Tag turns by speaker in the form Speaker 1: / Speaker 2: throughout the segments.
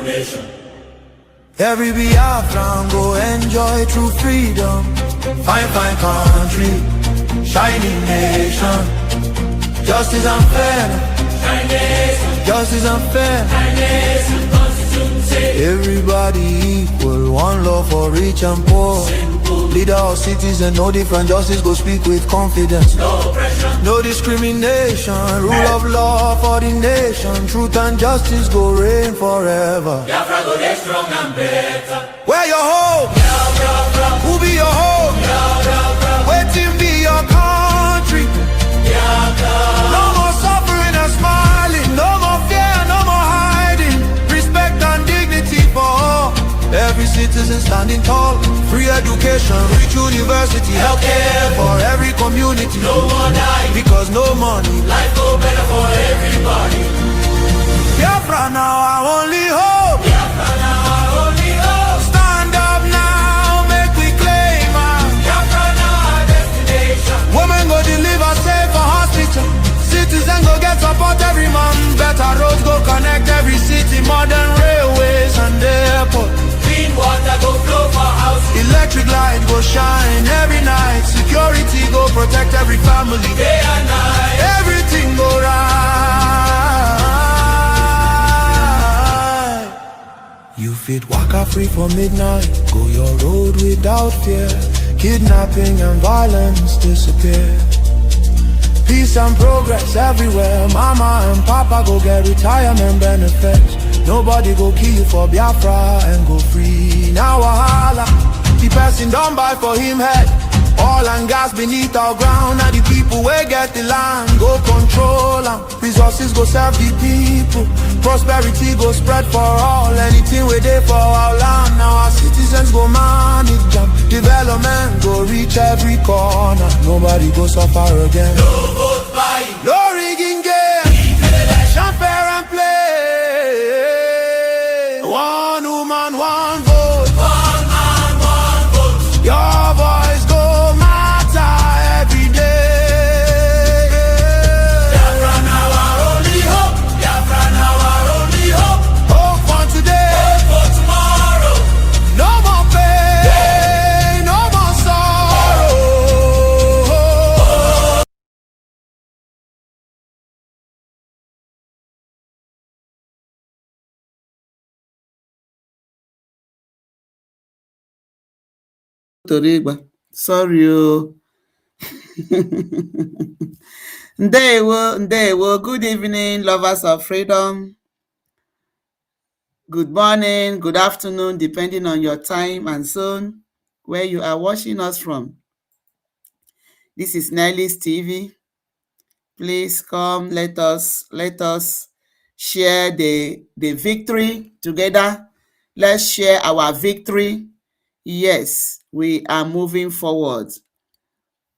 Speaker 1: nation.
Speaker 2: Every Biafran go enjoy true freedom. Fine, fine country, shining nation. Justice and fair,
Speaker 1: Shine nation,
Speaker 2: justice and fair.
Speaker 1: shine nation, Constitution say.
Speaker 2: Everybody equal, one love for rich and poor.
Speaker 1: Simple,
Speaker 2: Leader or citizen, no different. Justice go speak with confidence.
Speaker 1: no oppression,
Speaker 2: No discrimination, rule of law for the nation. Truth and justice go reign forever.
Speaker 1: Biafra go get strong and better.
Speaker 2: Where your home?
Speaker 1: Biafra,
Speaker 2: Who be your home?
Speaker 1: Biafra,
Speaker 2: Waiting be your country.
Speaker 1: Biafra.
Speaker 2: No more suffering and smiling. No more fear, no more hiding. Respect and dignity for all. Every citizen standing tall. Free education, rich university, healthcare for every community.
Speaker 1: No more dying,
Speaker 2: Because no money.
Speaker 1: life go better for everybody.
Speaker 2: Biafra now our only hope.
Speaker 1: Biafra now our only hope.
Speaker 2: Stand up now, make we claim our
Speaker 1: Biafra now our destination.
Speaker 2: women go deliver safe for hospital. Citizen go get support every month. Better roads go connect every city. Modern railways and airport.
Speaker 1: Clean water go flow for house.
Speaker 2: Electric light go shine every night. Security go protect every family.
Speaker 1: Day and night.
Speaker 2: Everything go right. You fit waka free for midnight. Go your road without fear. Kidnapping and violence disappear. Peace and progress everywhere. Mama and papa go get retirement benefits. Nobody go kill you for Biafra and go free. Now wahala, the person don't buy for him head. Oil and gas beneath our ground. Now the people wey get the land go control them. Resources go serve the people. Prosperity go spread for all. Anything we dey for our land. Now our citizens go manage them. Development go reach every corner. Nobody go suffer again.
Speaker 1: No vote buying.
Speaker 2: No rigging game. Election fair and play. One woman, one vote.
Speaker 1: One man, one vote.
Speaker 2: Your voice go matter every day.
Speaker 1: Biafra now our only hope. Biafra now our only hope.
Speaker 2: Hope for today.
Speaker 1: Hope for tomorrow.
Speaker 2: No more pain, no more sorrow. Torigba, sorry o. Ndewo, good evening, lovers of freedom. Good morning, good afternoon, depending on your time and zone where you are watching us from. This is Nelly's TV. Please come, let us share the victory together. Let's share our victory. Yes, we are moving forward.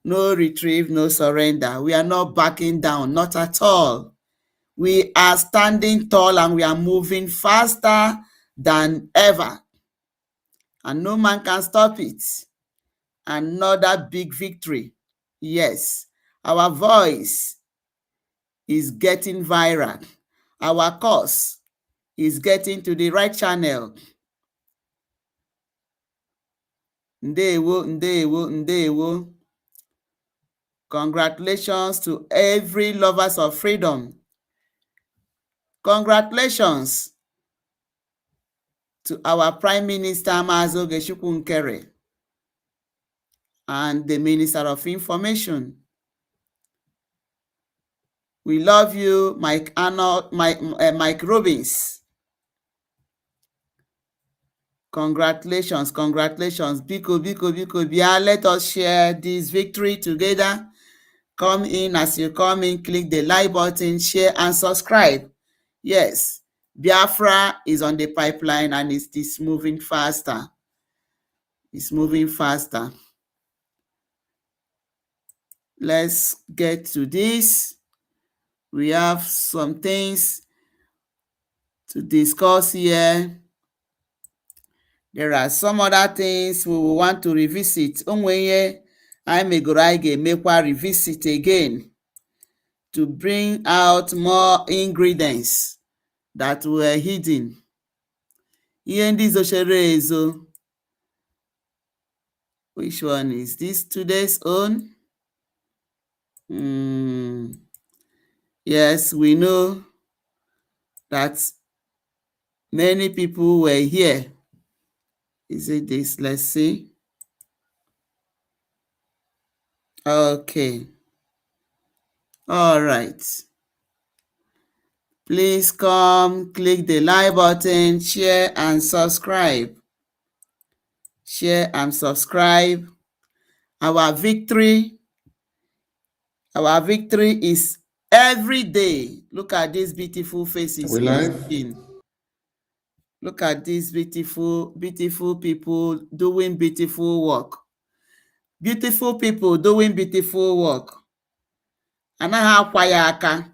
Speaker 2: No retrieve, no surrender. We are not backing down, not at all. We are standing tall and we are moving faster than ever. And no man can stop it. Another big victory. Yes, our voice is getting viral. Our cause is getting to the right channel. Ndewo. Congratulations to every lovers of freedom. Congratulations to our Prime Minister Mazi Ogechukwu Nkere and the Minister of Information. We love you, Mike Robbins. Congratulations. Biko, Bia, let us share this victory together. Come in. As you come in, click the like button, share and subscribe. Yes, Biafra is on the pipeline and it's moving faster. It's moving faster. Let's get to this. We have some things to discuss here. There are some other things we will want to revisit. Onweye Aimegorige mekwa revisit again to bring out more ingredients that were hidden. ihe ndị zochere ezo. Which one is this today's own? Yes, we know that many people were here. Is it this? Let's see. Okay. All right. Please come click the like button, share and subscribe. Share and subscribe. Our victory is every day. Look at these beautiful faces we are seeing. Look at these beautiful people doing beautiful work. Beautiful people doing beautiful work. Anaghị akwa ya aka.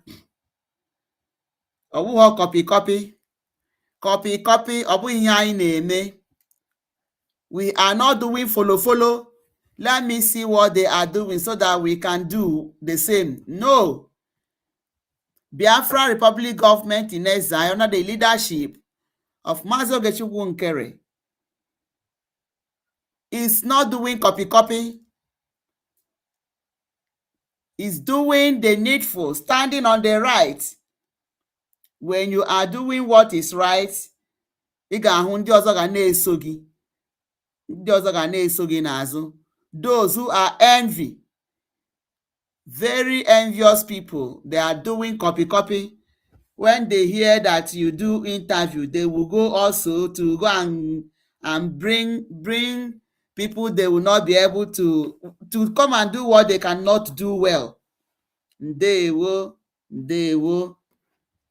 Speaker 2: Ọ bụghị copy. Ọ bụghị ihe anyị na-eme. We are not doing follow. Let me see what they are doing so that we can do the same. No. Biafra Republic government in exile under the leadership of Mazi Ogechukwu Nkere is not doing copy. Is doing the needful, standing on the right. When you are doing what is right, ị ga-ahụ ndị ọzọ ga na-eso gị. Ndị ọzọ ga na-eso gị n'azụ. Those who are very envious people, they are doing copy. When they hear that you do interview, they will go also to go and bring people they will not be able to come and do what they cannot do well. They will.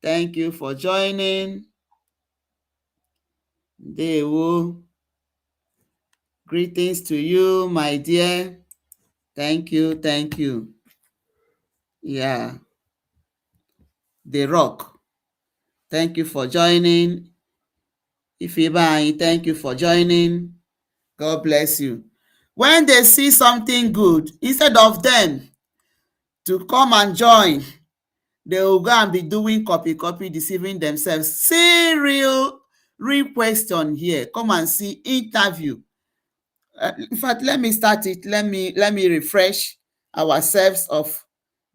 Speaker 2: Thank you for joining. They will. Greetings to you, my dear. Thank you. Yeah. The Rock. Thank you for joining. Ifeanyi, thank you for joining. God bless you. When they see something good, instead of them to come and join, they will go and be doing copy, deceiving themselves. See real question here. Come and see interview. In fact, let me start it. Let me refresh ourselves of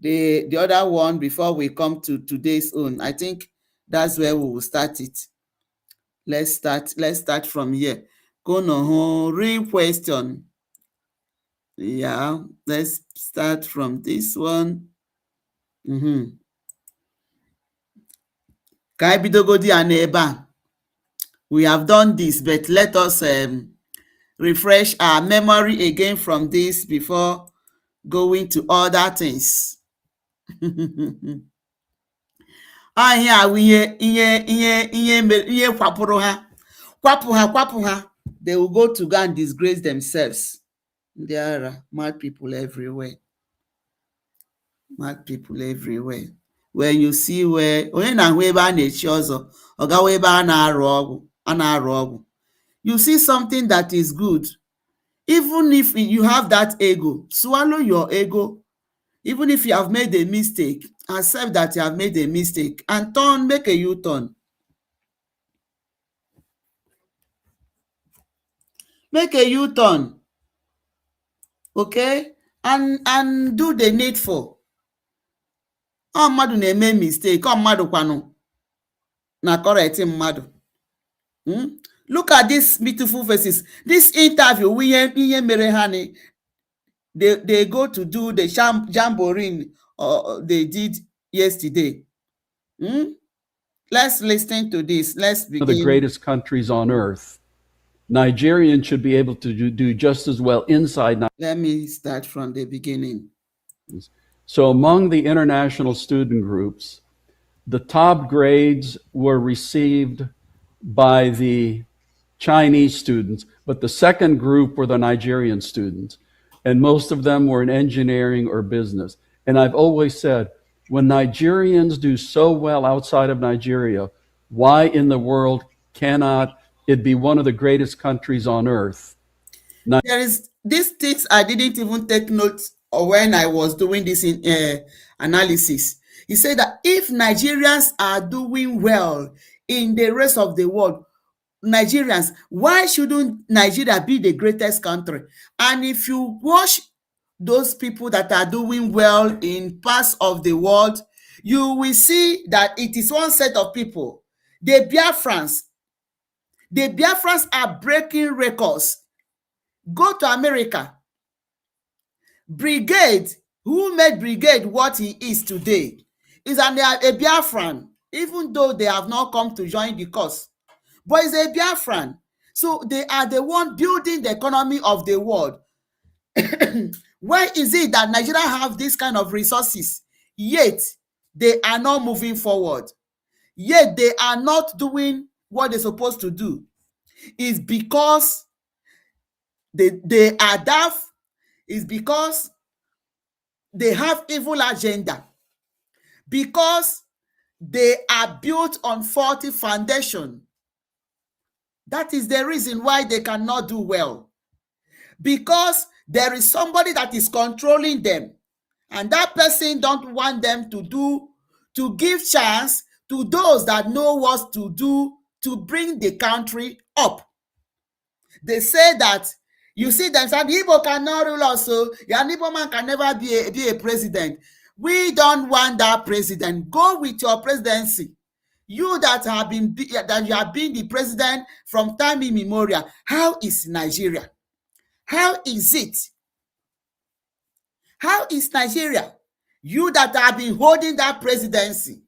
Speaker 2: the other one before we come to today's own. I think that's where we will start it. Let's start from here. Go no real question. Yeah, let's start from this one. Ka anyị bidogodi ya n'ebe a. We have done this, but let us refresh our memory again from this before going to other things. Ihe awụ ihe kwapụrụ ha. Kwapụ ha. They will go to go and disgrace themselves. There are mad people everywhere. When you see where onye na-ahụ ebe a na-echi ọzọ, ọ gawa ebe a na-arụ ọgwụ. You see something that is good. Even if you have that ego, swallow your ego. Even if you have made a mistake, accept that you have made a mistake and make a U-turn. Make a U-turn. Okay? And do the needful. Mmadụ na-eme mistake. Mmadụ kwanu na correct mmadụ. Look at these beautiful faces. This interview, ihe mere ha ni. They go to do the jamboree they did yesterday. Let's listen to this. Let's begin.
Speaker 3: One of the greatest countries on earth. Nigerians should be able to do just as well inside.
Speaker 2: Let me start from the beginning.
Speaker 3: So among the international student groups, the top grades were received by the Chinese students, but the second group were the Nigerian students. And most of them were in engineering or business. And I've always said, when Nigerians do so well outside of Nigeria, why in the world cannot it be one of the greatest countries on earth?
Speaker 2: There is these things I didn't even take note of when I was doing this analysis. He said that if Nigerians are doing well in the rest of the world, Nigerians, why shouldn't Nigeria be the greatest country? And if you watch those people that are doing well in parts of the world, you will see that it is one set of people. The Biafrans are breaking records. Go to America. Brigade, who made Brigade what he is today, is a Biafran, even though they have not come to join the cause. But it's a Biafran. So they are the one building the economy of the world. Why is it that Nigeria have this kind of resources, yet they are not moving forward? Yet they are not doing what they're supposed to do? It's because they are daft. It's because they have evil agenda. Because they are built on faulty foundation. That is the reason why they cannot do well. Because there is somebody that is controlling them, and that person don't want them to give chance to those that know what to do to bring the country up. They say that, you see them say, the Igbo cannot rule us, so your Igbo man can never be a president. We don't want that president. Go with your presidency. You that you have been the president from time immemorial. How is Nigeria? How is it? How is Nigeria? You that have been holding that presidency.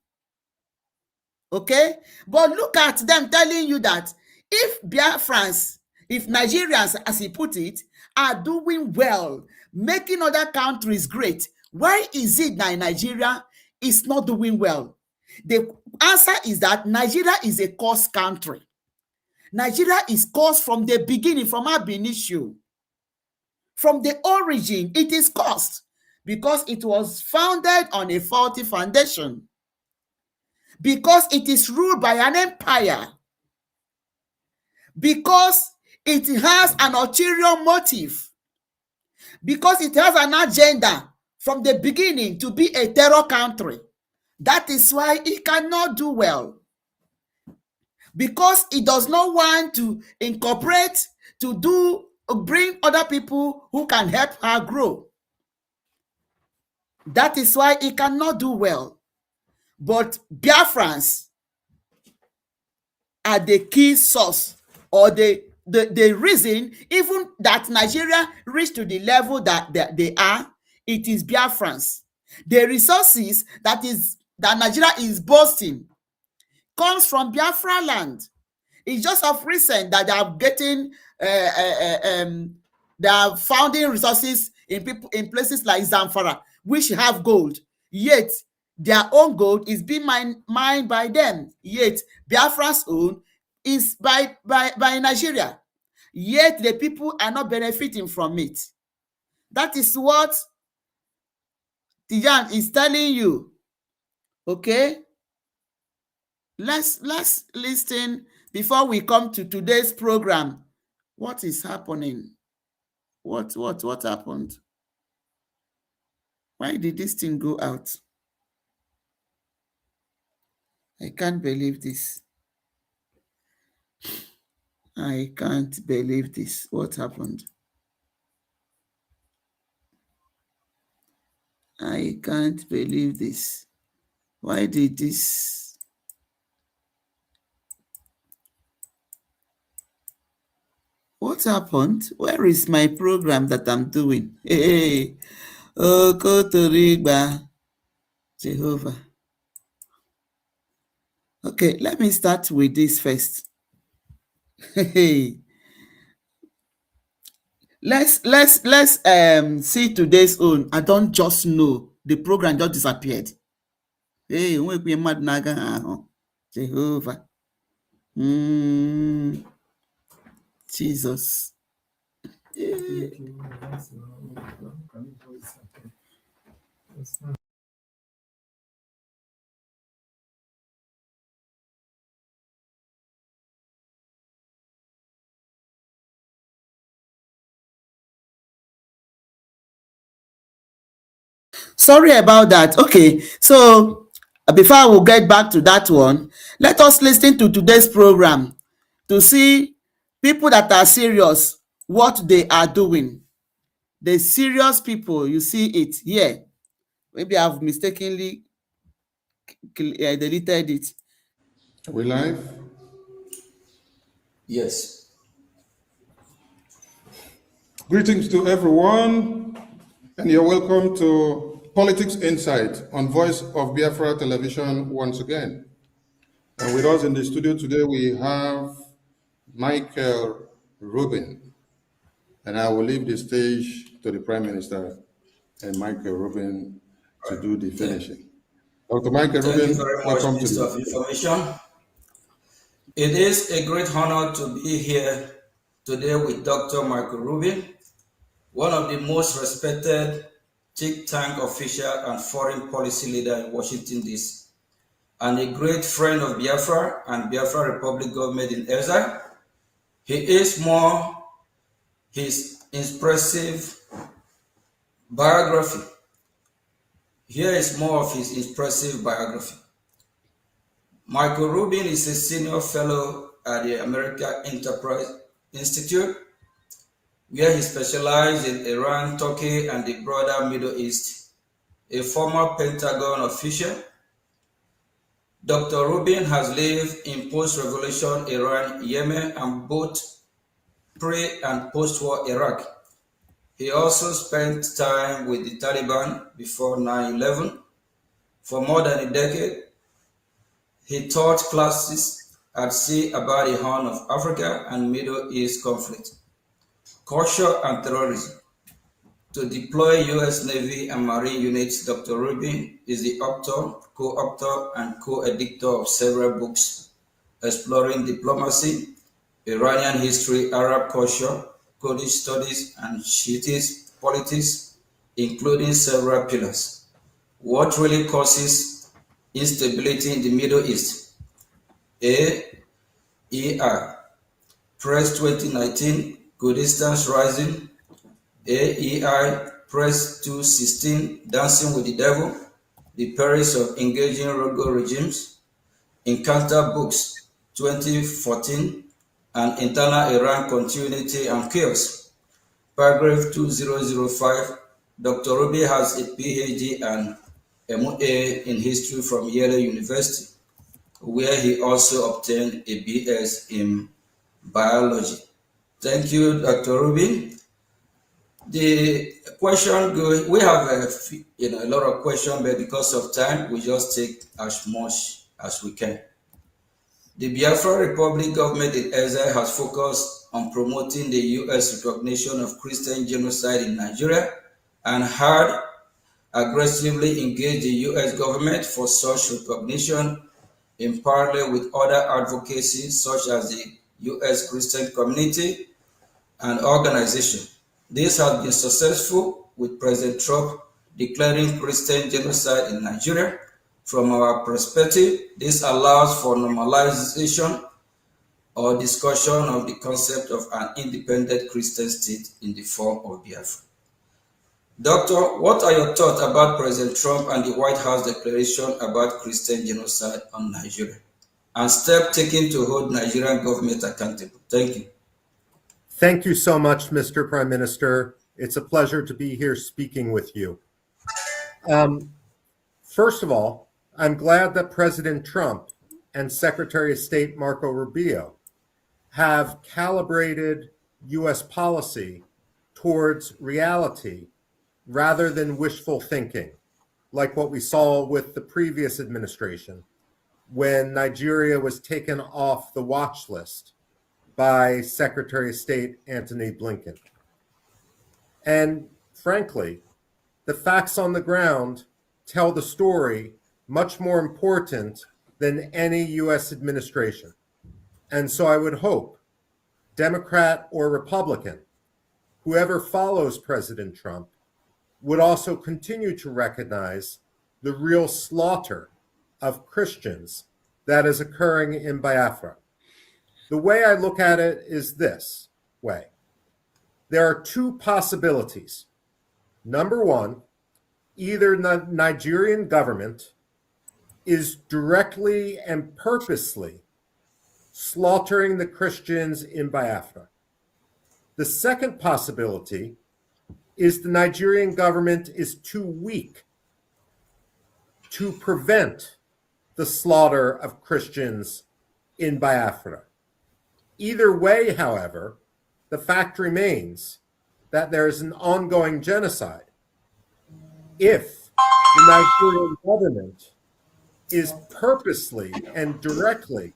Speaker 2: Okay? But look at them telling you that if Biafrans, if Nigerians, as he put it, are doing well, making other countries great, why is it that Nigeria is not doing well? The answer is that Nigeria is a cursed country. Nigeria is cursed from the beginning, from ab initio. From the origin, it is cursed because it was founded on a faulty foundation. Because it is ruled by an empire. Because it has an ulterior motive. Because it has an agenda from the beginning to be a terror country. That is why it cannot do well. Because it does not want to incorporate, to bring other people who can help her grow. That is why it cannot do well. But Biafrans are the key source, or the reason even that Nigeria reached to the level that they are. It is Biafrans. The resources that Nigeria is boasting comes from Biafra land. It's just of recent that they are getting they are finding resources in places like Zamfara, which have gold. Yet their own gold is being mined by them. Yet Biafra's own is by Nigeria. Yet the people are not benefiting from it. That is what Tijan is telling you. Okay? Let's listen before we come to today's program. What is happening? What happened? Why did this thing go out? I can't believe this. I can't believe this. What happened? I can't believe this. Why did this? What happened? Where is my program that I'm doing? Hey, oh, go to Riba, Jehovah. Okay, let me start with this first. Hey, let's see today's own. I don't just know. The program just disappeared. Hey, Jehovah. Jesus. Sorry about that. Okay, so before I will get back to that one, let us listen to today's program. to see people that are serious, what they are doing. The serious people, you see it here. Maybe I've mistakenly deleted it.
Speaker 4: Are we live?
Speaker 1: Yes.
Speaker 4: Greetings to everyone, and you're welcome to Politics Insight on Voice of Biafra Television once again. And with us in the studio today, we have Michael Rubin. And I will leave the stage to the Prime Minister and Michael Rubin to do the finishing. Dr. Michael
Speaker 1: Thank you
Speaker 4: Rubin,
Speaker 1: very much,
Speaker 4: welcome to
Speaker 1: Minister of
Speaker 4: the
Speaker 1: Information. It is a great honor to be here today with Dr. Michael Rubin, one of the most respected think tank official and foreign policy leader in Washington, D.C., and a great friend of Biafra and Biafra Republic government in exile. He is more his impressive biography. Here is more of his impressive biography. Michael Rubin is a senior fellow at the American Enterprise Institute, where he specialized in Iran, Turkey, and the broader Middle East. A former Pentagon official, Dr. Rubin has lived in post-revolution Iran, Yemen, and both pre- and post-war Iraq. He also spent time with the Taliban before 9/11. For more than a decade, he taught classes at sea about the Horn of Africa and Middle East conflict, culture and terrorism. To deploy U.S. Navy and Marine units, Dr. Rubin is the author, co-author, and co-editor of several books exploring diplomacy, Iranian history, Arab culture, Kurdish studies, and Shiite politics, including several pillars. What really causes instability in the Middle East? AER, Press 2019, Kurdistan's Rising, AEI, Press 216, Dancing with the Devil, The Perils of Engaging Rogue Regimes, Encounter Books, 2014, and Internal Iran Continuity and Chaos. Paragraph 2005, Dr. Ruby has a PhD and MA in history from Yale University, where he also obtained a BS in biology. Thank you, Dr. Ruby. The question we have a lot of questions, but because of time, we just take as much as we can. The Biafra Republic government in exile has focused on promoting the U.S. recognition of Christian genocide in Nigeria and had aggressively engaged the U.S. government for such recognition in parallel with other advocacy such as the U.S. Christian community and organization. This has been successful with President Trump declaring Christian genocide in Nigeria. From our perspective, this allows for normalization or discussion of the concept of an independent Christian state in the form of Biafra. Doctor, what are your thoughts about President Trump and the White House declaration about Christian genocide on Nigeria and steps taken to hold Nigerian government accountable? Thank you.
Speaker 5: Thank you so much, Mr. Prime Minister. It's a pleasure to be here speaking with you. First of all, I'm glad that President Trump and Secretary of State Marco Rubio have calibrated U.S. policy towards reality rather than wishful thinking, like what we saw with the previous administration when Nigeria was taken off the watch list by Secretary of State Antony Blinken. And frankly, the facts on the ground tell the story much more important than any U.S. administration. And so I would hope, Democrat or Republican, whoever follows President Trump, would also continue to recognize the real slaughter of Christians that is occurring in Biafra. The way I look at it is this way. There are two possibilities. Number one, either the Nigerian government is directly and purposely slaughtering the Christians in Biafra. The second possibility is the Nigerian government is too weak to prevent the slaughter of Christians in Biafra. Either way, however, the fact remains that there is an ongoing genocide. If the Nigerian government is purposely and directly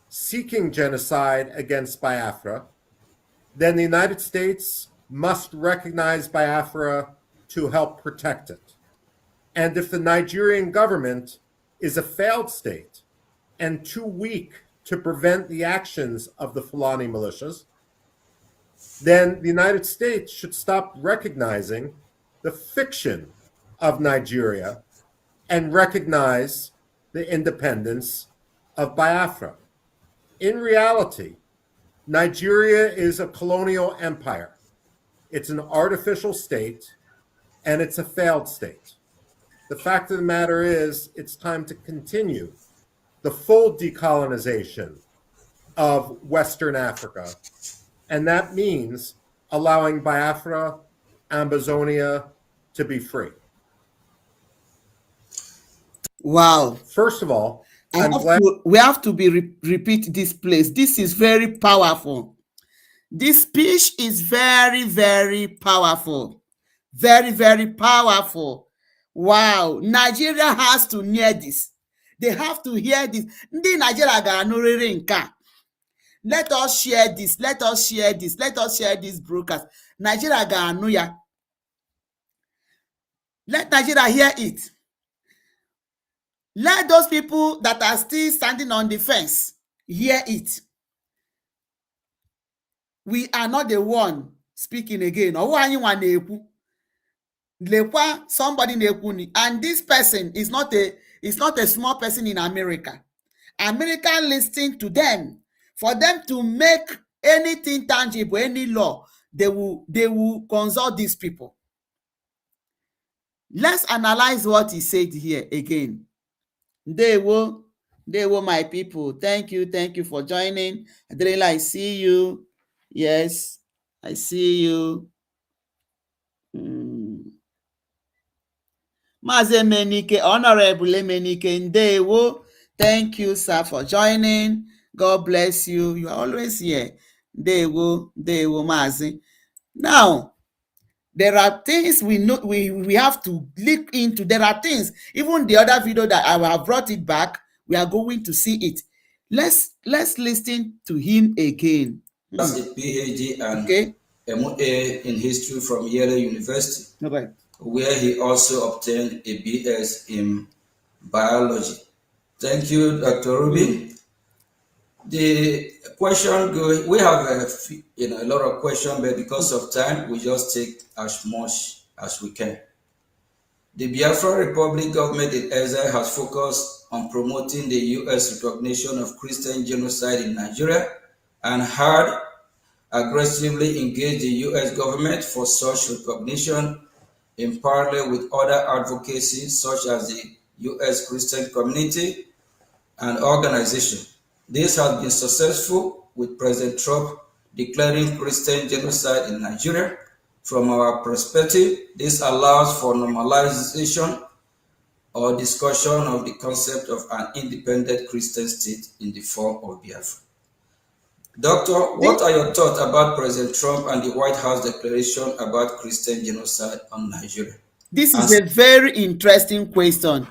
Speaker 5: seeking genocide against Biafra, then the United States must recognize Biafra to help protect it. And if the Nigerian government is a failed state and too weak to prevent the actions of the Fulani militias, then the United States should stop recognizing the fiction of Nigeria and recognize the independence of Biafra. In reality, Nigeria is a colonial empire. It's an artificial state, and it's a failed state. The fact of the matter is, it's time to continue the full decolonization of Western Africa, and that means allowing Biafra, Amazonia to be free.
Speaker 2: Wow.
Speaker 5: First of all,
Speaker 2: we have to repeat this place. This is very powerful. This speech is very, very powerful. Very, very powerful. Wow. Nigeria has to hear this. They have to hear this. Ndị Nigeria ga-anụrịrị nke a. Let us share this. Let us share this. Let us share this broadcast. Nigeria ga-anụ ya. Let Nigeria hear it. Let those people that are still standing on the fence hear it. We are not the one speaking again. Somebody na-ekwu, and this person is not a small person in America. America listening to them. For them to make anything tangible, any law, they will consult these people. Let's analyze what he said here again. They will, my people. Thank you for joining. Adrela, I see you. Yes, I see you. Maze Menike, Honorable Menike, Ndewo. Thank you, sir, for joining. God bless you. You are always here. Ndewo, Maze. Now, there are things we know we have to look into. There are things, even the other video that I have brought it back, we are going to see it. Let's listen to him again.
Speaker 1: That's a PhD and MA in history from Yale University, where he also obtained a BS in biology. Thank you, Dr. Ruby. The question we have a lot of questions, but because of time, we just take as much as we can. The Biafra Republic government in exile has focused on promoting the U.S. recognition of Christian genocide in Nigeria and had aggressively engaged the U.S. government for such recognition in parallel with other advocacy such as the U.S. Christian community and organization. This has been successful, with President Trump declaring Christian genocide in Nigeria. From our perspective, this allows for normalization or discussion of the concept of an independent Christian state in the form of Biafra. Doctor, what are your thoughts about President Trump and the White House declaration about Christian genocide on Nigeria?
Speaker 2: This is a very interesting question.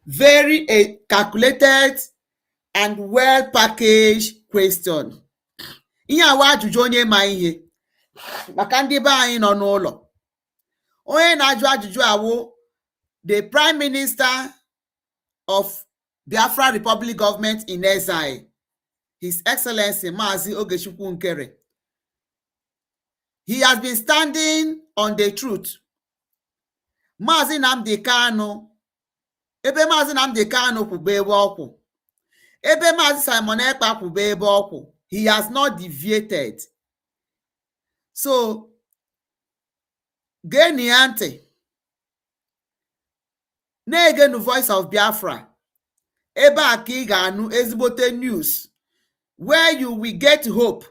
Speaker 2: Very calculated and well-packaged question. Ihe awa ajụjụ onye ma ihe maka ndị be anyị nọ n'ụlọ. Onye na-ajụ ajụjụ awụ the Prime Minister of Biafra Republic government in exile, His Excellency Mazi Ogechukwu Nkere. He has been standing on the truth. Mazi Nnamdi Kanu, ebe Mazi Nnamdi Kanu kwube ebe ọkwụ. Ebe Mazi Simon Ekpa kwube ebe ọkwụ. He has not deviated. So, gee ntị. Na-egenu Voice of Biafra. Ebe a ka ị ga-anụ ezigbote news where you will get hope.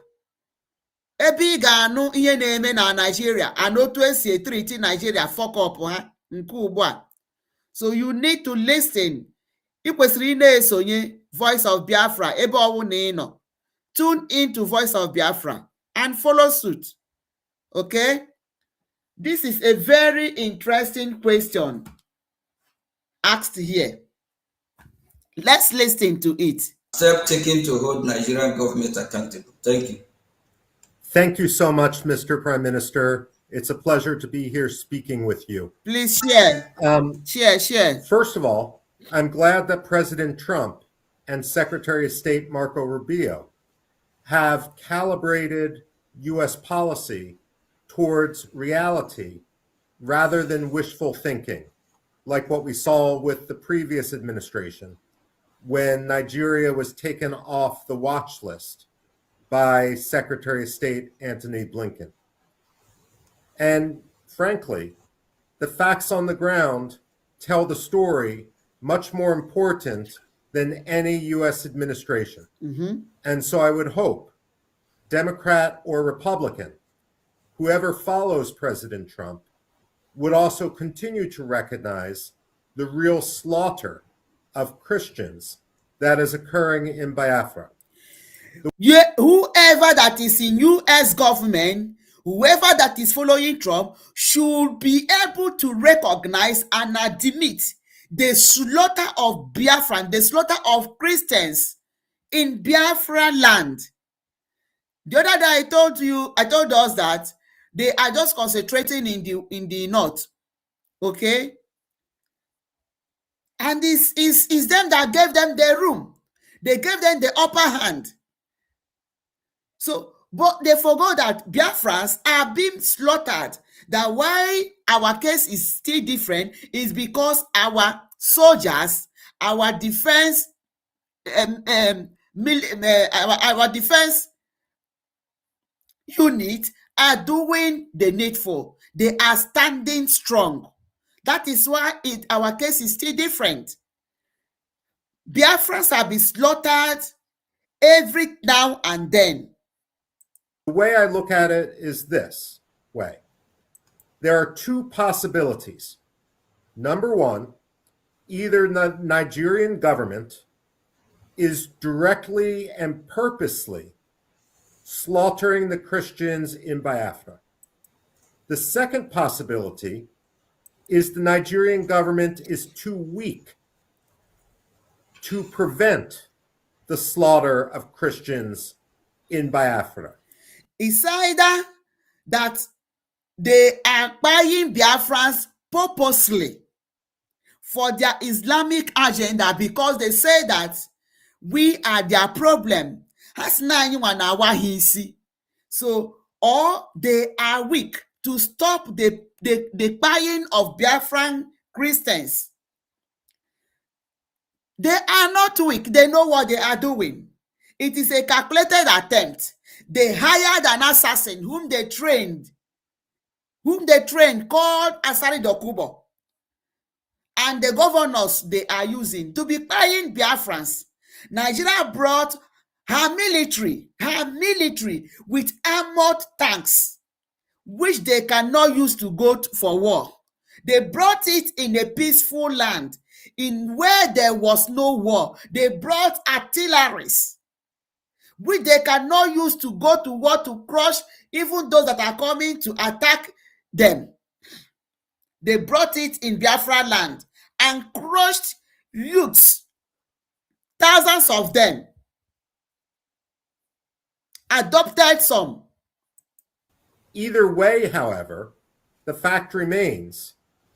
Speaker 2: Ebe ị ga-anụ ihe na-eme na Nigeria and otu esi etriti Nigeria fuck up ha nke ugbu a. So you need to listen. Ị kwesịrị ị na-esonye Voice of Biafra ebe ọwụ na ị nọ. Tune into Voice of Biafra and follow suit. Okay? This is a very interesting question asked here. Let's listen to it.
Speaker 1: Step taken to hold Nigerian government accountable. Thank you.
Speaker 5: Thank you so much, Mr. Prime Minister. It's a pleasure to be here speaking with you.
Speaker 2: Please share. Share.
Speaker 5: First of all, I'm glad that President Trump and Secretary of State Marco Rubio have calibrated U.S. policy towards reality rather than wishful thinking, like what we saw with the previous administration when Nigeria was taken off the watch list by Secretary of State Antony Blinken. And frankly, the facts on the ground tell the story much more important than any U.S. administration. And so I would hope, Democrat or Republican, whoever follows President Trump, would also continue to recognize the real slaughter of Christians that is occurring in Biafra.
Speaker 2: Whoever that is in U.S. government, whoever that is following Trump, should be able to recognize and admit the slaughter of Biafra, the slaughter of Christians in Biafra land. The other day I told us that they are just concentrating in the north. Okay? And it's them that gave them the room. They gave them the upper hand. So, but they forgot that Biafrans are being slaughtered. That why our case is still different is because our soldiers, our defense, our defense unit are doing the needful. They are standing strong. That is why our case is still different. Biafrans have been slaughtered every now and then.
Speaker 5: The way I look at it is this way. There are two possibilities. Number one, either the Nigerian government is directly and purposely slaughtering the Christians in Biafra. The second possibility is the Nigerian government is too weak to prevent the slaughter of Christians in Biafra.
Speaker 2: It's either that they are buying Biafrans purposely for their Islamic agenda because they say that we are their problem. So, or they are weak to stop the buying of Biafran Christians. They are not weak. They know what they are doing. It is a calculated attempt. They hired an assassin whom they trained called Asari Dokubo. And the governors they are using to be buying Biafrans. Nigeria brought her military with armored tanks, which they cannot use to go for war. They brought it in a peaceful land, in where there was no war. They brought artilleries, which they cannot use to go to war to crush even those that are coming to attack them. They brought it in Biafra land and crushed youths, thousands of them, adopted some.
Speaker 5: Either way, however, the fact remains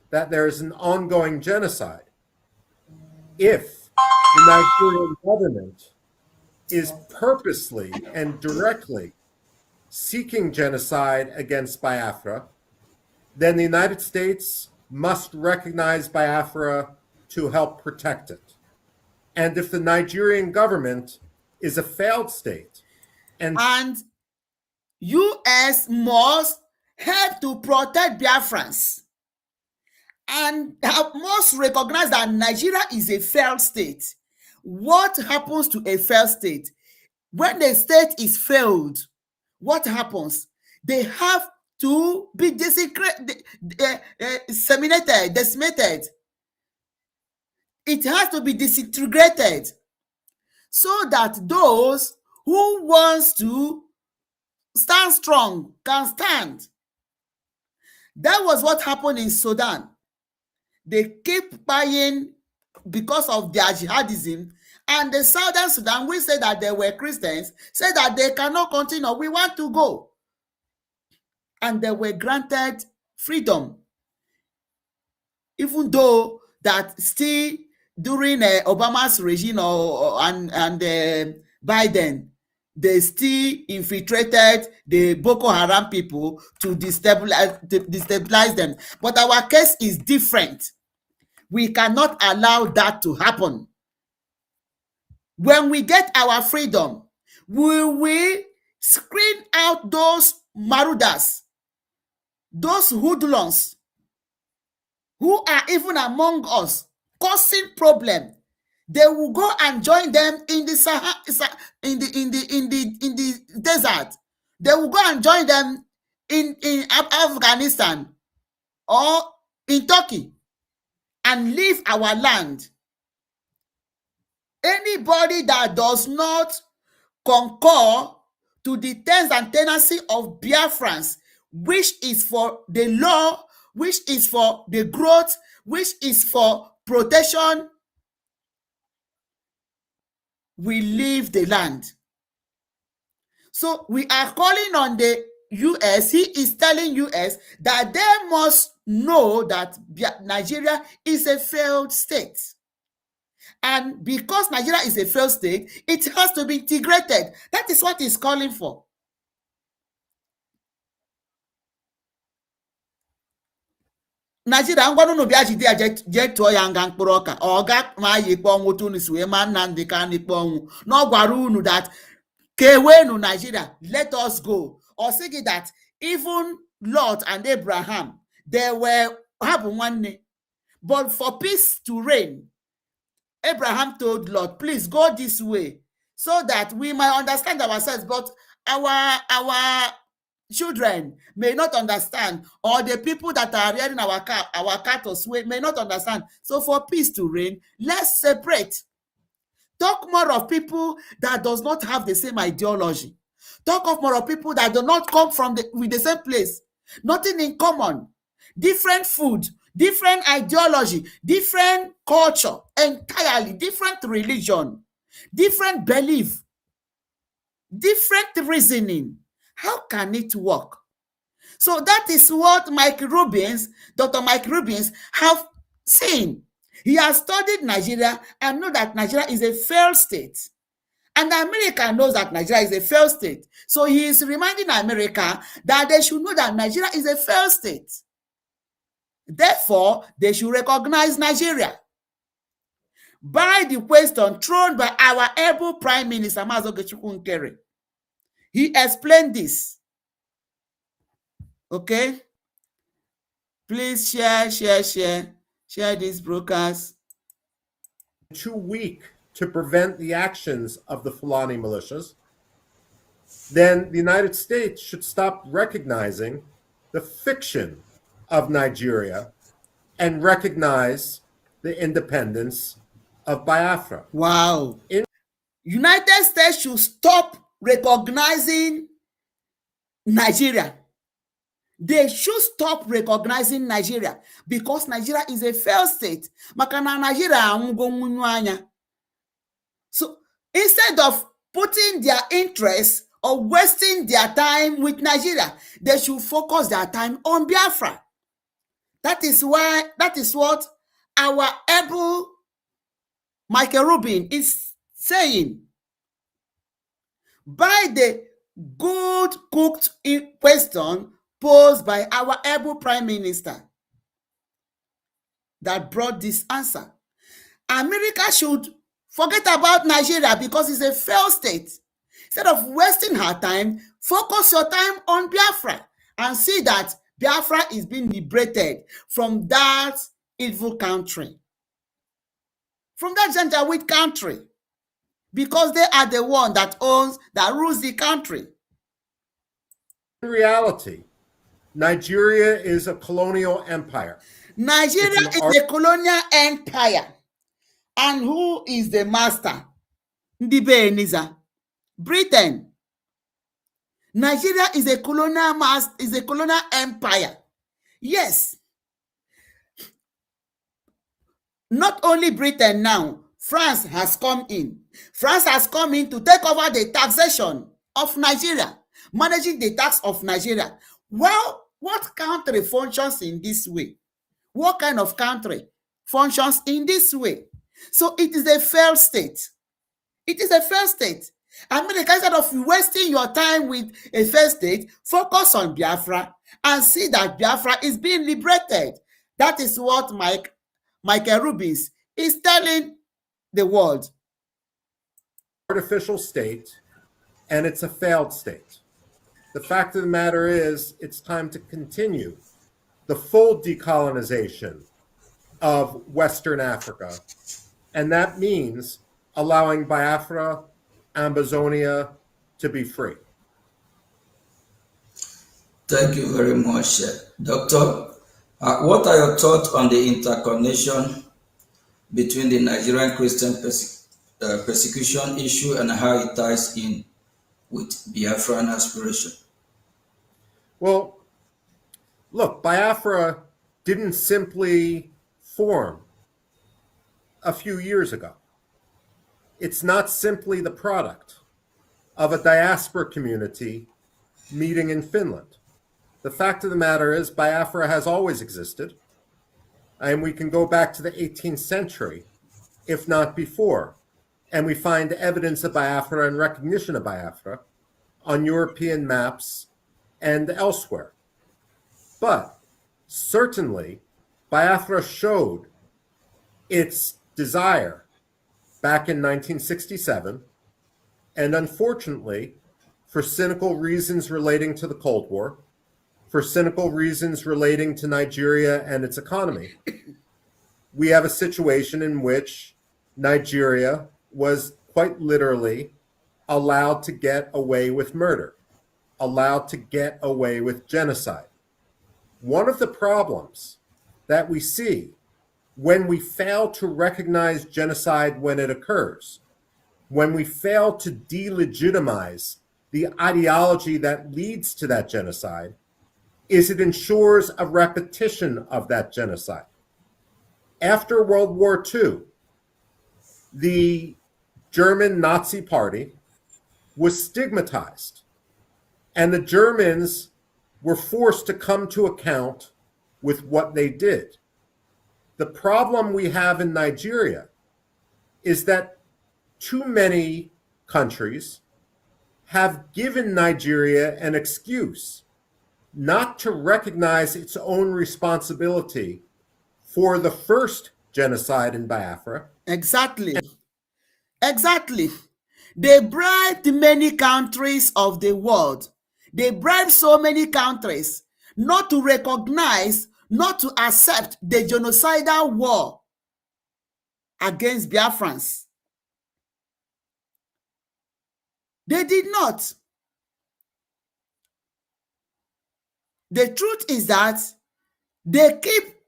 Speaker 5: that there is an ongoing genocide. If the Nigerian government is purposely and directly seeking genocide against Biafra, then the United States must recognize Biafra to help protect it. And if the Nigerian government is a failed state,
Speaker 2: and U.S. must help to protect Biafrans and must recognize that Nigeria is a failed state. What happens to a failed state? When the state is failed, what happens? They have to be decimated. It has to be disintegrated so that those who wants to stand strong can stand. That was what happened in Sudan. They keep buying because of their jihadism, and the Southern Sudan, we said that they were Christians, said that they cannot continue. We want to go. And they were granted freedom. Even though that still during Obama's regime and Biden, they still infiltrated the Boko Haram people to destabilize them. But our case is different. We cannot allow that to happen. When we get our freedom, we will screen out those marauders, those hoodlums who are even among us causing problem. They will go and join them in the desert. They will go and join them in Afghanistan or in Turkey and leave our land. Anybody that does not concur to the terms and tenancy of Biafrans, which is for the law, which is for the growth, which is for protection, we leave the land. So we are calling on the U.S. He is telling U.S. that they must know that Nigeria is a failed state. And because Nigeria is a failed state, it has to be integrated. That is what he's calling for. Nigeria ngwanụ bịa jide ya jee tụọ ya nga mkpụrụ ọka ọ ga ma ya ikpe ọnwụ Tunis wee ma Nnamdi Kanu ikpe ọnwụ na ọ gwara unu that kewenu Nigeria, let us go. Or say that even Lot and Abraham, they were have one, but for peace to reign, Abraham told Lot, please go this way so that we might understand ourselves, but our children may not understand, or the people that are rearing our cattle may not understand. So for peace to reign, let's separate. Talk more of people that does not have the same ideology. Talk of more of people that do not come from with the same place. Nothing in common. Different food, different ideology, different culture, entirely different religion, different belief, different reasoning. How can it work? So that is what Dr. Mike Rubins have seen. He has studied Nigeria and know that Nigeria is a failed state. And America knows that Nigeria is a failed state. So he is reminding America that they should know that Nigeria is a failed state. Therefore, they should recognize Nigeria. By the question thrown by our able Prime Minister, Mazoke Chukwunkere, he explained this. Okay? Please share this broadcast.
Speaker 5: Too weak to prevent the actions of the Fulani militias, then the United States should stop recognizing the fiction of Nigeria and recognize the independence of Biafra.
Speaker 2: Wow. United States should stop recognizing Nigeria. They should stop recognizing Nigeria because Nigeria is a failed state. Makana Nigeria. So instead of putting their interest or wasting their time with Nigeria, they should focus their time on Biafra. That is what our able Michael Rubin is saying. By the good cooked question posed by our able Prime Minister that brought this answer, America should forget about Nigeria because it's a failed state. Instead of wasting her time, focus your time on Biafra and see that Biafra is being liberated from that evil country, from that Janjaweed country. because they are the one that rules the country.
Speaker 5: In reality, Nigeria is a colonial empire.
Speaker 2: Nigeria is a colonial empire. And who is the master? Ndị be Eniza. Britain. Nigeria is a colonial empire. Yes. Not only Britain now, France has come in. France has come in to take over the taxation of Nigeria, managing the tax of Nigeria. Well, what country functions in this way? What kind of country functions in this way? So it is a failed state. It is a failed state. I mean, instead of wasting your time with a failed state, focus on Biafra and see that Biafra is being liberated. That is what Michael Rubins is telling the world.
Speaker 5: Artificial state, and it's a failed state. The fact of the matter is, it's time to continue the full decolonization of Western Africa, and that means allowing Biafra, Amazonia to be free.
Speaker 1: Thank you very much, Doctor. What are your thoughts on the interconnection between the Nigerian Christian persecution issue and how it ties in with Biafran aspiration?
Speaker 5: Well, look, Biafra didn't simply form a few years ago. It's not simply the product of a diaspora community meeting in Finland. The fact of the matter is, Biafra has always existed, and we can go back to the 18th century, if not before, and we find evidence of Biafra and recognition of Biafra on European maps and elsewhere. But certainly, Biafra showed its desire back in 1967, and unfortunately, for cynical reasons relating to the Cold War, for cynical reasons relating to Nigeria and its economy, we have a situation in which Nigeria was quite literally allowed to get away with murder, allowed to get away with genocide. One of the problems that we see when we fail to recognize genocide when it occurs, when we fail to delegitimize the ideology that leads to that genocide, is it ensures a repetition of that genocide. After World War II, the German Nazi Party was stigmatized, and the Germans were forced to come to account with what they did. The problem we have in Nigeria is that too many countries have given Nigeria an excuse not to recognize its own responsibility for the first genocide in Biafra.
Speaker 2: Exactly. They bribed many countries of the world. They bribed so many countries not to recognize, not to accept the genocidal war against Biafrans. They did not. The truth is that they keep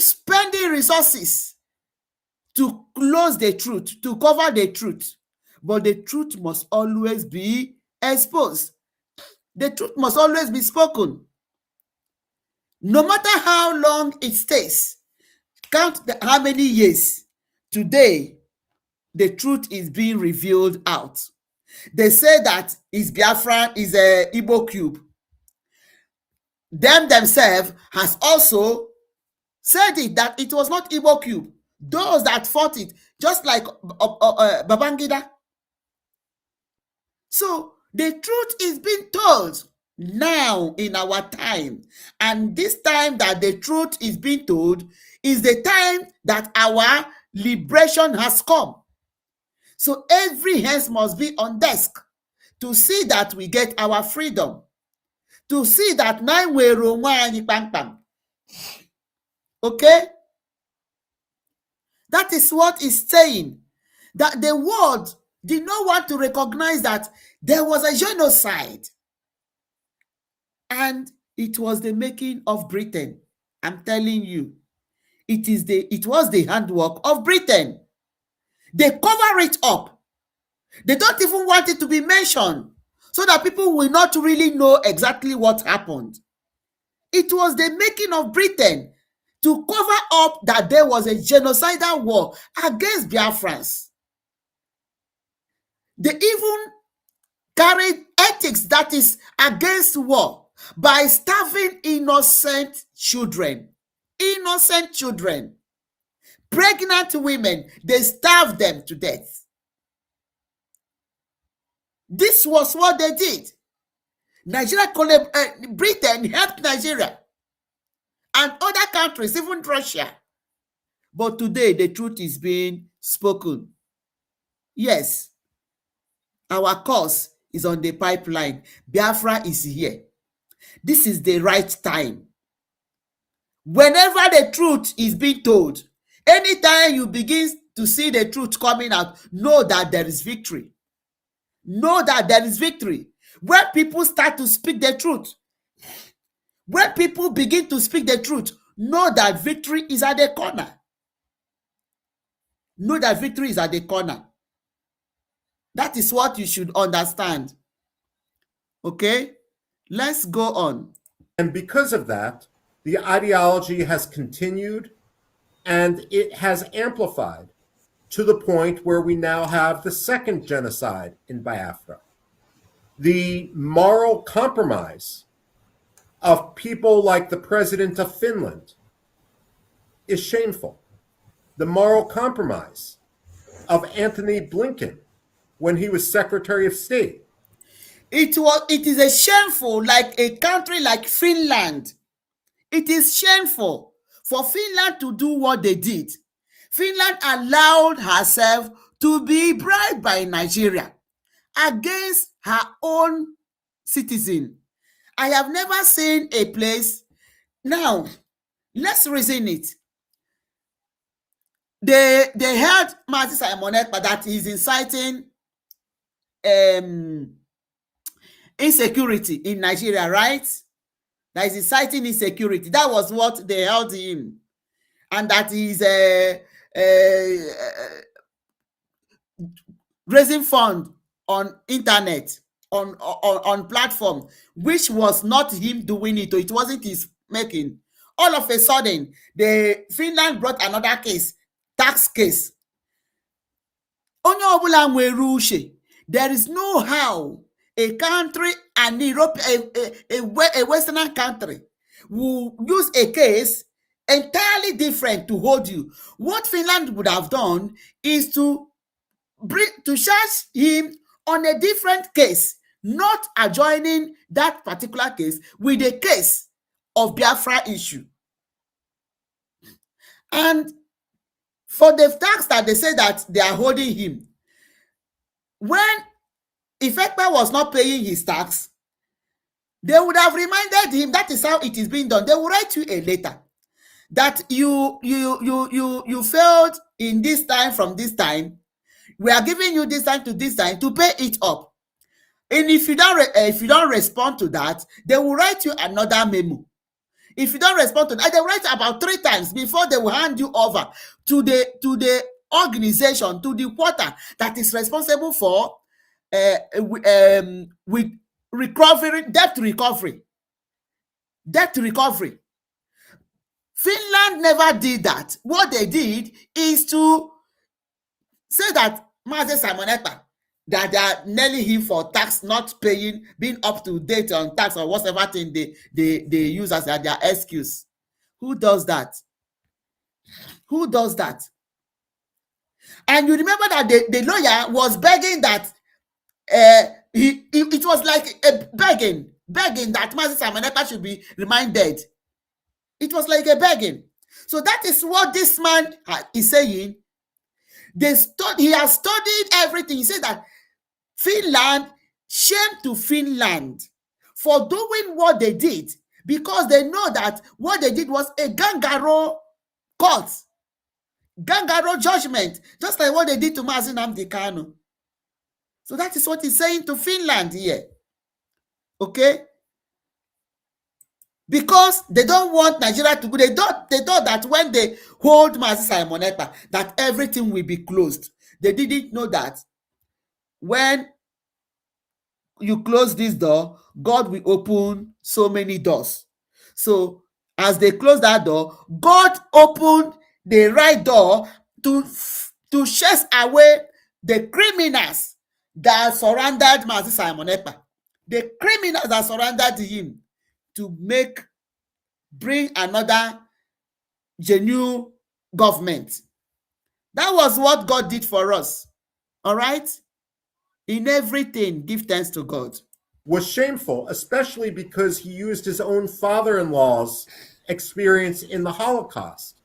Speaker 2: spending resources to close the truth, to cover the truth. But the truth must always be exposed. The truth must always be spoken. No matter how long it stays, count how many years. Today, the truth is being revealed out. They say that is Biafra is a Igbo cube. Them themselves has also said it that it was not Igbo cube. Those that fought it, just like Babangida. So the truth is being told now in our time. And this time that the truth is being told is the time that our liberation has come. So every hands must be on desk to see that we get our freedom. To see that okay? That is what it's saying. that the world did not want to recognize that there was a genocide. And it was the making of Britain. I'm telling you, it was the handwork of Britain. They cover it up. They don't even want it to be mentioned so that people will not really know exactly what happened. It was the making of Britain to cover up that there was a genocidal war against Biafrans. They even carried ethics that is against war by starving innocent children. Innocent children. Pregnant women, they starved them to death. This was what they did. Britain helped Nigeria and other countries, even Russia. But today, the truth is being spoken. Yes, our cause is on the pipeline. Biafra is here. This is the right time. Whenever the truth is being told, anytime you begin to see the truth coming out, know that there is victory. Know that there is victory. When people start to speak the truth, when people begin to speak the truth, know that victory is at the corner. Know that victory is at the corner. That is what you should understand. Okay? Let's go on.
Speaker 5: And because of that, the ideology has continued and it has amplified to the point where we now have the second genocide in Biafra. The moral compromise of people like the president of Finland is shameful. The moral compromise of Anthony Blinken when he was Secretary of State.
Speaker 2: It is a shameful, like a country like Finland. It is shameful for Finland to do what they did. Finland allowed herself to be bribed by Nigeria against her own citizen. I have never seen a place. Now, let's reason it. They held Mazi Simon Ekpa that is inciting insecurity in Nigeria, right? That is inciting insecurity. That was what they held him. And that is raising fund on internet, on platform, which was not him doing it, or it wasn't his making. All of a sudden, Finland brought another case, tax case. Onye ọbụla nwere uche. There is no how a country, an Europe, a Western country will use a case entirely different to hold you. What Finland would have done is to charge him on a different case, not adjoining that particular case with a case of Biafra issue. And for the tax that they say that they are holding him, if Ekpa was not paying his tax, they would have reminded him. That is how it is being done. They will write you a letter that you failed in this time from this time. We are giving you this time to pay it up. And if you don't respond to that, they will write you another memo. If you don't respond to that, they will write about 3 times before they will hand you over to the organization, to the quarter that is responsible for with recovery, debt recovery. Finland never did that. What they did is to say that Mazi Simon Ekpa, that they are nailing him for tax not paying, being up to date on tax or whatever thing they use as their excuse. Who does that? Who does that? And you remember that the lawyer was begging that it was like a begging that Mazi Simon Ekpa should be reminded. It was like a begging. So that is what this man is saying. He has studied everything. He said that Finland, shame to Finland for doing what they did, because they know that what they did was a kangaroo court. Kangaroo judgment, just like what they did to Mazi Nnamdi Kanu. So that is what he's saying to Finland here. Okay? Because they don't want Nigeria to go. They thought that when they hold Mazi Simon Ekpa, that everything will be closed. They didn't know that when you close this door, God will open so many doors. So as they close that door, God opened the right door to chase away the criminals that surrounded Mazi Simon Ekpa. The criminals that surrounded him to bring another genuine government. That was what God did for us. All right? In everything, give thanks to God.
Speaker 5: Was shameful, especially because he used his own father-in-law's experience in the Holocaust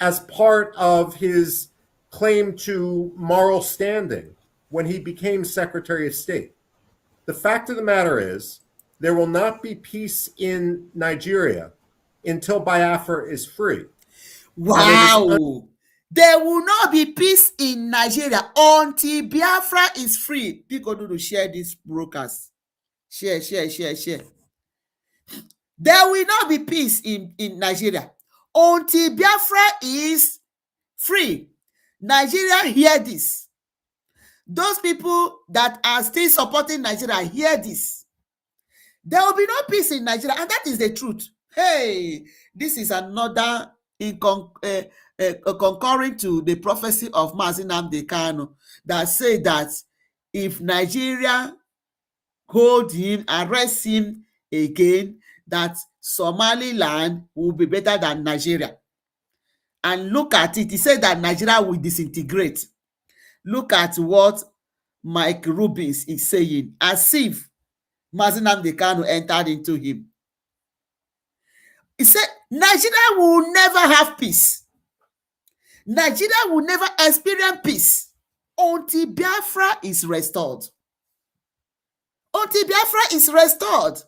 Speaker 5: as part of his claim to moral standing when he became Secretary of State. The fact of the matter is, there will not be peace in Nigeria until Biafra is free.
Speaker 2: Wow! There will not be peace in Nigeria until Biafra is free. People do to share this broadcast. Share. There will not be peace in Nigeria until Biafra is free. Nigeria, hear this. Those people that are still supporting Nigeria, hear this. There will be no peace in Nigeria, and that is the truth. Hey, this is another concurring to the prophecy of Mazi Nnamdi Kanu that say that if Nigeria hold him, arrest him again, that Somaliland will be better than Nigeria. And look at it. He said that Nigeria will disintegrate. Look at what Mike Rubins is saying, as if Mazi Nnamdi Kanu entered into him. He said Nigeria will never have peace. Nigeria will never experience peace until Biafra is restored. Until Biafra is restored.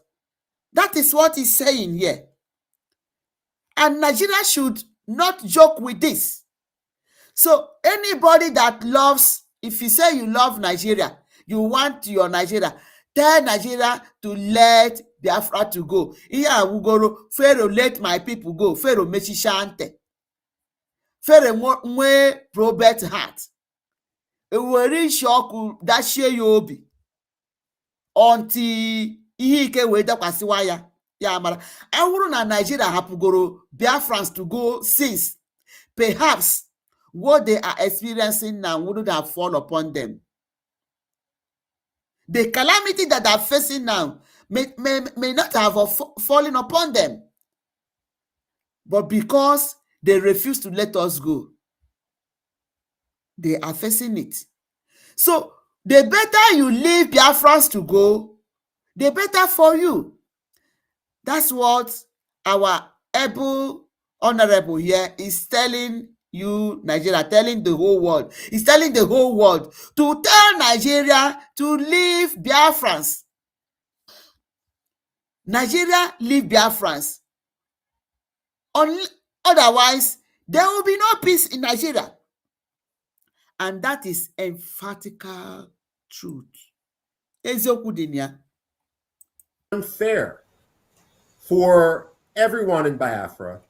Speaker 2: That is what he's saying here. And Nigeria should not joke with this. So anybody that loves, if you say you love Nigeria, you want your Nigeria, tell Nigeria to let Biafra to go. Iya wugoro, Pharaoh let my people go. Pharaoh mechishante. Pharaoh nwe probet heart. Ewere isi ọkụ dashie ya obi until ihe ike wee dakwasịwa ya. Ya mara, awụrụ na Nigeria hapụgoro Biafrans to go since, perhaps what they are experiencing now wouldn't have fallen upon them. The calamity that they are facing now may not have fallen upon them. But because they refuse to let us go, they are facing it. So the better you leave Biafrans to go, the better for you. That's what our able honorable here is telling you, Nigeria, telling the whole world. He's telling the whole world to tell Nigeria to leave Biafrans. Nigeria, leave Biafrans. Otherwise, there will be no peace in Nigeria. And that is emphatical truth.
Speaker 5: Unfair for everyone in Biafra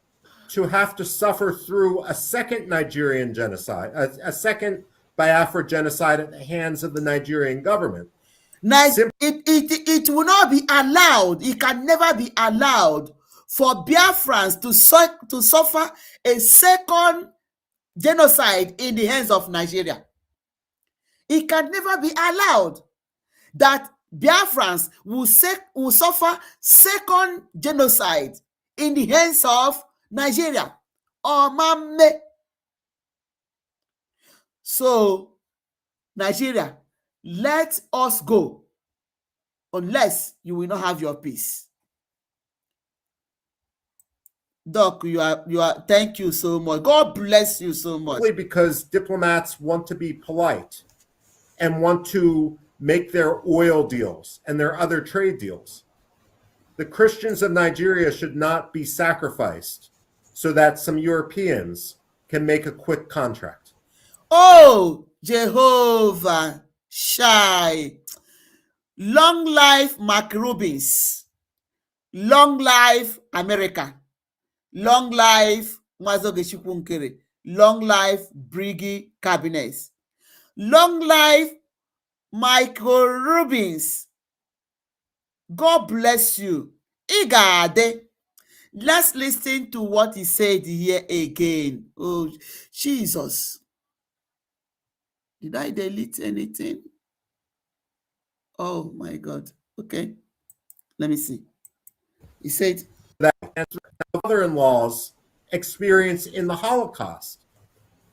Speaker 5: to have to suffer through a second Nigerian genocide, a second Biafra genocide at the hands of the Nigerian government.
Speaker 2: It will not be allowed, it can never be allowed for Biafrans to suffer a second genocide in the hands of Nigeria. It can never be allowed that Biafrans will suffer second genocide in the hands of Nigeria. So, Nigeria, let us go, unless you will not have your peace. Doc, you are. Thank you so much. God bless you so much.
Speaker 5: Because diplomats want to be polite and want to make their oil deals and their other trade deals. The Christians of Nigeria should not be sacrificed so that some Europeans can make a quick contract.
Speaker 2: Oh, Jehovah Shai. Long life Mark Rubins. Long life America. Long life Mazoge Chukwunkere. Long life BRGIE cabinets. Long life Michael Rubins. God bless you. Igade. Let's listen to what he said here again. Oh, Jesus. Did I delete anything? Oh my God. Okay. Let me see. He said,
Speaker 5: That mother-in-law's experience in the Holocaust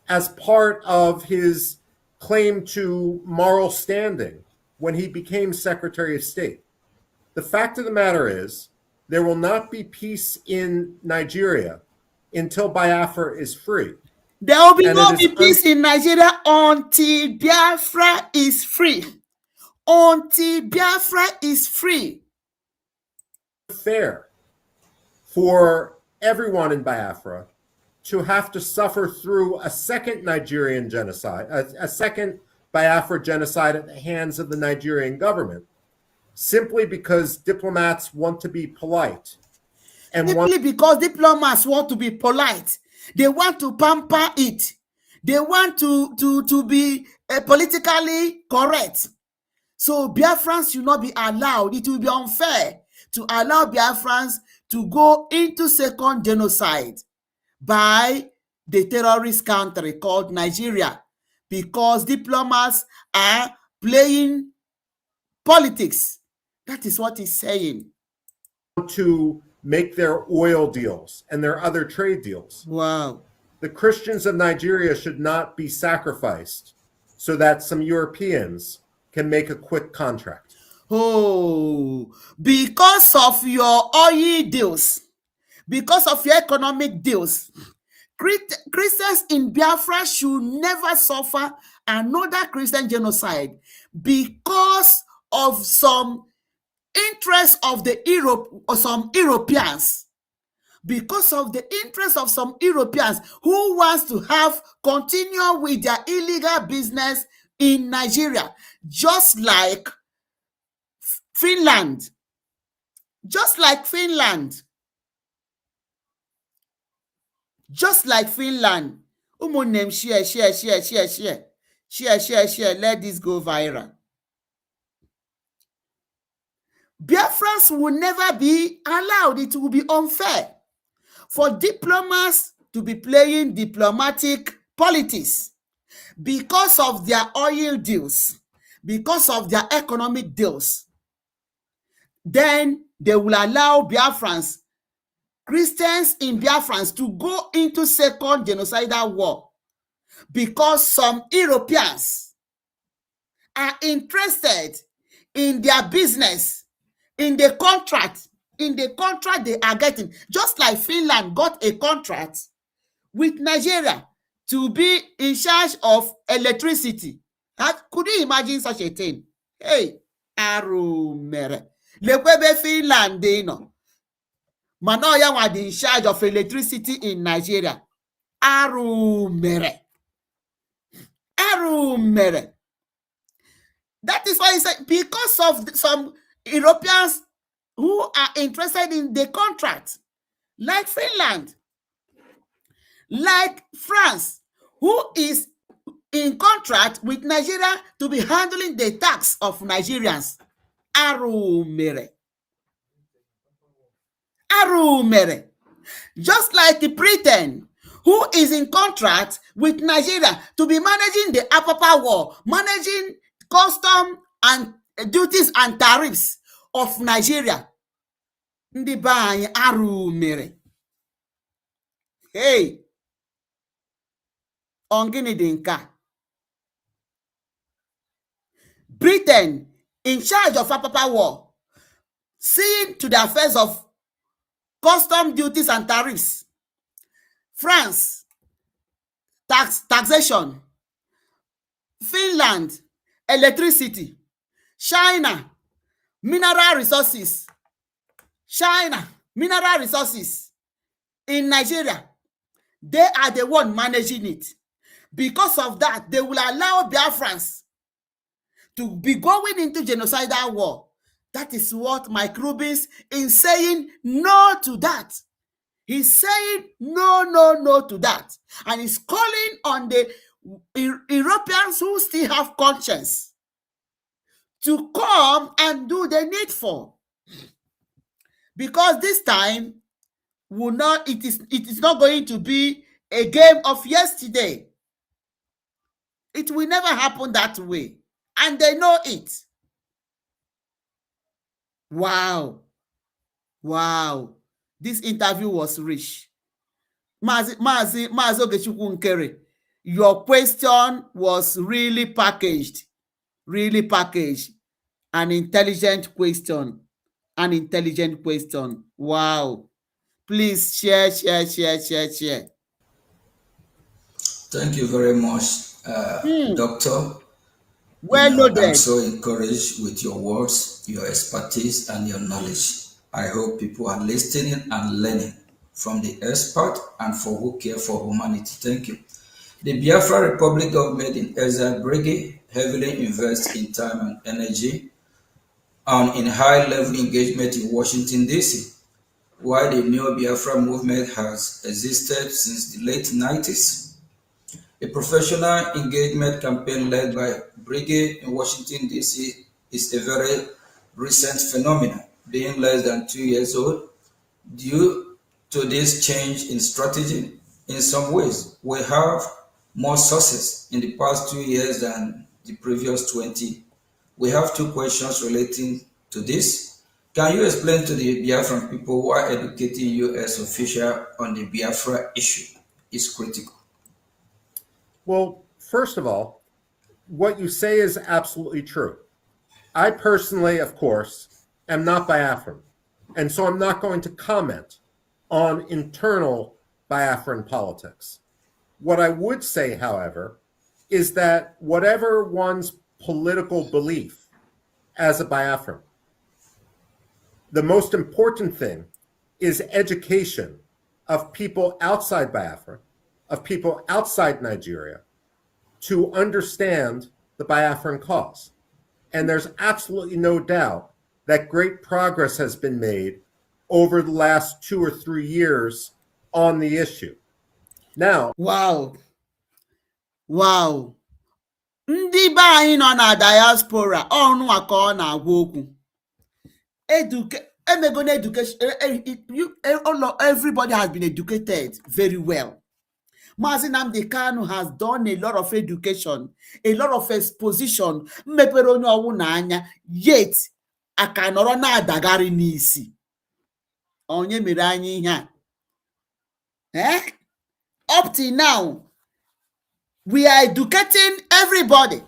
Speaker 5: as part of his claim to moral standing when he became Secretary of State. The fact of the matter is, there will not be peace in Nigeria until Biafra is free.
Speaker 2: there will be
Speaker 5: And
Speaker 2: no
Speaker 5: it is
Speaker 2: peace in Nigeria until Biafra is free. Until Biafra is free.
Speaker 5: unfair for everyone in Biafra to have to suffer through a second Nigerian genocide, a second Biafra genocide at the hands of the Nigerian government, simply because diplomats want to be polite. And
Speaker 2: Simply because diplomats want to be polite. They want to pamper it. They want to be politically correct. So Biafrans should not be allowed. It will be unfair to allow Biafrans to go into second genocide by the terrorist country called Nigeria, because diplomats are playing politics. That is what he's saying.
Speaker 5: to make their oil deals and their other trade deals.
Speaker 2: Wow.
Speaker 5: The Christians of Nigeria should not be sacrificed so that some Europeans can make a quick contract.
Speaker 2: Oh, because of your oil deals, because of your economic deals, Christians in Biafra should never suffer another Christian genocide because of some interest of the Europe or some Europeans. Because of the interest of some Europeans who wants to continue with their illegal business in Nigeria, just like Finland. Just like Finland. Just like Finland. Umunnem, share. Share. Let this go viral. Biafrans will never be allowed. It will be unfair for diplomats to be playing diplomatic politics because of their oil deals, because of their economic deals. Then they will allow Biafrans, Christians in Biafrans, to go into second genocidal war because some Europeans are interested in their business, in the contract they are getting. Just like Finland got a contract with Nigeria to be in charge of electricity. Could you imagine such a thing? Hey, Arumere. Lekwebe Finland, Manoya was in charge of electricity in Nigeria. Arumere. That is why he said, because of some Europeans who are interested in the contract, like Finland, like France, who is in contract with Nigeria to be handling the tax of Nigerians. Arumere. Just like Britain, who is in contract with Nigeria to be managing the Apapa War, managing custom and duties and tariffs of Nigeria. Ndị be anyị Arumere. Hey, Ongini Dinka. Britain in charge of Apapa War, seeing to the affairs of custom duties and tariffs. France, taxation. Finland, electricity. China, mineral resources. In Nigeria. They are the one managing it. Because of that, they will allow Biafrans to be going into genocidal war. That is what Mike Rubins is saying no to that. He's saying no to that. And he's calling on the Europeans who still have conscience to come and do the needful. Because this time it is not going to be a game of yesterday. It will never happen that way. And they know it. Wow. This interview was rich. Mazi Ogechukwu Nkere, your question was really packaged. An intelligent question. Wow. Please share.
Speaker 1: Thank you very much, Doctor.
Speaker 2: Well noted.
Speaker 1: I'm so encouraged with your words, your expertise, and your knowledge. I hope people are listening and learning from the expert and for who care for humanity. Thank you. The Biafra Republic government in exile BRGIE heavily invests in time and energy and in high-level engagement in Washington, D.C. While the Neo Biafra movement has existed since the late 90s, a professional engagement campaign led by BRGIE in Washington, D.C. is a very recent phenomenon, being less than 2 years old. Due to this change in strategy, in some ways, we have more success in the past 2 years than the previous 20. We have two questions relating to this. Can you explain to the Biafran people why educating U.S. officials on the Biafra issue is critical?
Speaker 5: Well, first of all, what you say is absolutely true. I personally, of course, am not Biafran, and so I'm not going to comment on internal Biafran politics. What I would say, however, is that whatever one's political belief as a Biafran, the most important thing is education of people outside Biafra, of people outside Nigeria, to understand the Biafran cause. And there's absolutely no doubt that great progress has been made over the last 2 or 3 years on the issue. Now,
Speaker 2: wow. Ndị be anyị nọ na diaspora ọnụ aka ọ na-agwa okwu. Everybody has been educated very well. Mazi Nnamdi Kanu has done a lot of education, a lot of exposition, mepere onye ọwụ n'anya, yet aka nọrọ na-adagharị n'isi. Onye mere anyị ihe a? Up till now, we are educating everybody.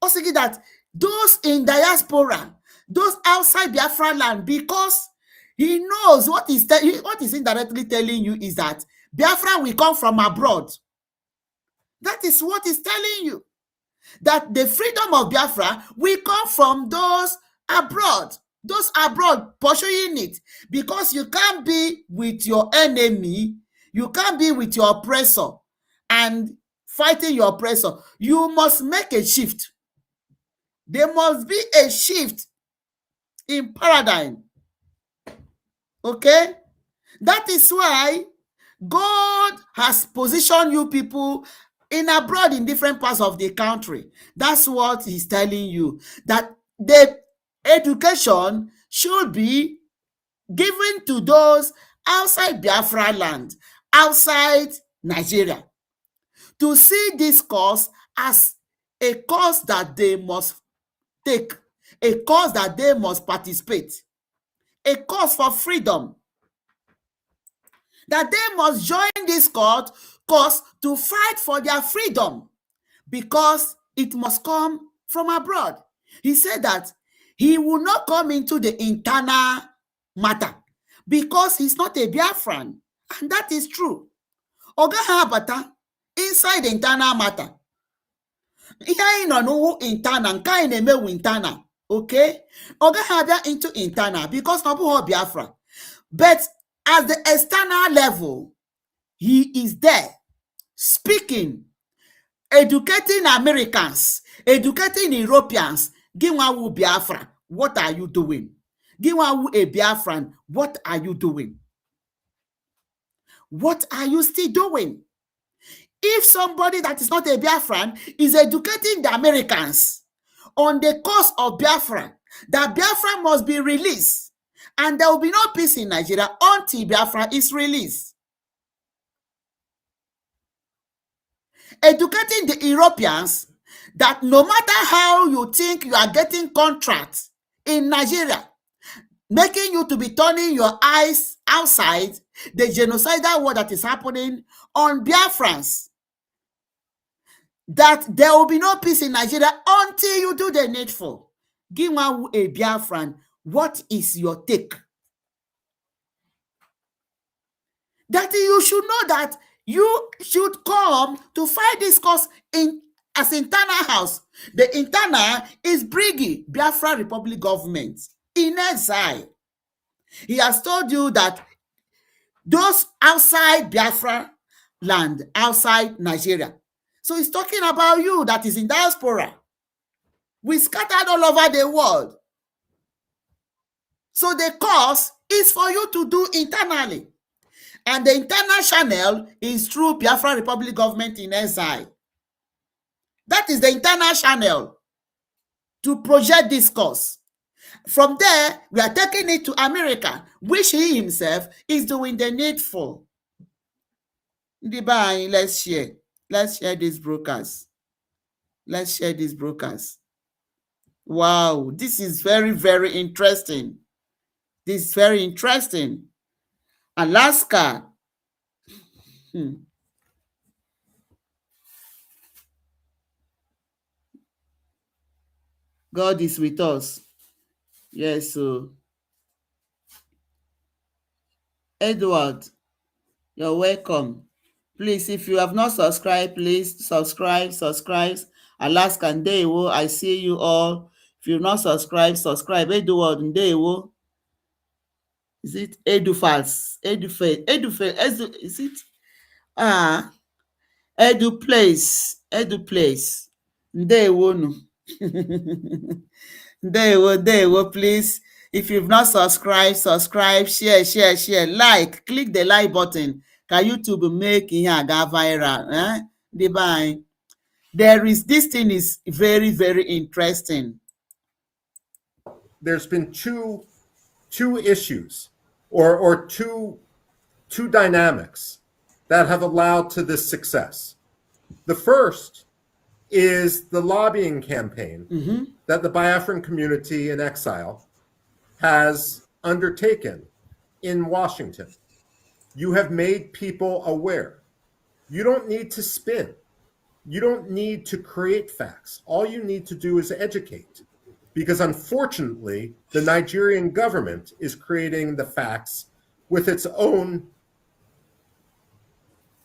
Speaker 2: Also, that those in diaspora, those outside Biafra land, because he knows what is indirectly telling you is that Biafra will come from abroad. That is what he's telling you. That the freedom of Biafra will come from those abroad pursuing it. Because you can't be with your enemy, you can't be with your oppressor and fighting your oppressor. You must make a shift. There must be a shift in paradigm. Okay? That is why God has positioned you people in abroad in different parts of the country. That's what he's telling you. That the education should be given to those outside Biafra land, outside Nigeria, to see this cause as a cause that they must take, a cause that they must participate, a cause for freedom, that they must join this cause to fight for their freedom, because it must come from abroad. He said that he will not come into the internal matter because he's not a Biafran, and that is true. Oga Habata inside the internal matter. Ihe anyị nọ n'ụwụ internal, nke anyị na-emewu internal, okay? Oga Habata into internal because na ọ bụghị Biafra. But at the external level, He is there speaking, educating Americans, educating Europeans. Ginwawu Biafra, what are you doing? Ginwawu a Biafran, what are you doing? What are you still doing? If somebody that is not a Biafran is educating the Americans on the cause of Biafra, that Biafra must be released, and there will be no peace in Nigeria until Biafra is released. Educating the Europeans that no matter how you think you are getting contracts in Nigeria, making you to be turning your eyes outside the genocidal war that is happening on Biafrans, that there will be no peace in Nigeria until you do the needful. Ginwawu a Biafran, what is your take? That you should know that you should come to fight this cause as internal house. The internal is BRGIE, Biafra Republic Government, in exile. He has told you that those outside Biafra land, outside Nigeria. So he's talking about you that is in diaspora. We scattered all over the world. So the cause is for you to do internally. And the internal channel is through Biafra Republic Government in exile. That is the internal channel to project this cause. From there, we are taking it to America, which he himself is doing the needful. Let's share. Let's share these brokers. Let's share these brokers. Wow, this is very, very interesting. This is very interesting. Alaska. God is with us. Yes, so Edward, you're welcome. Please, if you have not subscribed, please subscribe. Alaska Ndewo, I see you all. If you've not subscribed, subscribe. Edward Ndewo. Is it Edufals? Edufe, is it? Eduplace. Ndewo no. Ndewo, please. If you've not subscribed, subscribe, share, like, click the like button. Can YouTube make it go viral? Divine. This thing is very, very interesting.
Speaker 5: There's been two issues or two dynamics that have allowed to this success. The first is the lobbying campaign that the Biafran community in exile has undertaken in Washington. You have made people aware. You don't need to spin. You don't need to create facts. All you need to do is educate. Because unfortunately, the Nigerian government is creating the facts with its own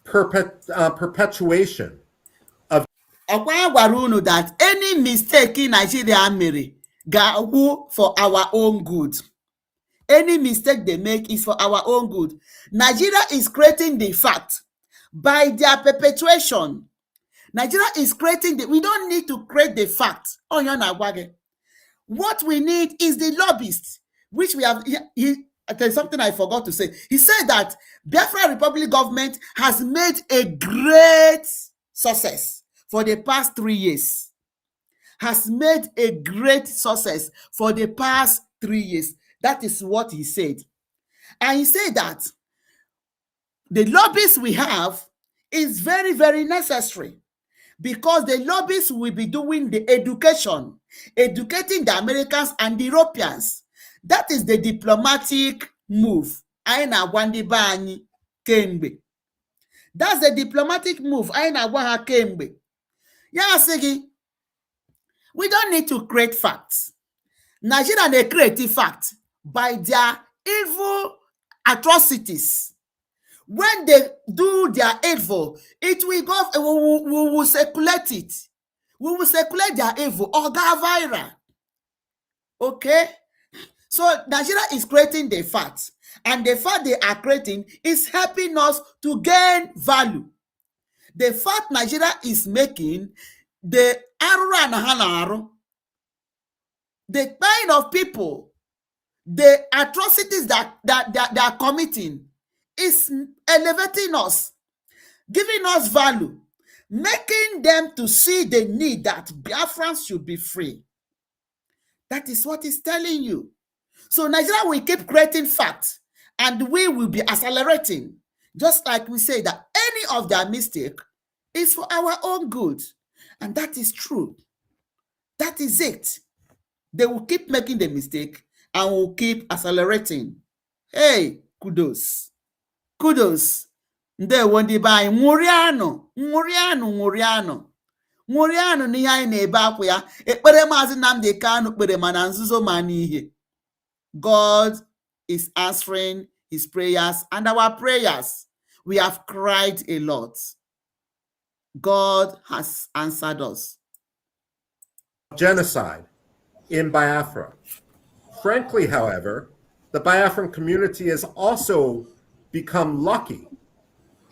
Speaker 5: perpetuation of.
Speaker 2: Ọkwa gwara unu that any mistake in Nigeria mere ga-awụ for our own good. Any mistake they make is for our own good. Nigeria is creating the fact by their perpetuation. Nigeria is creating we don't need to create the fact. What we need is the lobbyists, which we have. There's something I forgot to say. He said that Biafra Republic government has made a great success for the past 3 years. Has made a great success for the past 3 years. That is what he said. And he said that the lobbyists we have is very, very necessary, because the lobbyists will be doing the education, educating the Americans and the Europeans. That is the diplomatic move. That's the diplomatic move. We don't need to create facts. Nigeria, they create facts by their evil atrocities. When they do their evil, it will go, we will circulate it. We will circulate their evil or go viral. Okay? So Nigeria is creating the facts. And the fact they are creating is helping us to gain value. The fact Nigeria is making, the the kind of people, the atrocities that they are committing is elevating us, giving us value, making them to see the need that Biafrans should be free. That is what it's telling you. So Nigeria will keep creating facts and we will be accelerating. Just like we say that any of their mistake is for our own good. And that is true. That is it. They will keep making the mistake and will keep accelerating. Hey, kudos. Kudos. Ndewo ndị be anyị, nwụrịanụ n'ihe anyị na-ebe akwa ya. Ekpere Maazị Nnamdi Kanu kpere mana nzuzo ma n'ihe. God is answering his prayers and our prayers. We have cried a lot. God has answered us.
Speaker 5: Genocide in Biafra. Frankly, however, the Biafran community has also become lucky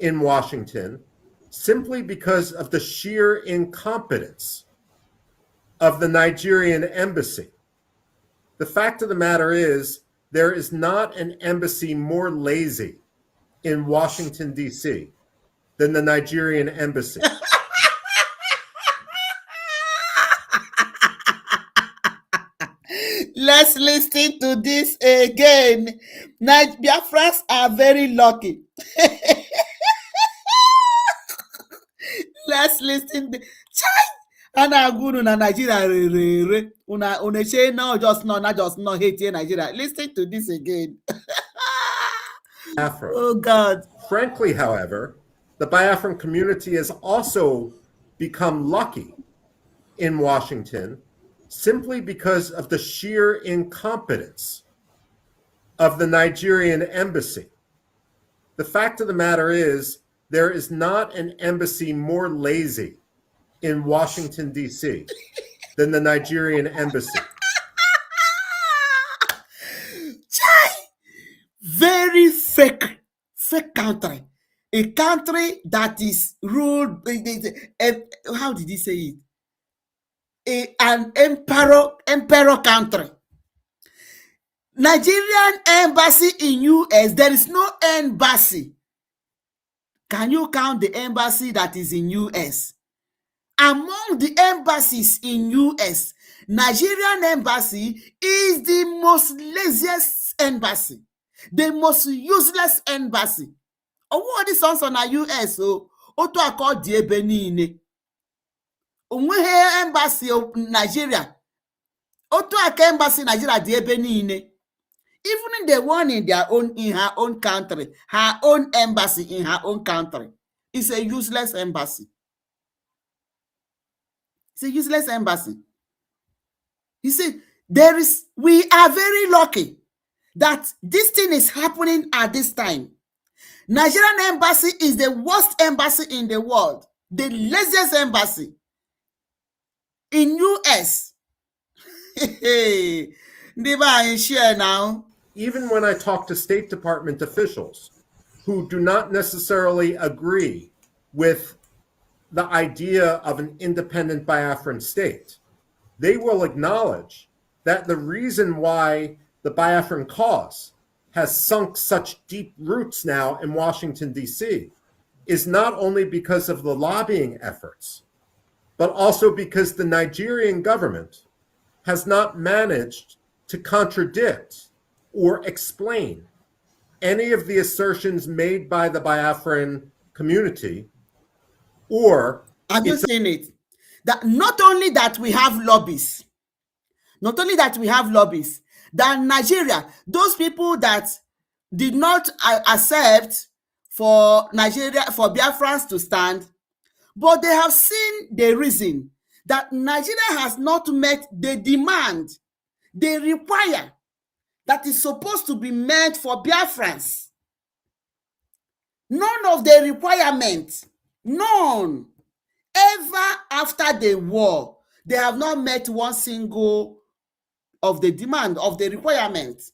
Speaker 5: in Washington simply because of the sheer incompetence of the Nigerian embassy. The fact of the matter is, there is not an embassy more lazy in Washington, D.C. than the Nigerian embassy.
Speaker 2: Let's listen to this again. Biafrans are very lucky. Let's listen. Ana agunu na Nigeria re una say no just not hate Nigeria. Listen to this again.
Speaker 5: Biafra.
Speaker 2: Oh God.
Speaker 5: Frankly, however, the Biafran community has also become lucky in Washington simply because of the sheer incompetence of the Nigerian embassy. The fact of the matter is, there is not an embassy more lazy in Washington, D.C. than the Nigerian embassy.
Speaker 2: Very fake country. A country that is ruled, how did he say it? An emperor country. Nigerian embassy in U.S., there is no embassy. Can you count the embassy that is in U.S.? Among the embassies in U.S., Nigerian embassy is the most laziest embassy, the most useless embassy. Owo dị sọnsọ na U.S. otu aka ọ dị ebe niile. Onweghị embassy Nigeria. Otu aka embassy Nigeria dị ebe niile. Even the one in her own country, her own embassy in her own country is a useless embassy. It's a useless embassy. You see, we are very lucky that this thing is happening at this time. Nigerian embassy is the worst embassy in the world, the laziest embassy in U.S. Share now.
Speaker 5: Even when I talk to State Department officials who do not necessarily agree with the idea of an independent Biafran state, they will acknowledge that the reason why the Biafran cause has sunk such deep roots now in Washington, D.C. is not only because of the lobbying efforts, but also because the Nigerian government has not managed to contradict or explain any of the assertions made by the Biafran community, or
Speaker 2: I'm just saying it. That not only that we have lobbies, that Nigeria, those people that did not accept for Nigeria, for Biafrans to stand, but they have seen the reason that Nigeria has not met the demand they require that is supposed to be met for Biafrans. None of the requirements, none, ever after the war, they have not met one single of the demand of the requirements.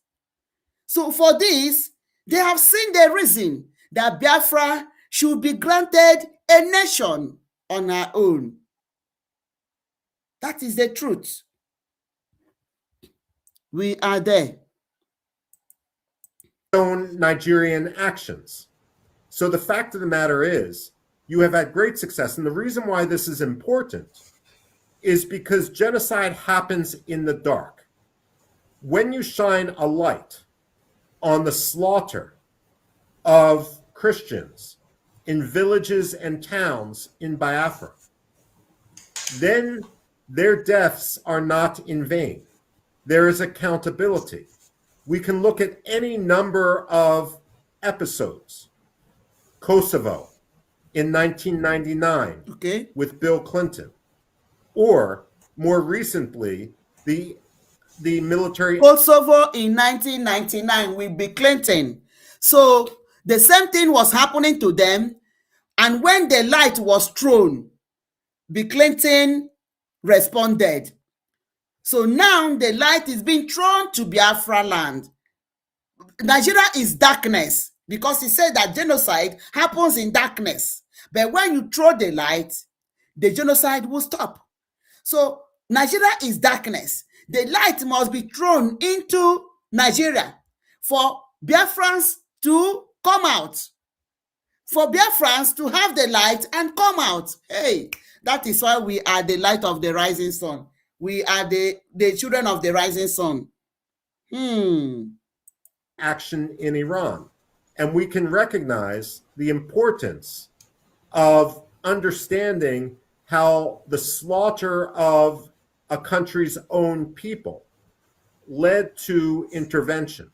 Speaker 2: So for this, they have seen the reason that Biafra should be granted a nation on her own. That is the truth. We are there.
Speaker 5: Own Nigerian actions. So the fact of the matter is, you have had great success. And the reason why this is important is because genocide happens in the dark. When you shine a light on the slaughter of Christians in villages and towns in Biafra, then their deaths are not in vain. There is accountability. We can look at any number of episodes. Kosovo in 1999 with Bill Clinton, or more recently, the military.
Speaker 2: Kosovo in 1999 with Bill Clinton. So the same thing was happening to them, and when the light was thrown, Bill Clinton responded. So now the light is being thrown to Biafra land. Nigeria is darkness because he said that genocide happens in darkness. But when you throw the light, the genocide will stop. So Nigeria is darkness. The light must be thrown into Nigeria for Biafrans to come out. For Biafrans to have the light and come out. Hey, that is why we are the light of the rising sun. We are the children of the rising sun.
Speaker 5: Action in Iran. And we can recognize the importance of understanding how the slaughter of a country's own people led to intervention.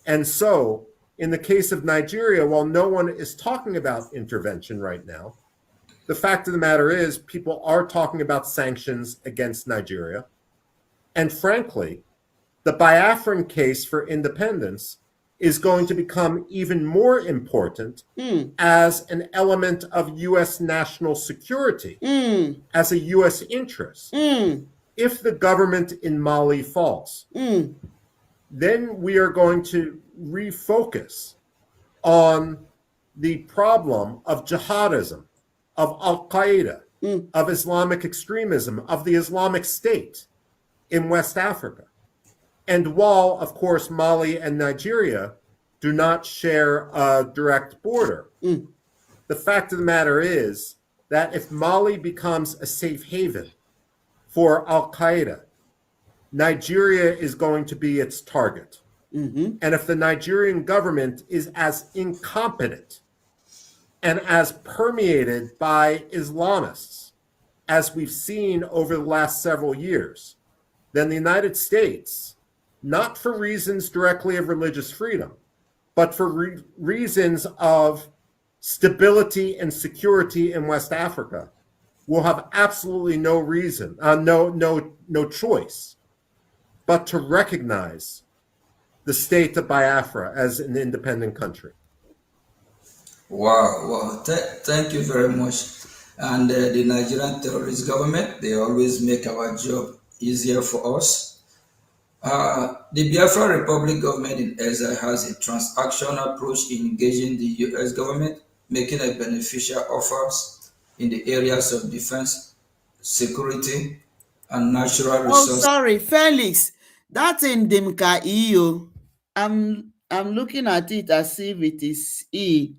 Speaker 5: And so, in the case of Nigeria, while no one is talking about intervention right now, the fact of the matter is people are talking about sanctions against Nigeria. And frankly, the Biafran case for independence is going to become even more important as an element of U.S. national security, as a U.S. interest. If the government in Mali falls, then we are going to refocus on the problem of jihadism, of Al-Qaeda, of Islamic extremism, of the Islamic State in West Africa. And while, of course, Mali and Nigeria do not share a direct border, the fact of the matter is that if Mali becomes a safe haven for Al-Qaeda, Nigeria is going to be its target. And if the Nigerian government is as incompetent and as permeated by Islamists as we've seen over the last several years, then the United States, not for reasons directly of religious freedom, but for reasons of stability and security in West Africa, will have absolutely no reason, no choice, but to recognize the state of Biafra as an independent country.
Speaker 1: Wow. Thank you very much. And the Nigerian terrorist government, they always make our job easier for us. The Biafra Republic government in exile has a transactional approach in engaging the U.S. government, making a beneficial offers in the areas of defense, security, and natural resources.
Speaker 2: Oh, sorry, Felix. That's in Dimka EU. I'm looking at it as if it is E.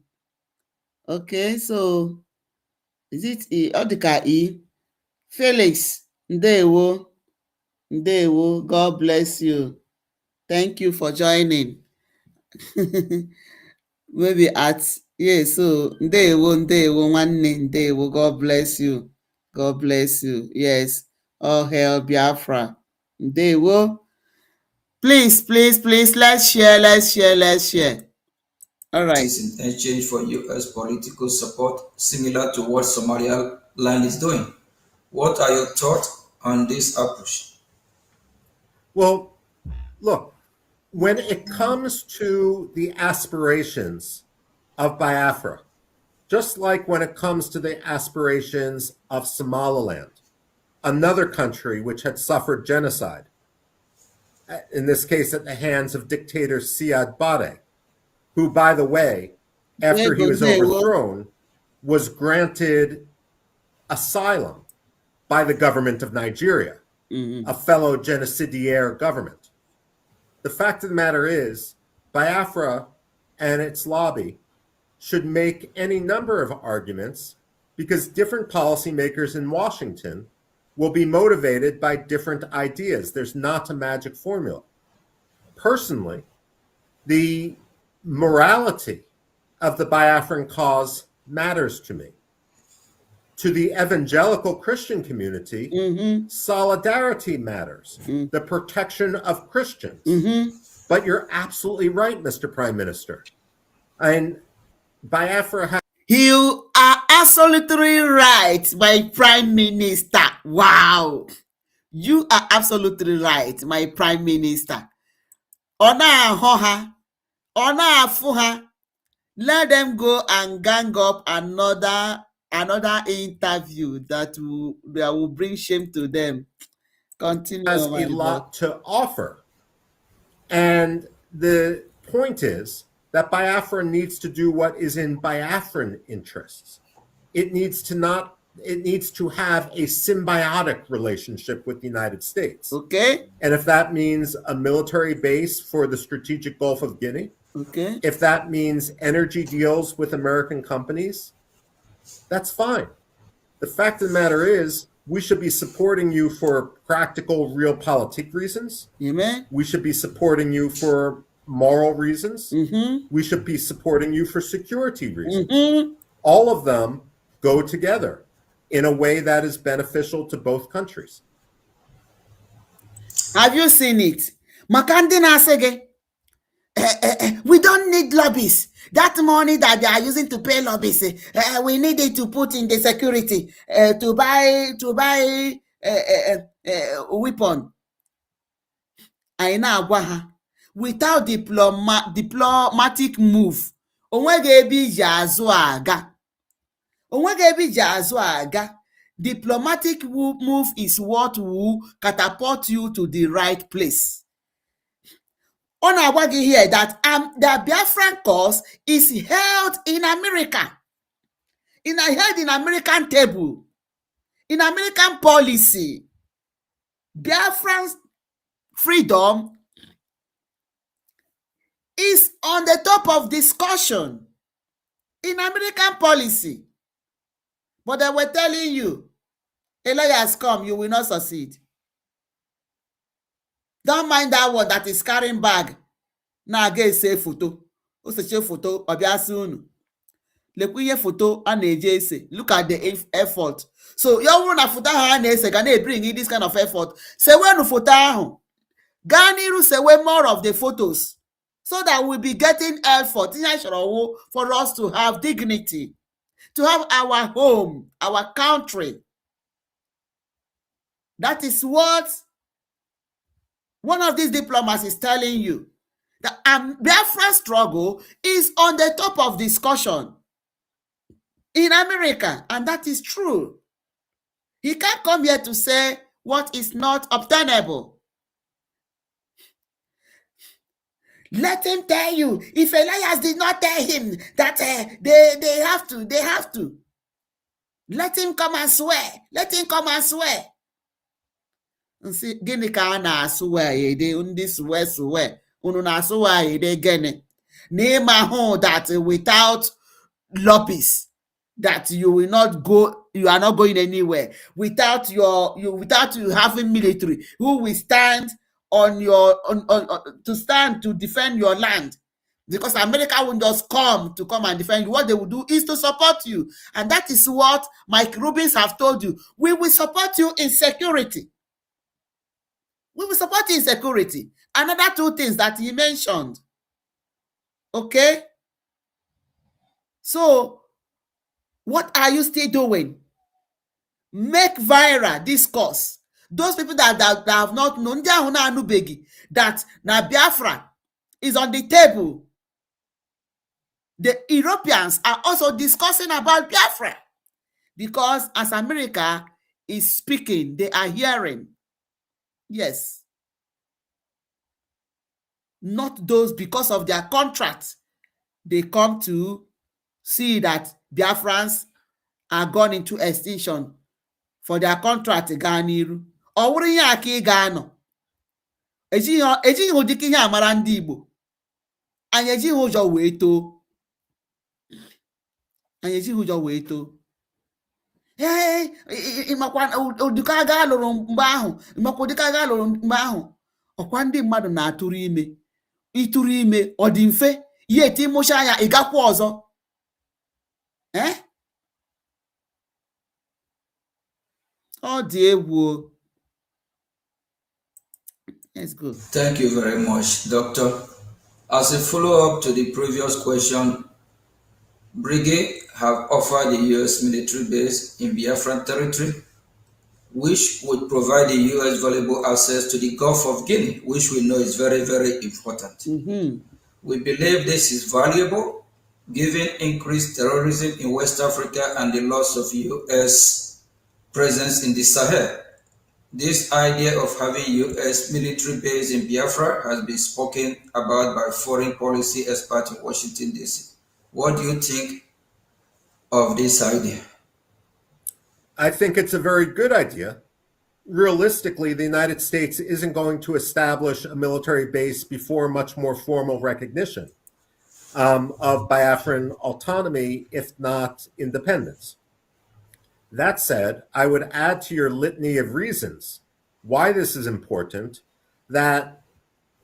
Speaker 2: Okay, so is it E? Odika E. Felix, ndewo. Ndewo. God bless you. Thank you for joining. Maybe at so ndewo nwanne ndewo. God bless you. God bless you. Yes. All hail Biafra. Ndewo. Please, let's share. All right.
Speaker 1: In exchange for U.S. political support, similar to what Somaliland is doing. What are your thoughts on this approach?
Speaker 5: Well, look, when it comes to the aspirations of Biafra, just like when it comes to the aspirations of Somaliland, another country which had suffered genocide, in this case at the hands of dictator Siad Barre, who, by the way, after he was overthrown, was granted asylum by the government of Nigeria, a fellow genocidaire government. The fact of the matter is, Biafra and its lobby should make any number of arguments because different policymakers in Washington will be motivated by different ideas. There's not a magic formula. Personally, the morality of the Biafran cause matters to me. To the evangelical Christian community, solidarity matters, the protection of Christians. But you're absolutely right, Mr. Prime Minister. And Biafra has...
Speaker 2: You are absolutely right, my Prime Minister. Wow. You are absolutely right, my Prime Minister. Ona hoha, ona fuha. Let them go and gang up another interview that will bring shame to them. Continue.
Speaker 5: Has a lot to offer. And the point is that Biafra needs to do what is in Biafran interests. It needs to have a symbiotic relationship with the United States.
Speaker 2: Okay.
Speaker 5: And if that means a military base for the strategic Gulf of Guinea,
Speaker 2: okay,
Speaker 5: if that means energy deals with American companies, that's fine. The fact of the matter is, we should be supporting you for practical, realpolitik reasons.
Speaker 2: Amen.
Speaker 5: We should be supporting you for moral reasons. We should be supporting you for security reasons. All of them go together in a way that is beneficial to both countries.
Speaker 2: Have you seen it? Makandi Nasege, we don't need lobbies. That money that they are using to pay lobbies, we need it to put in the security to buy weapon. Aina agwa without diplomatic move, onwege ebe iji azụ aga. Onwege ebe iji azụ aga. Diplomatic move is what will catapult you to the right place. On our here that the Biafran cause is held in America, held in American table, in American policy. Biafran's freedom is on the top of discussion in American policy. But they were telling you, a lawyer has come, you will not succeed. Don't mind that one that is carrying bag. Now again say photo. Oseche photo obiasi unu. Lekwiye photo a na-eje ese. Look at the effort. So ya wuru na photo ahụ a na-ese ga na-bring this kind of effort. Sewenu photo ahụ. Gaa n'iru sewe more of the photos. So that we'll be getting effort for us to have dignity, to have our home, our country. That is what one of these diplomats is telling you. The Biafra struggle is on the top of discussion in America, and that is true. He can't come here to say what is not obtainable. Let him tell you. If Elias did not tell him that they have to. Let him come and swear. Let him come and swear. Gịnị ka a na-asụwa ede ndị swear unu na-asụwa ede gịnị n'ịma hụ that without lobbies that you will not go, you are not going anywhere, without you having military who will stand on your to stand to defend your land, because America won't just come and defend you. What they will do is to support you, and that is what Mike Rubins have told you. We will support you in security. We will support you in security. Another two things that he mentioned. Okay? So, what are you still doing? Make viral discourse. Those people that have not known that na Biafra is on the table. The Europeans are also discussing about Biafra, because as America is speaking, they are hearing. Yes. not those because of their contract they come to see that Biafrans are gone into extinction for their contract gaa n'iru. Ọ wụrụ ihe a ka ị ga-anọ ejighị ụdịka ihe amara ndị Igbo, anyị ejighị ụjọ wee too, anyị ejighị ụjọ wee too. Ee, ịmakwa ụdịka agha alụrụ mgbe ahụ, ịmakwa ụdịka agha alụrụ mgbe ahụ, ọkwa ndị mmadụ na-atụrụ ime. Ịtụrụ ime ọ dị mfe? Ihe eti mụcha ya ịgakwa ọzọ. Ọ dị egwu. Let's go.
Speaker 1: Thank you very much, Doctor. As a follow-up to the previous question, BRGIE have offered the U.S. military base in Biafran territory, which would provide the U.S. valuable access to the Gulf of Guinea, which we know is very, very important. We believe this is valuable, given increased terrorism in West Africa and the loss of U.S. presence in the Sahel. This idea of having U.S. military base in Biafra has been spoken about by foreign policy experts in Washington, D.C. What do you think of this idea?
Speaker 5: I think it's a very good idea. Realistically, the United States isn't going to establish a military base before much more formal recognition of Biafran autonomy, if not independence. That said, I would add to your litany of reasons why this is important that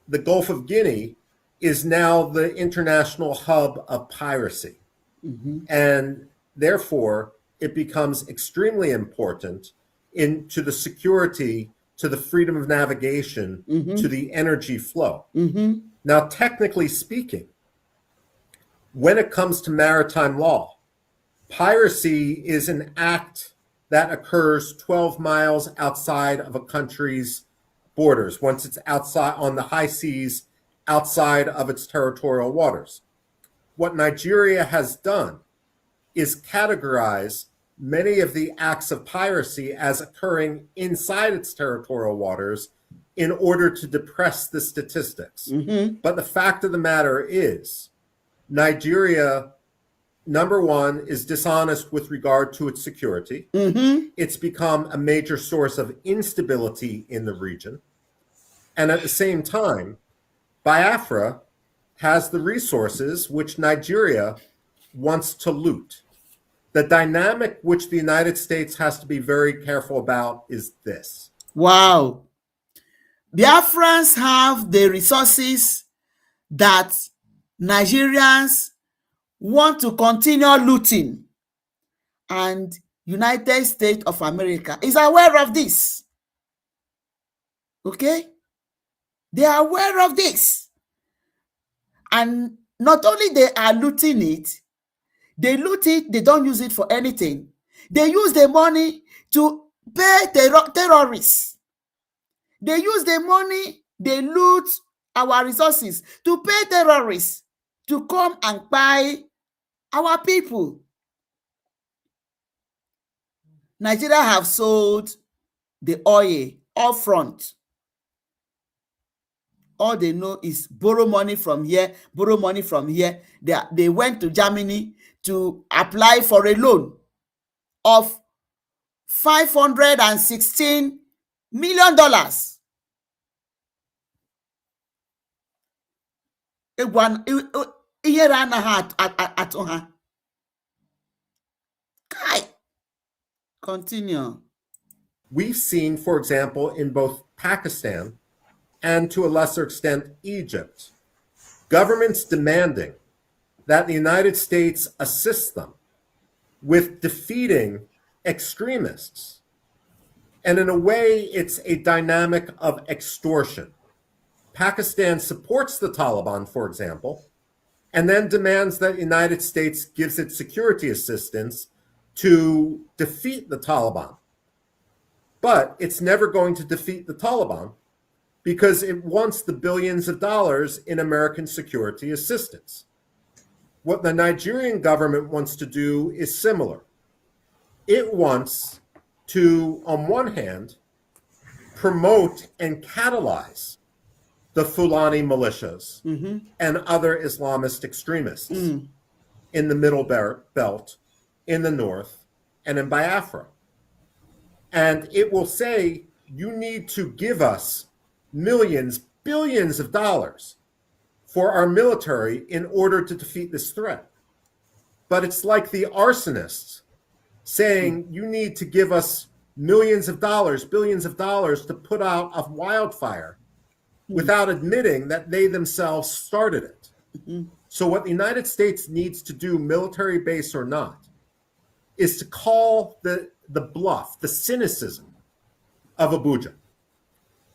Speaker 5: the Gulf of Guinea is now the international hub of piracy. And therefore, it becomes extremely important to the security, to the freedom of navigation, to the energy flow. Now, technically speaking, when it comes to maritime law, piracy is an act that occurs 12 miles outside of a country's borders, once it's outside on the high seas, outside of its territorial waters. What Nigeria has done is categorize many of the acts of piracy as occurring inside its territorial waters in order to depress the statistics. But the fact of the matter is, Nigeria, number one, is dishonest with regard to its security. It's become a major source of instability in the region. And at the same time, Biafra has the resources which Nigeria wants to loot. The dynamic which the United States has to be very careful about is this.
Speaker 2: Wow. Biafrans have the resources that Nigerians want to continue looting, and United States of America is aware of this. Okay? They are aware of this. And not only they are looting it, they loot it, they don't use it for anything. They use the money to pay terrorists. They use the money, they loot our resources to pay terrorists to come and buy our people. Nigeria have sold the oil up front. All they know is borrow money from here, borrow money from here. They went to Germany to apply for a loan of $516 million. Continue.
Speaker 5: We've seen, for example, in both Pakistan and to a lesser extent Egypt, governments demanding that the United States assist them with defeating extremists. And in a way, it's a dynamic of extortion. Pakistan supports the Taliban, for example, and then demands that the United States gives it security assistance to defeat the Taliban. But it's never going to defeat the Taliban because it wants the billions of dollars in American security assistance. What the Nigerian government wants to do is similar. It wants to, on one hand, promote and catalyze the Fulani militias and other Islamist extremists in the Middle Belt, in the North, and in Biafra. And it will say, you need to give us millions, billions of dollars for our military in order to defeat this threat. But it's like the arsonists saying, you need to give us millions of dollars, billions of dollars to put out a wildfire without admitting that they themselves started it. So what the United States needs to do, military base or not, is to call the bluff, the cynicism of Abuja.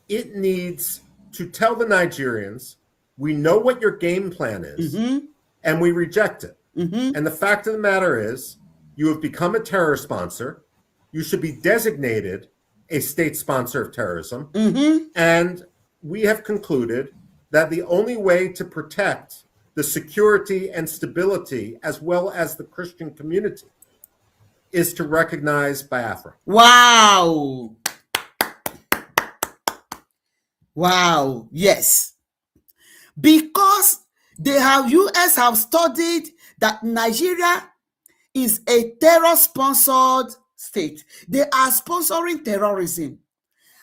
Speaker 5: It needs to tell the Nigerians, we know what your game plan is, and we reject it. And the fact of the matter is, you have become a terror sponsor. You should be designated a state sponsor of terrorism. And we have concluded that the only way to protect the security and stability, as well as the Christian community, is to recognize Biafra.
Speaker 2: Wow. Wow. Yes. Because US have studied that Nigeria is a terror-sponsored state. They are sponsoring terrorism.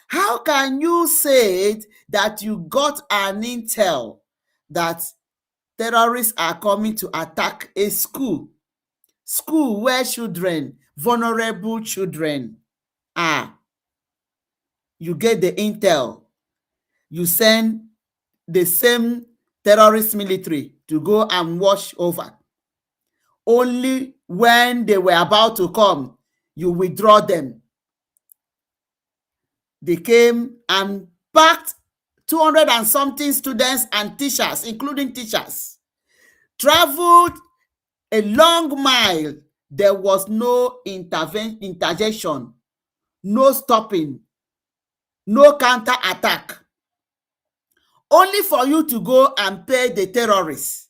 Speaker 2: How can you say that you got an intel that terrorists are coming to attack a school where children, vulnerable children are? You get the intel. You send the same terrorist military to go and watch over. Only when they were about to come, you withdraw them. They came and packed 200 and something students and teachers, including teachers, traveled a long mile. There was no interjection, no stopping, no counter attack. Only for you to go and pay the terrorists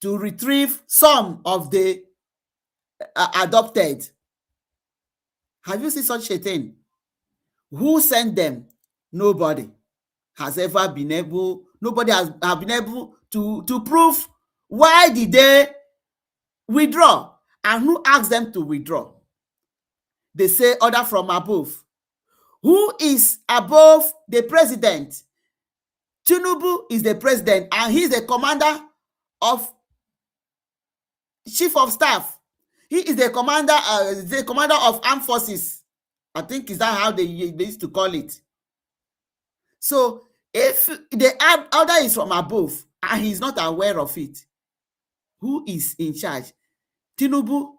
Speaker 2: to retrieve some of the adopted. Have you seen such a thing? Who sent them? Nobody has ever been able, nobody has been able to prove why did they withdraw and who asked them to withdraw. They say order from above. Who is above the president? Tinubu is the president and he's the commander of chief of staff. He is the commander of armed forces. I think is that how they used to call it. So if the order is from above and he's not aware of it, who is in charge? Tinubu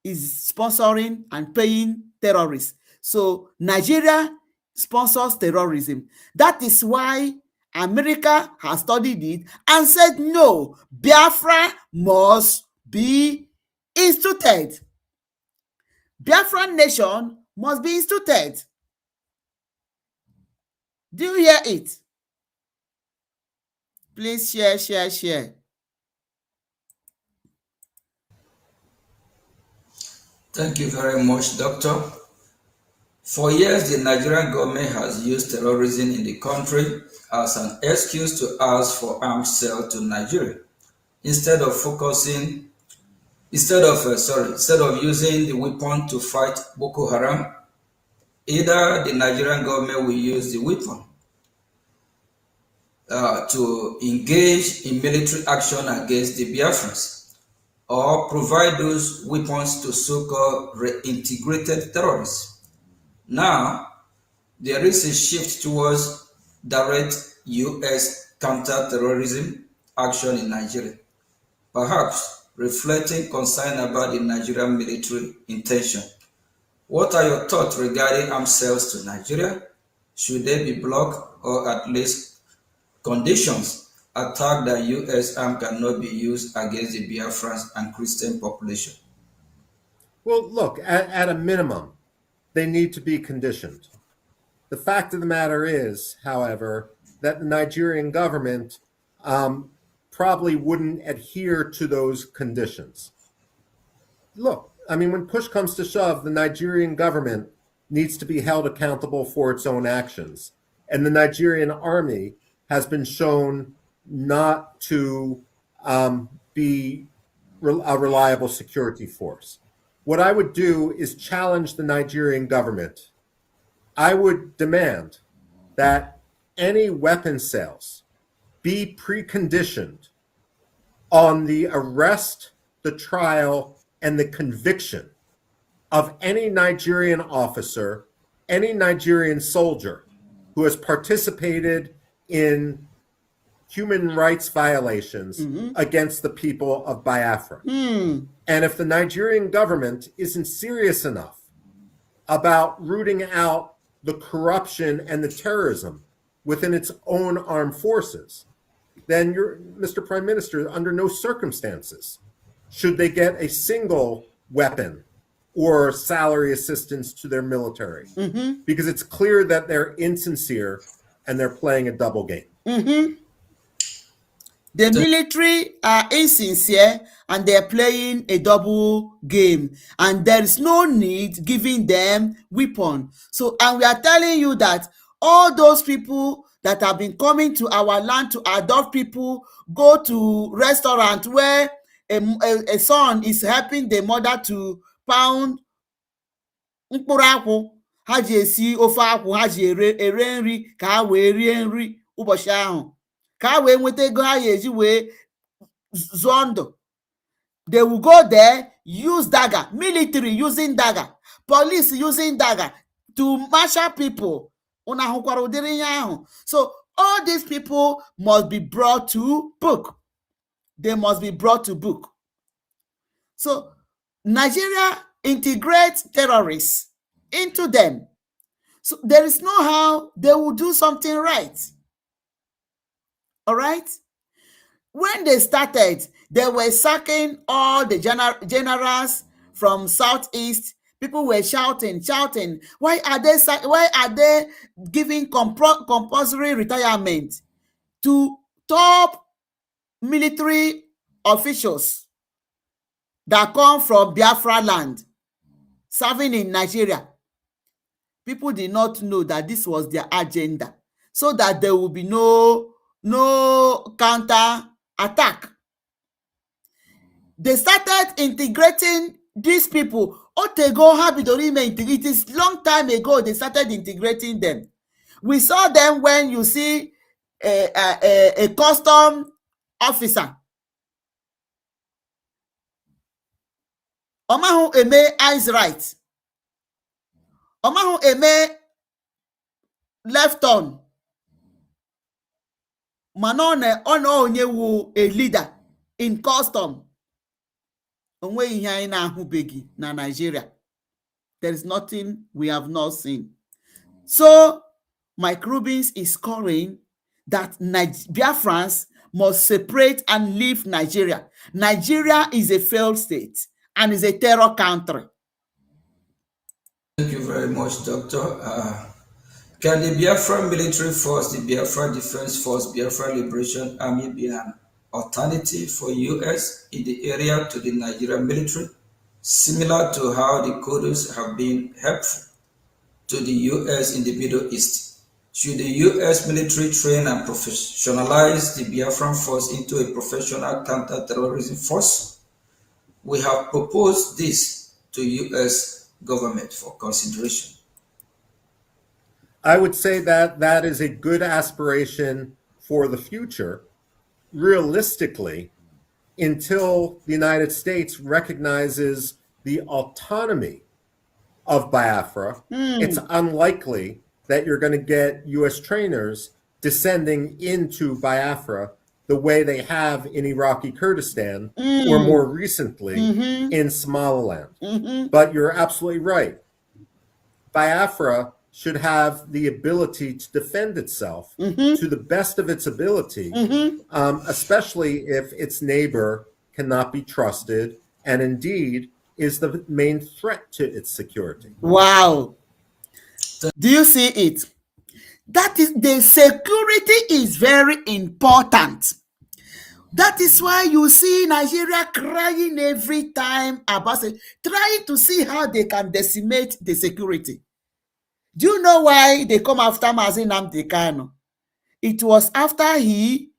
Speaker 2: is sponsoring and paying terrorists. So Nigeria sponsors terrorism. That is why America has studied it and said, no, Biafra must be instituted. Biafran nation must be instituted. Do you hear it? Please share.
Speaker 1: Thank you very much, Doctor. For years, the Nigerian government has used terrorism in the country as an excuse to ask for arms sale to Nigeria. Instead of using the weapon to fight Boko Haram, either the Nigerian government will use the weapon to engage in military action against the Biafrans, or provide those weapons to so-called reintegrated terrorists. Now, there is a shift towards direct U.S. counter-terrorism action in Nigeria, perhaps reflecting concern about the Nigerian military intention. What are your thoughts regarding arms sales to Nigeria? Should they be blocked or at least conditions attack that U.S. arms cannot be used against the Biafrans and Christian population?
Speaker 5: Well, look, at a minimum, they need to be conditioned. The fact of the matter is, however, that the Nigerian government probably wouldn't adhere to those conditions. Look, I mean, when push comes to shove, the Nigerian government needs to be held accountable for its own actions. And the Nigerian army has been shown not to be a reliable security force. What I would do is challenge the Nigerian government. I would demand that any weapon sales be preconditioned on the arrest, the trial, and the conviction of any Nigerian officer, any Nigerian soldier who has participated in human rights violations against the people of Biafra. And if the Nigerian government isn't serious enough about rooting out the corruption and the terrorism within its own armed forces, then Mr. Prime Minister, under no circumstances should they get a single weapon or salary assistance to their military, because it's clear that they're insincere and they're playing a double game.
Speaker 2: The military are insincere and they're playing a double game, and there is no need giving them weapon. So, and we are telling you that all those people that have been coming to our land to adopt people, go to restaurant where a son is helping the mother to pound mkpụrụ akwụ ha ji esi ofe akwụ, ha ji ere nri ka ha wee rie nri ụbọchị ahụ, ka ha wee nweta ego ha ga-eji wee zụọ ndụ. They will go there, use dagger, military using dagger, police using dagger to marshal people. Una hụkwara ụdịrị ihe ahụ. So all these people must be brought to book. They must be brought to book. So Nigeria integrates terrorists into them. So there is no how they will do something right. All right? When they started, they were sacking all the generals from Southeast. People were shouting. Why are they giving compulsory retirement to top military officials that come from Biafra land, serving in Nigeria? People did not know that this was their agenda, so that there will be no counter attack. They started integrating these people. It is long time ago they started integrating them. We saw them when you see a custom officer. Omahu eme eyes right. Omahu eme left turn. Manone ono onye wu a leader in custom. Onwe ihe anyị na-ahụbeghị na Nigeria. There is nothing we have not seen. So Mike Rubins is calling that Biafrans must separate and leave Nigeria. Nigeria is a failed state and is a terror country.
Speaker 1: Thank you very much, Doctor. Can the Biafra military force, the Biafra Defense Force, Biafra Liberation Army be an alternative for U.S. in the area to the Nigerian military, similar to how the Kurds have been helpful to the U.S. in the Middle East? Should the U.S. military train and professionalize the Biafran force into a professional counter-terrorism force? We have proposed this to U.S. government for consideration.
Speaker 5: I would say that that is a good aspiration for the future. Realistically, until the United States recognizes the autonomy of Biafra, it's unlikely that you're going to get U.S. trainers descending into Biafra the way they have in Iraqi Kurdistan or more recently in Somaliland. But you're absolutely right. Biafra should have the ability to defend itself to the best of its ability, especially if its neighbor cannot be trusted and indeed is the main threat to its security.
Speaker 2: Wow. Do you see it? That is, the security is very important. That is why you see Nigeria crying every time about it, trying to see how they can decimate the security. Do you know why they come after Mazi Nnamdi Kanu? It was after he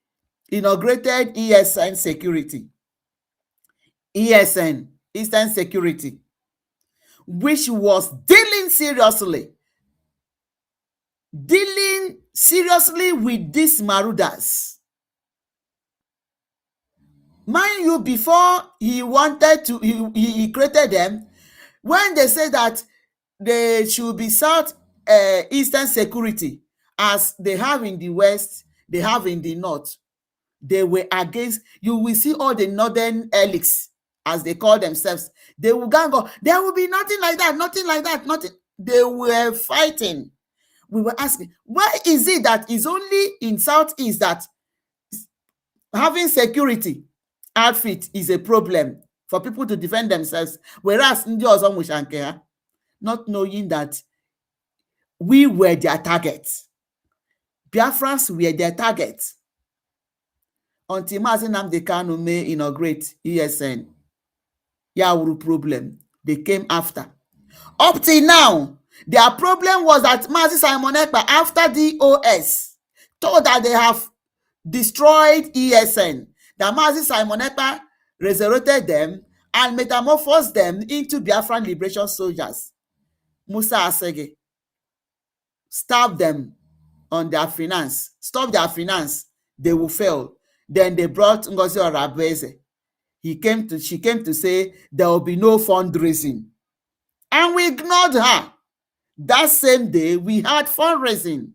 Speaker 2: inaugurated ESN security, ESN, Eastern Security, which was dealing seriously with these marauders. Mind you, before he wanted to, he created them, when they said that they should be South Eastern Security, as they have in the West, they have in the North, they were against. You will see all the Northern elites, as they call themselves, they will gang up. There will be nothing like that, nothing like that, nothing. They were fighting. We were asking, why is it that it's only in Southeast that having security outfit is a problem for people to defend themselves, whereas ndị ọzọ nwụcha nke ha, not knowing that we were their target. Biafrans were their target. Until Mazi Nnamdi Kanu may inaugurate ESN, ya wuru problem. They came after. Up till now, their problem was that Mazi Simon Ekpa, after DOS, told that they have destroyed ESN, that Mazi Simon Ekpa resurrected them and metamorphosed them into Biafran liberation soldiers. Musa Asege stabbed them on their finance, stopped their finance, they will fail. Then they brought Ngozi Orabueze. She came to say there will be no fundraising. And we ignored her. That same day, we had fundraising.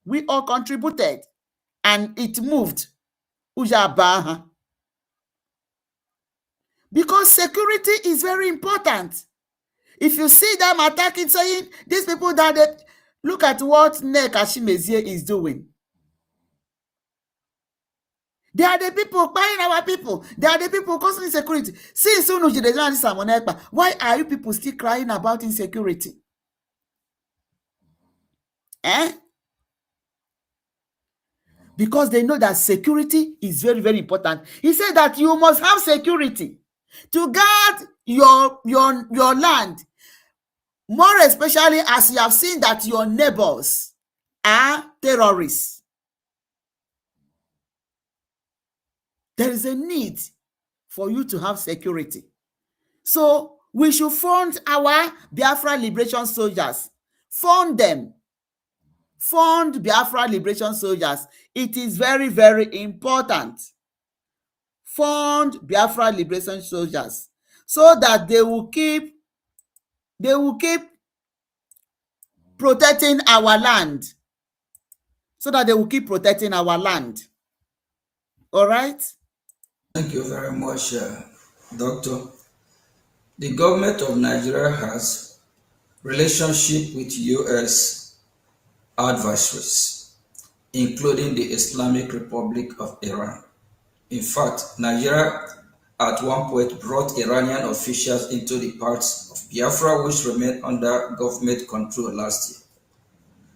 Speaker 2: We all contributed. And it moved. Ujabaha. Because security is very important. If you see them attacking, saying, these people that look at what Nek Ashimezie is doing. They are the people buying our people. They are the people causing insecurity. Since why are you people still crying about insecurity? Because they know that security is very, very important. He said that you must have security to guard your land, more especially as you have seen that your neighbors are terrorists. There is a need for you to have security. So we should fund our Biafra liberation soldiers. Fund them. Fund Biafra liberation soldiers. It is very, very important. Fund Biafra liberation soldiers so that they will keep protecting our land. So that they will keep protecting our land. All right?
Speaker 1: Thank you very much, Doctor. The government of Nigeria has relationship with U.S. adversaries, including the Islamic Republic of Iran. In fact, Nigeria at one point brought Iranian officials into the parts of Biafra which remained under government control last year.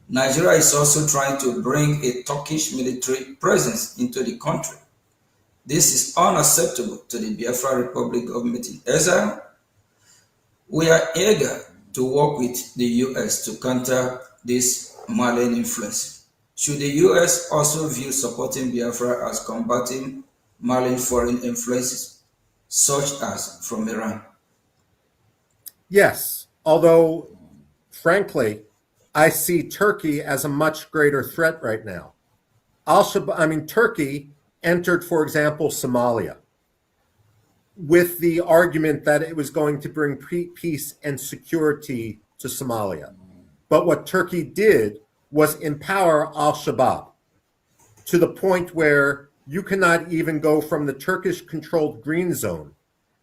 Speaker 1: Nigeria is also trying to bring a Turkish military presence into the country. This is unacceptable to the Biafra Republic government in exile. We are eager to work with the U.S. to counter this malign influence. Should the U.S. also view supporting Biafra as combating malign foreign influences, such as from Iran?
Speaker 5: Yes, although, frankly, I see Turkey as a much greater threat right now. Turkey entered, for example, Somalia with the argument that it was going to bring peace and security to Somalia. But what Turkey did was empower al-Shabaab to the point where you cannot even go from the Turkish-controlled green zone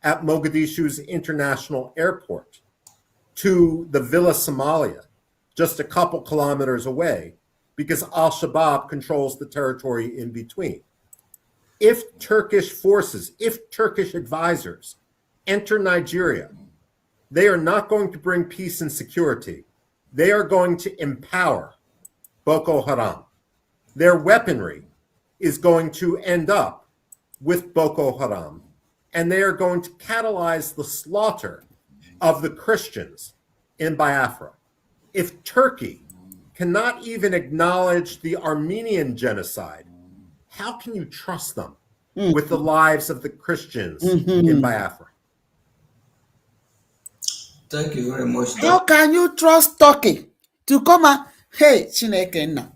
Speaker 5: at Mogadishu's international airport to the Villa Somalia, just a couple kilometers away, because al-Shabaab controls the territory in between. If Turkish forces, if Turkish advisors enter Nigeria, they are not going to bring peace and security. They are going to empower Boko Haram. Their weaponry is going to end up with Boko Haram, and they are going to catalyze the slaughter of the Christians in Biafra. If Turkey cannot even acknowledge the Armenian genocide, how can you trust them with the lives of the Christians in Biafra?
Speaker 1: Thank you very much.
Speaker 2: How can you trust Turkey to come and, hey, Chineke nna,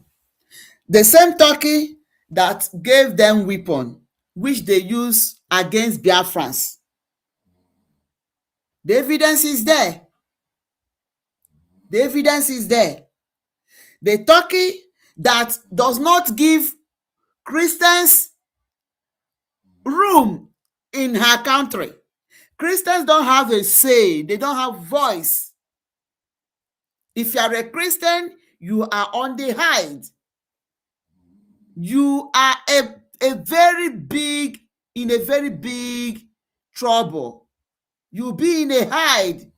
Speaker 2: the same Turkey that gave them weapon, which they use against Biafrans? The evidence is there. The evidence is there. The Turkey that does not give Christians room in her country. Christians don't have a say. They don't have voice. If you are a Christian, you are on the hide. You are in a very big trouble. You'll be in a hide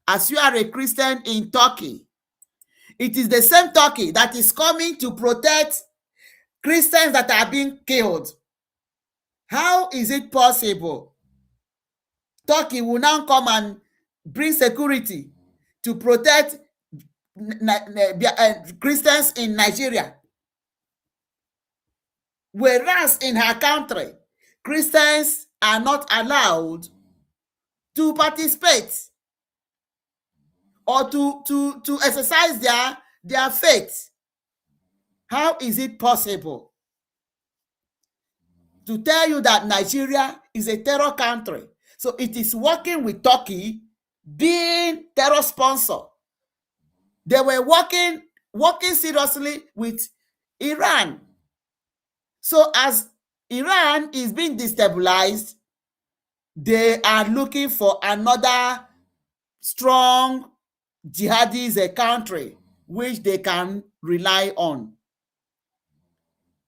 Speaker 2: as you are a Christian in Turkey. It is the same Turkey that is coming to protect Christians that are being killed. How is it possible? Turkey will now come and bring security to protect Christians in Nigeria, whereas in her country, Christians are not allowed to participate or to exercise their faith. How is it possible to tell you that Nigeria is a terror country? So it is working with Turkey being terror sponsor. They were working seriously with Iran. So as Iran is being destabilized, they are looking for another strong jihadist country which they can rely on.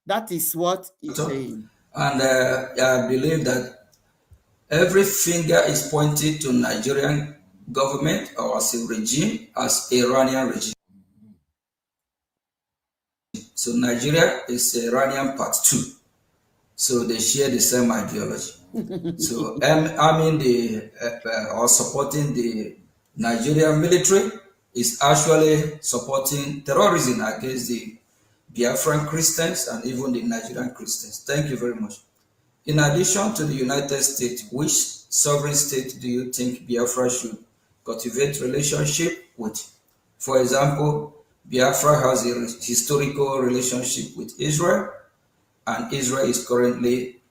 Speaker 2: That is what it's saying.
Speaker 1: And I believe that every finger is pointed to Nigerian government or as a regime, as Iranian regime. So Nigeria is Iranian part 2. So they share the same ideology. So arming or supporting the Nigerian military is actually supporting terrorism against the Biafran Christians and even the Nigerian Christians. Thank you very much. In addition to the United States, which sovereign state do you think Biafra should cultivate relationship with? For example, Biafra has a historical relationship with Israel, and Israel is currently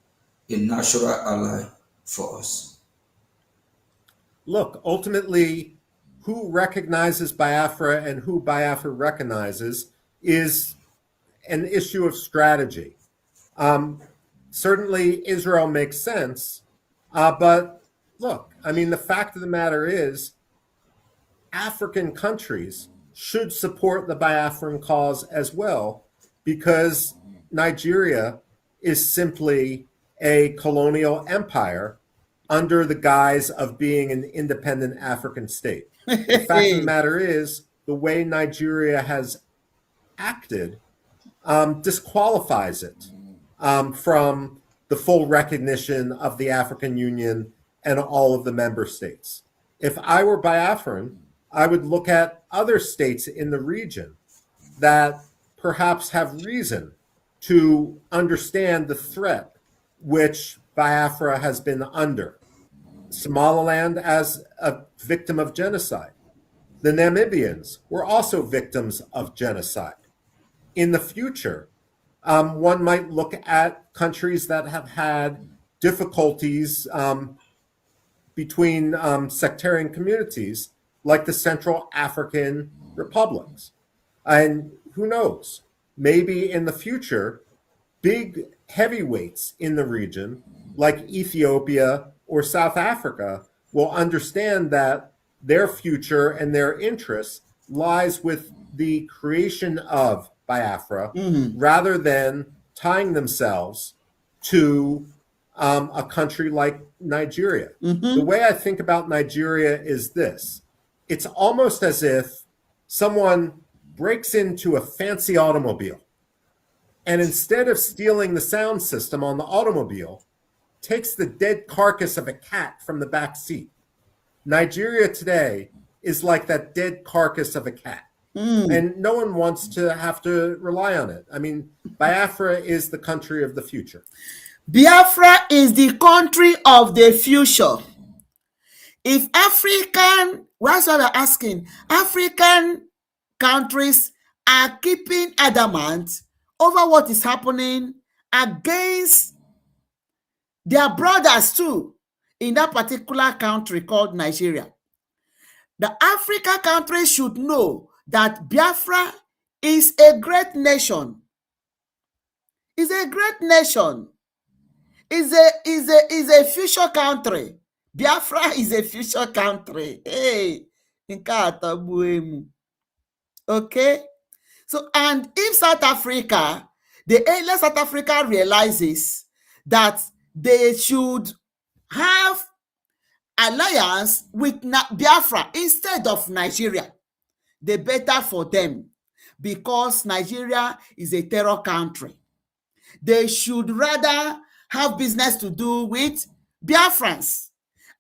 Speaker 1: a natural ally for us.
Speaker 5: Look, ultimately, who recognizes Biafra and who Biafra recognizes is an issue of strategy. Certainly, Israel makes sense, but look, I mean, the fact of the matter is, African countries should support the Biafran cause as well, because Nigeria is simply a colonial empire under the guise of being an independent African state. The fact of the matter is, the way Nigeria has acted disqualifies it from the full recognition of the African Union and all of the member states. If I were Biafran, I would look at other states in the region that perhaps have reason to understand the threat which Biafra has been under. Somaliland as a victim of genocide. The Namibians were also victims of genocide. In the future, one might look at countries that have had difficulties between sectarian communities, like the Central African republics. And who knows, maybe in the future, big heavyweights in the region, like Ethiopia or South Africa, will understand that their future and their interest lies with the creation of Biafra, rather than tying themselves to a country like Nigeria. The way I think about Nigeria is this. It's almost as if someone breaks into a fancy automobile and instead of stealing the sound system on the automobile, takes the dead carcass of a cat from the back seat. Nigeria today is like that dead carcass of a cat. And no one wants to have to rely on it. I mean, Biafra is the country of the future.
Speaker 2: Biafra is the country of the future. If that's what we're asking, African countries are keeping adamant over what is happening against their brothers too in that particular country called Nigeria. The African countries should know that Biafra is a great nation. Is a great nation. Is a future country. Biafra is a future country. Hey, okay. So, and if South Africa, the alien South Africa realizes that they should have alliance with Biafra instead of Nigeria, the better for them, because Nigeria is a terror country. They should rather have business to do with Biafrans.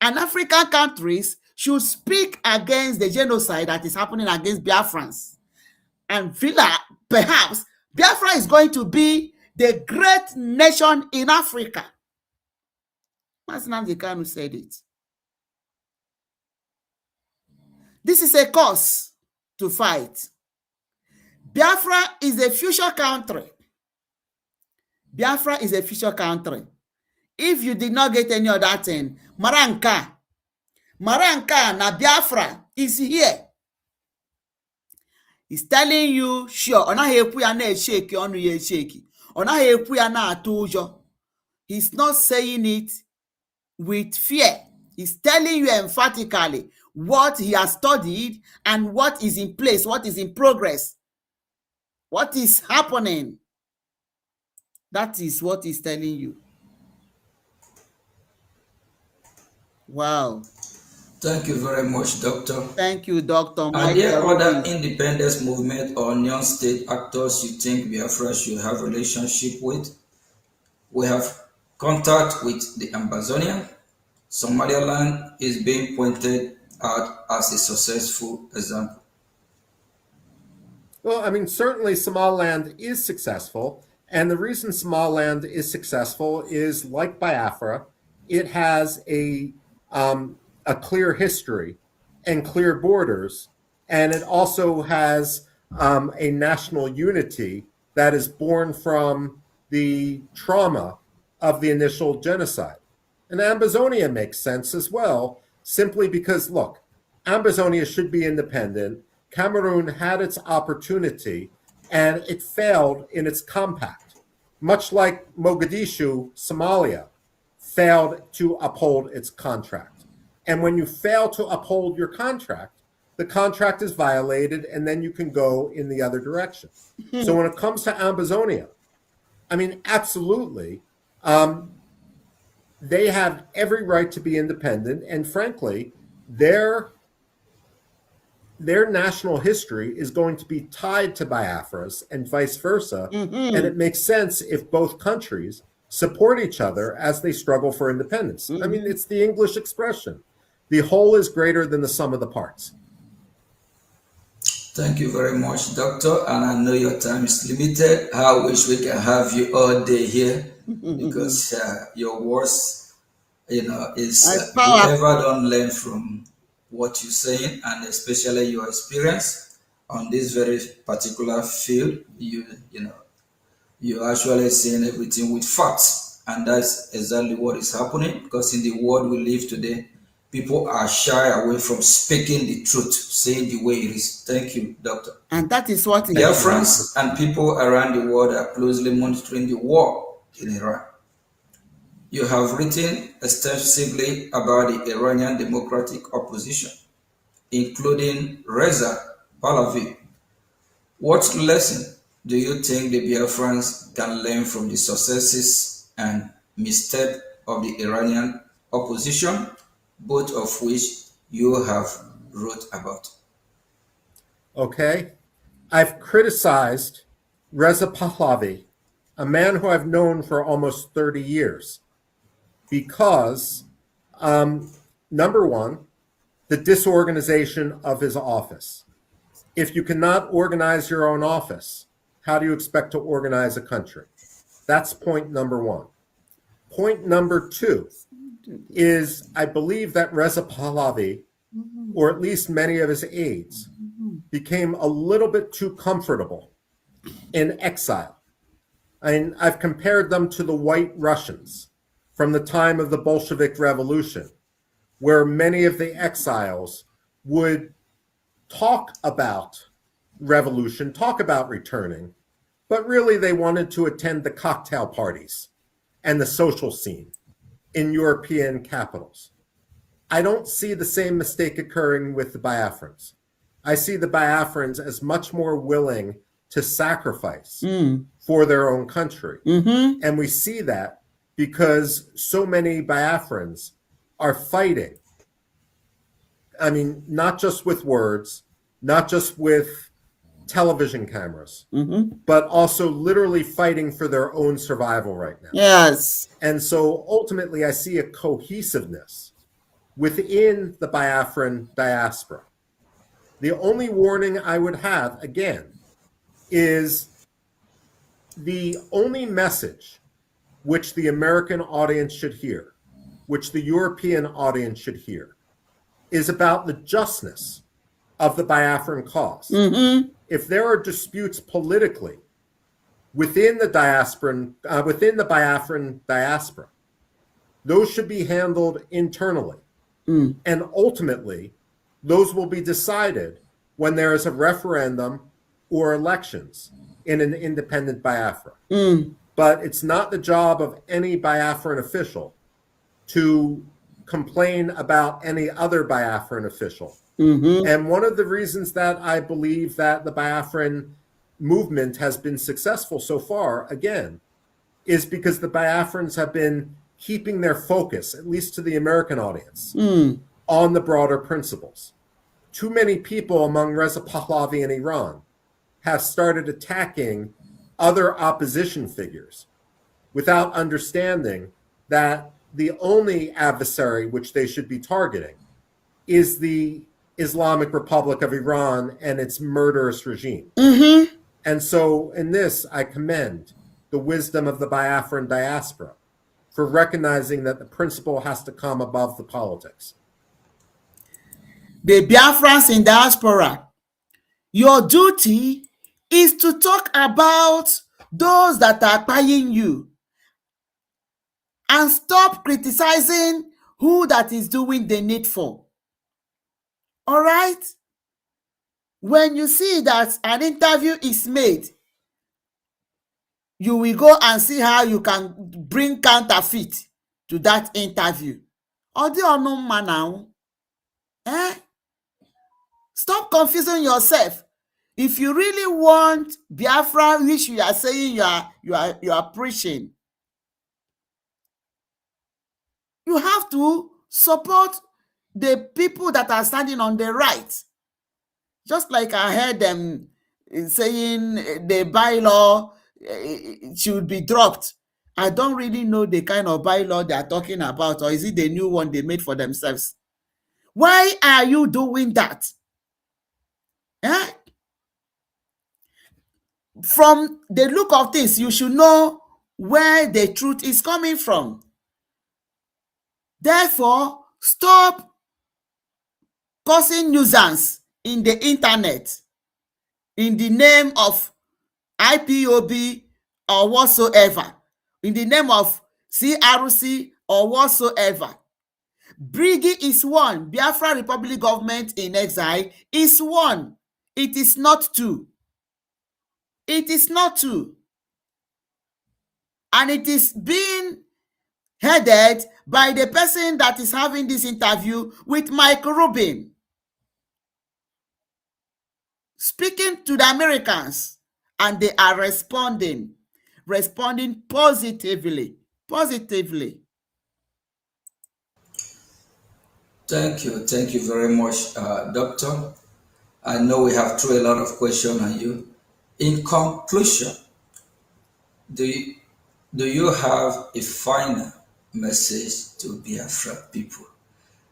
Speaker 2: And African countries should speak against the genocide that is happening against Biafrans. And perhaps Biafra is going to be the great nation in Africa. Nnamdi Kanu said it. This is a cause to fight. Biafra is a future country. Biafra is a future country. If you did not get any of that thing, Maranka na Biafra is here. He's telling you, sure, ọ naghị ekwu ya na-esheki ọnụ ya esheki. Ọ naghị ekwu ya na-atụ ụjọ. He's not saying it with fear. He's telling you emphatically what he has studied and what is in place, what is in progress, what is happening. That is what he's telling you. Wow.
Speaker 1: Thank you very much, Doctor.
Speaker 2: Thank you, Dr.
Speaker 1: Are there other independence movement or non-state actors you think Biafra should have relationship with? We have contact with the Amazonian. Somaliland is being pointed out as a successful example.
Speaker 5: Well, I mean, certainly Somaliland is successful. And the reason Somaliland is successful is, like Biafra, it has a clear history and clear borders. And it also has a national unity that is born from the trauma of the initial genocide. And Ambazonia makes sense as well, simply because, look, Ambazonia should be independent. Cameroon had its opportunity, and it failed in its compact, much like Mogadishu, Somalia, failed to uphold its contract. And when you fail to uphold your contract, the contract is violated, and then you can go in the other direction. So when it comes to Ambazonia, I mean, absolutely, they have every right to be independent, and frankly, their national history is going to be tied to Biafra's and vice versa. And it makes sense if both countries support each other as they struggle for independence. I mean, it's the English expression. The whole is greater than the sum of the parts.
Speaker 1: Thank you very much, Doctor. And I know your time is limited. I wish we can have you all day here because your words, is we never don't learn from what you're saying, and especially your experience on this very particular field. You're actually saying everything with facts, and that's exactly what is happening, because in the world we live today, people are shy away from speaking the truth, saying the way it is. Thank you, Doctor.
Speaker 2: And that is what
Speaker 1: Biafrans and people around the world are closely monitoring the war in Iran. You have written extensively about the Iranian democratic opposition, including Reza Pahlavi. What lesson do you think the Biafrans can learn from the successes and missteps of the Iranian opposition, both of which you have wrote about?
Speaker 5: Okay. I've criticized Reza Pahlavi, a man who I've known for almost 30 years, because, number one, the disorganization of his office. If you cannot organize your own office, how do you expect to organize a country? That's point number one. Point number two is I believe that Reza Pahlavi, or at least many of his aides, became a little bit too comfortable in exile. And I've compared them to the White Russians from the time of the Bolshevik Revolution, where many of the exiles would talk about revolution, talk about returning, but really they wanted to attend the cocktail parties and the social scene in European capitals. I don't see the same mistake occurring with the Biafrans. I see the Biafrans as much more willing to sacrifice for their own country. And we see that because so many Biafrans are fighting. I mean, not just with words, not just with television cameras, but also literally fighting for their own survival right now.
Speaker 2: Yes.
Speaker 5: And so ultimately, I see a cohesiveness within the Biafran diaspora. The only warning I would have, again, is the only message which the American audience should hear, which the European audience should hear, is about the justness of the Biafran cause. If there are disputes politically within the Biafran diaspora, those should be handled internally. And ultimately, those will be decided when there is a referendum or elections in an independent Biafra. But it's not the job of any Biafran official to complain about any other Biafran official. And one of the reasons that I believe that the Biafran movement has been successful so far, again, is because the Biafrans have been keeping their focus, at least to the American audience, on the broader principles. Too many people among Reza Pahlavi in Iran have started attacking other opposition figures without understanding that the only adversary which they should be targeting is the Islamic Republic of Iran and its murderous regime. And so in this, I commend the wisdom of the Biafran diaspora for recognizing that the principle has to come above the politics.
Speaker 2: The Biafrans in diaspora, your duty is to talk about those that are buying you and stop criticizing who that is doing the needful. All right? When you see that an interview is made, you will go and see how you can bring counterfeit to that interview. Odi onuma now. Stop confusing yourself. If you really want Biafra, which you are saying you are preaching, you have to support the people that are standing on the right. Just like I heard them saying the bylaw should be dropped. I don't really know the kind of bylaw they are talking about, or is it the new one they made for themselves? Why are you doing that? From the look of things, you should know where the truth is coming from. Therefore, stop causing nuisance in the internet in the name of IPOB or whatsoever, in the name of CRC or whatsoever. BRGIE is one. Biafra Republic Government in Exile is one. It is not two. It is not two. And it is being headed by the person that is having this interview with Mike Rubin, speaking to the Americans, and they are responding positively.
Speaker 1: Thank you very much, Doctor. I know we have thrown a lot of questions on you. In conclusion, do you have a final message to Biafra people?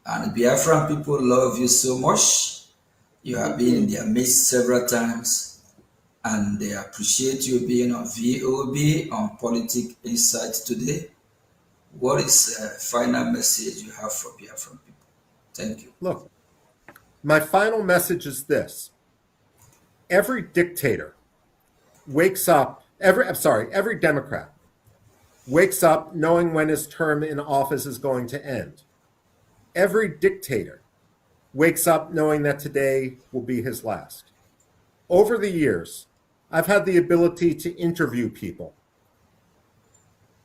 Speaker 1: And Biafran people love you so much. You have been in their midst several times, and they appreciate you being on VOB on Politic Insight today. What is the final message you have for Biafran people? Thank you.
Speaker 5: Look, my final message is this. Every dictator wakes up, every Democrat wakes up knowing when his term in office is going to end. Every dictator wakes up knowing that today will be his last. Over the years, I've had the ability to interview people.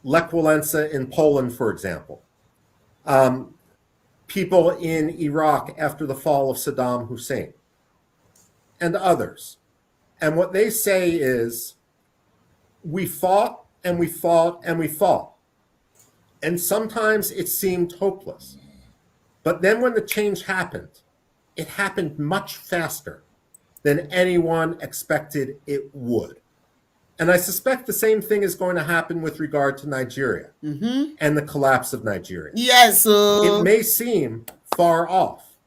Speaker 5: Lech Walesa in Poland, for example. People in Iraq after the fall of Saddam Hussein. And others. And what they say is, we fought and we fought and we fought. And sometimes it seemed hopeless. But then when the change happened, it happened much faster than anyone expected it would. And I suspect the same thing is going to happen with regard to Nigeria and the collapse of Nigeria.
Speaker 2: Yes.
Speaker 5: It may seem far off.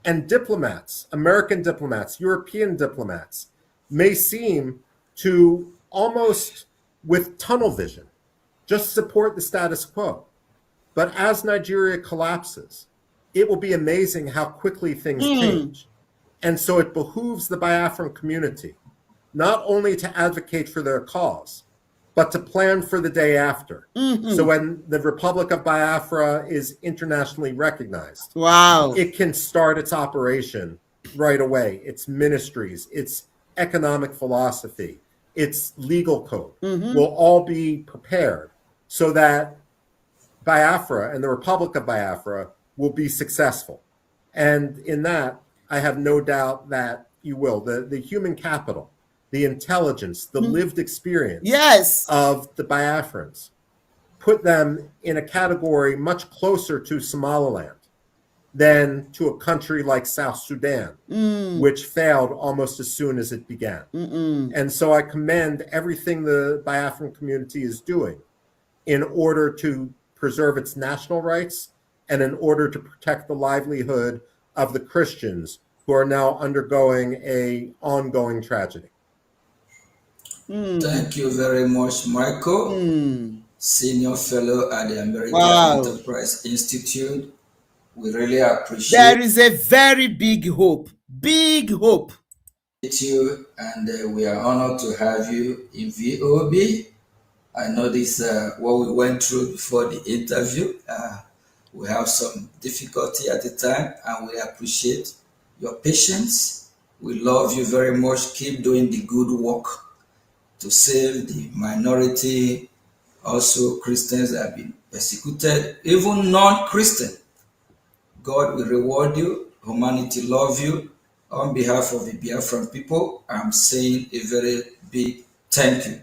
Speaker 5: And diplomats, American diplomats, European diplomats, may seem to almost with tunnel vision, just support the status quo. But as Nigeria collapses, it will be amazing how quickly things change. And so it behooves the Biafran community not only to advocate for their cause, but to plan for the day after. So when the Republic of Biafra is internationally recognized,
Speaker 2: Wow.
Speaker 5: it can start its operation right away. Its ministries, its economic philosophy, its legal code will all be prepared so that Biafra and the Republic of Biafra will be successful. And in that, I have no doubt that you will. The human capital, the intelligence, the lived experience
Speaker 2: Yes.
Speaker 5: of the Biafrans put them in a category much closer to Somaliland than to a country like South Sudan, which failed almost as soon as it began. And so I commend everything the Biafran community is doing in order to preserve its national rights and in order to protect the livelihood of the Christians who are now undergoing an ongoing tragedy.
Speaker 1: Thank you very much, Michael, Senior Fellow at the American Enterprise Institute. We really appreciate
Speaker 2: There is a very big hope. Big hope.
Speaker 1: you, and we are honored to have you in VOB. I know this what we went through before the interview. We have some difficulty at the time, and we appreciate your patience. We love you very much. Keep doing the good work to save the minority. Also, Christians have been persecuted, even non-Christian. God will reward you. Humanity love you. On behalf of the Biafran people, I'm saying a very big thank you.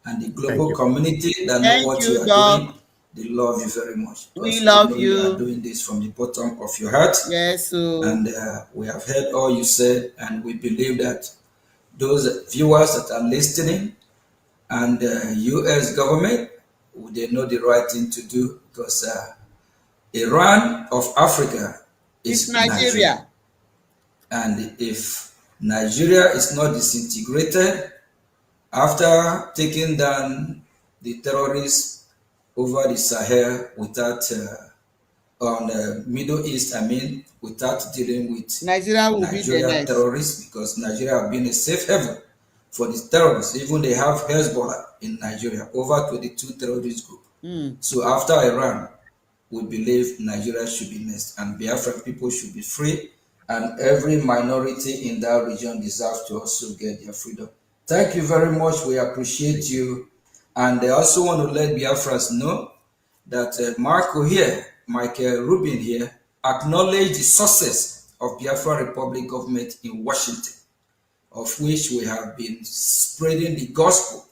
Speaker 1: And the global community that know what you are doing, they love you very much.
Speaker 2: We love you.
Speaker 1: You are doing this from the bottom of your heart.
Speaker 2: Yes.
Speaker 1: And we have heard all you said, and we believe that those viewers that are listening and the U.S. government, they know the right thing to do, because Iran of Africa is Nigeria. And if Nigeria is not disintegrated, after taking down the terrorists over the Sahel without, on the Middle East, without dealing with
Speaker 2: Nigeria will be the next
Speaker 1: terrorists, because Nigeria has been a safe haven for the terrorists. Even they have Hezbollah in Nigeria, over 22 terrorist groups. So after Iran, we believe Nigeria should be next, and Biafran people should be free, and every minority in that region deserves to also get their freedom. Thank you very much. We appreciate you. And I also want to let Biafrans know that Michael Rubin here, acknowledged the success of Biafra Republic government in Washington, of which we have been spreading the gospel,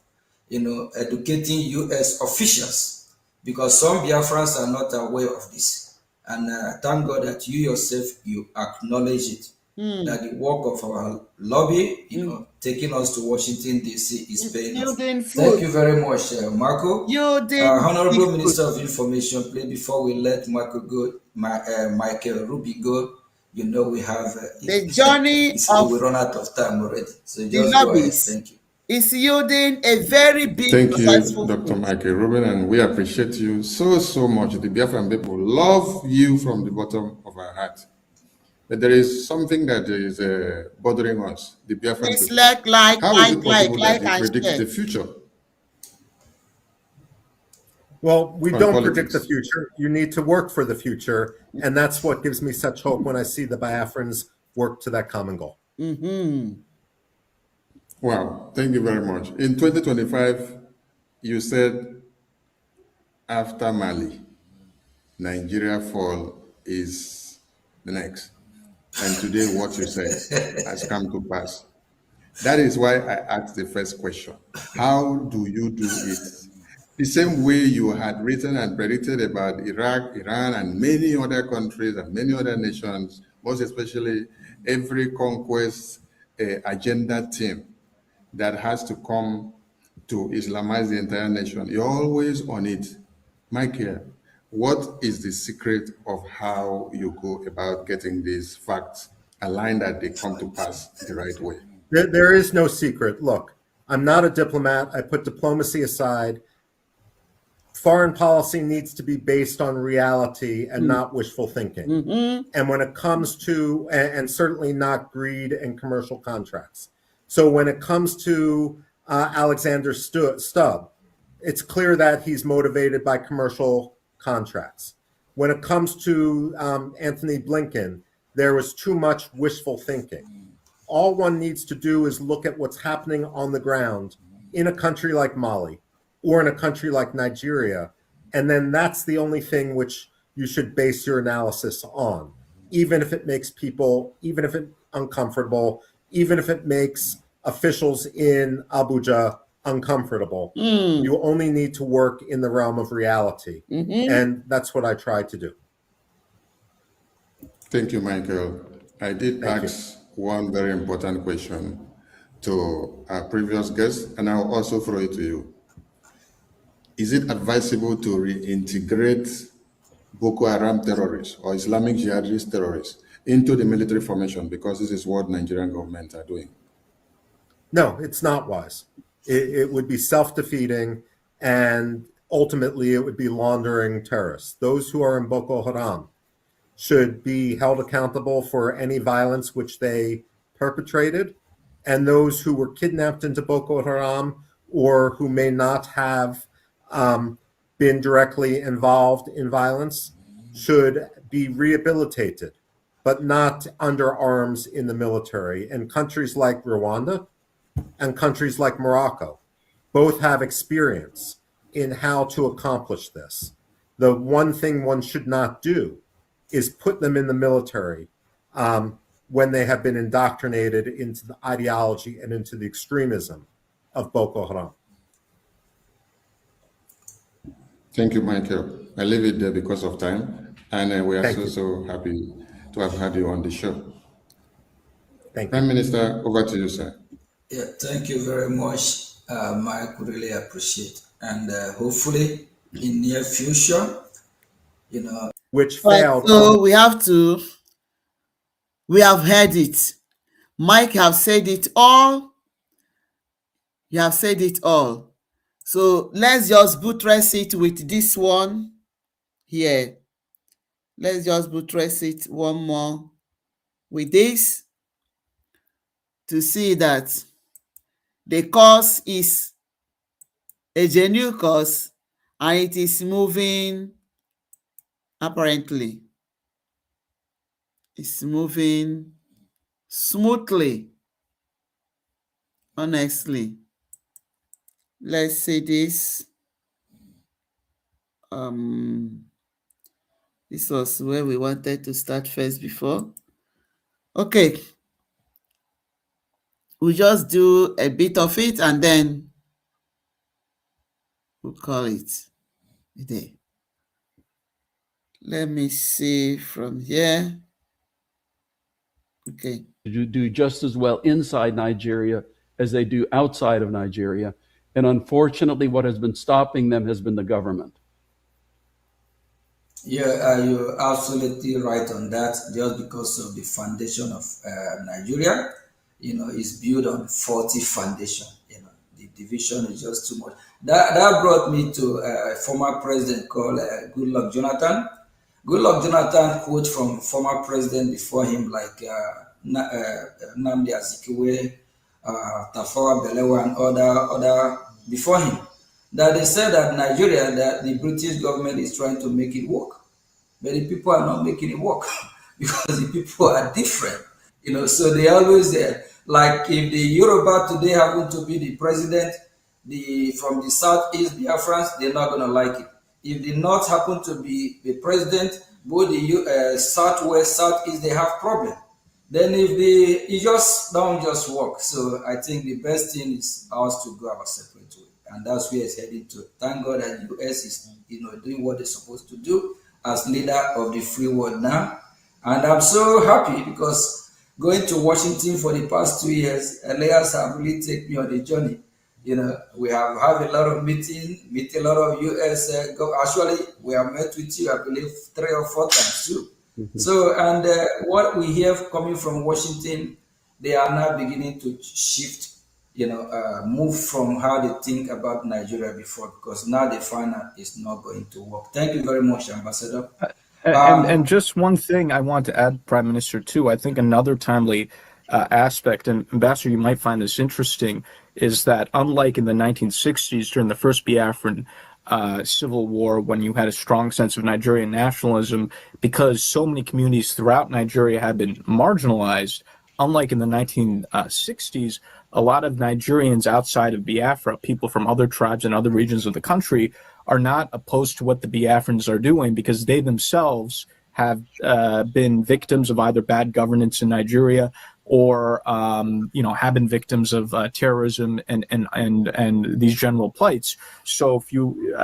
Speaker 1: educating U.S. officials, because some Biafrans are not aware of this. And thank God that you yourself, you acknowledge it, that the work of our lobby, taking us to Washington, D.C. is paying off. Thank you very much, Marco. Honorable Minister of Information, please, before we let Michael Rubin go, you know we have
Speaker 2: The journey
Speaker 1: we
Speaker 2: of
Speaker 1: run out of time already. So
Speaker 2: the
Speaker 1: just go ahead.
Speaker 2: lobbies
Speaker 1: Thank you.
Speaker 2: is yielding a very big
Speaker 4: Thank you,
Speaker 2: successful
Speaker 4: Dr.
Speaker 2: fruit.
Speaker 4: Michael Rubin, and we appreciate you so much. The Biafran people love you from the bottom of our heart. But there is something that is bothering us, the Biafran
Speaker 2: Please
Speaker 4: people. How is it possible that
Speaker 2: like,
Speaker 4: you
Speaker 2: and
Speaker 4: predict
Speaker 2: share.
Speaker 4: the future
Speaker 5: Well, we
Speaker 4: on
Speaker 5: don't predict the
Speaker 4: politics?
Speaker 5: future. You need to work for the future. And that's what gives me such hope when I see the Biafrans work to that common goal.
Speaker 2: Mm-hmm.
Speaker 4: Wow, thank you very much. In 2025, you said after Mali, Nigeria fall is the next. And today, what you said has come to pass. That is why I asked the first question. How do you do it? The same way you had written and predicted about Iraq, Iran, and many other countries and many other nations, most especially every conquest agenda team that has to come to Islamize the entire nation. You're always on it. Michael, what is the secret of how you go about getting these facts aligned that they come to pass the right way?
Speaker 5: There is no secret. Look, I'm not a diplomat. I put diplomacy aside. Foreign policy needs to be based on reality and not wishful thinking.
Speaker 2: Mm-hmm.
Speaker 5: And when it comes to, and certainly not greed and commercial contracts. So when it comes to Alexander Stubb, it's clear that he's motivated by commercial contracts. When it comes to Anthony Blinken, there was too much wishful thinking. All one needs to do is look at what's happening on the ground in a country like Mali or in a country like Nigeria, and then that's the only thing which you should base your analysis on, even if it makes people, even if it's uncomfortable, even if it makes officials in Abuja uncomfortable. You only need to work in the realm of reality.
Speaker 2: Mm-hmm.
Speaker 5: And that's what I try to do.
Speaker 4: Thank you, Michael. I did
Speaker 5: Thank you.
Speaker 4: ask one very important question to our previous guest, and I'll also throw it to you. Is it advisable to reintegrate Boko Haram terrorists or Islamic jihadist terrorists into the military formation, because this is what Nigerian government are doing?
Speaker 5: No, it's not wise. It would be self-defeating, and ultimately it would be laundering terrorists. Those who are in Boko Haram should be held accountable for any violence which they perpetrated, and those who were kidnapped into Boko Haram or who may not have been directly involved in violence should be rehabilitated, but not under arms in the military. And countries like Rwanda and countries like Morocco both have experience in how to accomplish this. The one thing one should not do is put them in the military when they have been indoctrinated into the ideology and into the extremism of Boko Haram.
Speaker 4: Thank you, Michael. I leave it there because of time, and we are so happy to have had you on the show.
Speaker 5: Thank you.
Speaker 4: Prime Minister, over to you, sir.
Speaker 1: Yeah, thank you very much, Mike. Really appreciate, and hopefully in near future, you know.
Speaker 5: Which
Speaker 2: But
Speaker 5: failed.
Speaker 2: so we have heard it. Mike have said it all. You have said it all. So let's just buttress it with this one here. Let's just buttress it one more with this to see that the course is a genuine course and it is moving, apparently. It's moving smoothly, honestly. Let's say this. This was where we wanted to start first before. Okay. We'll just do a bit of it and then we'll call it a day. Let me see from here. Okay.
Speaker 3: To do just as well inside Nigeria as they do outside of Nigeria. And unfortunately, what has been stopping them has been the government.
Speaker 1: Yeah, you're absolutely right on that. Just because of the foundation of Nigeria, is built on faulty foundation. The division is just too much. That brought me to a former president called Goodluck Jonathan. Goodluck Jonathan quote from former president before him, like Nnamdi Azikiwe, Tafawa Balewa, and other before him, that they said that Nigeria, that the British government is trying to make it work, but the people are not making it work because the people are different. So they always like if the Yoruba today happen to be the president, the from the southeast Biafrans, they're not gonna like it. If the north happen to be the president, both the southwest, southeast, they have problem. Then if the it just don't just work. So I think the best thing is ours to go our separate way, and that's where it's heading to. Thank God that U.S. is doing what they're supposed to do as leader of the free world now, and I'm so happy because going to Washington for the past 2 years, Elias have really taken me on a journey. We have had a lot of meet a lot of U.S. Actually, we have met with you, I believe, 3 or 4 times too. So, and what we hear coming from Washington, they are now beginning to shift, move from how they think about Nigeria before, because now they find out it's not going to work. Thank you very much, Ambassador.
Speaker 6: And just one thing I want to add, Prime Minister, too. I think another timely aspect, and Ambassador, you might find this interesting, is that unlike in the 1960s during the first Biafran civil war, when you had a strong sense of Nigerian nationalism, because so many communities throughout Nigeria had been marginalized, unlike in the 1960s, a lot of Nigerians outside of Biafra, people from other tribes and other regions of the country, are not opposed to what the Biafrans are doing because they themselves have been victims of either bad governance in Nigeria or have been victims of terrorism and these general plights. So if you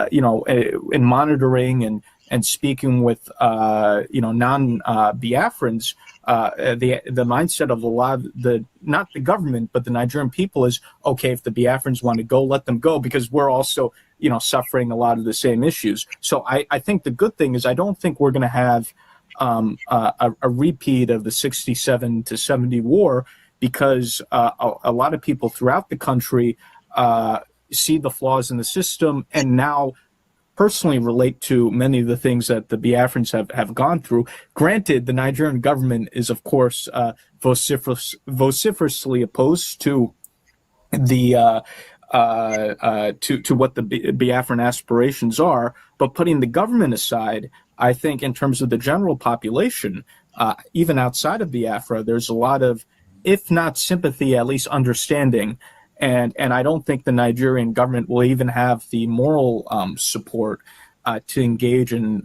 Speaker 6: in monitoring and speaking with non-Biafrans, the mindset of a lot of not the government but the Nigerian people is, okay, if the Biafrans want to go, let them go, because we're also suffering a lot of the same issues. So I think the good thing is I don't think we're going to have a repeat of the 67 to 70 war, because a lot of people throughout the country see the flaws in the system and now personally relate to many of the things that the Biafrans have gone through. Granted, the Nigerian government is, of course, vociferously opposed to the to what the Biafran aspirations are, but putting the government aside, I think in terms of the general population, even outside of Biafra, there's a lot of, if not sympathy, at least understanding. And I don't think the Nigerian government will even have the moral support to engage in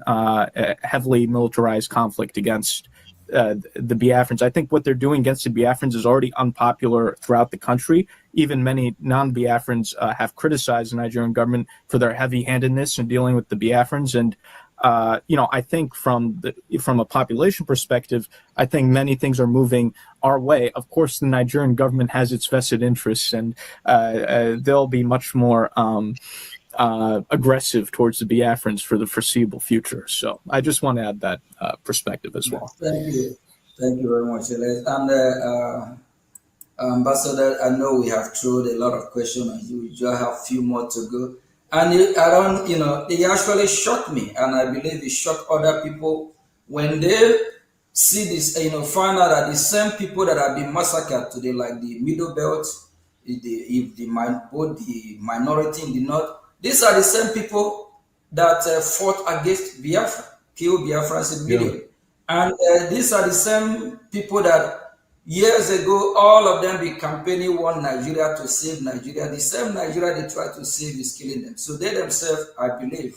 Speaker 6: heavily militarized conflict against the Biafrans. I think what they're doing against the Biafrans is already unpopular throughout the country. Even many non-Biafrans have criticized the Nigerian government for their heavy-handedness in dealing with the Biafrans. And I think from a population perspective, I think many things are moving our way. Of course, the Nigerian government has its vested interests, and they'll be much more aggressive towards the Biafrans for the foreseeable future. So I just want to add that perspective as well.
Speaker 1: Thank you very much, Elias. And Ambassador, I know we have thrown a lot of questions on you. You just have a few more to go. And it actually shocked me, and I believe it shocked other people when they see this, find out that the same people that have been massacred today, like the Middle Belt, both the minority in the north, these are the same people that fought against Biafra, killed Biafrans in million. Yeah. And these are the same people that years ago, all of them be campaigning one Nigeria to save Nigeria. The same Nigeria they try to save is killing them. So they themselves, I believe,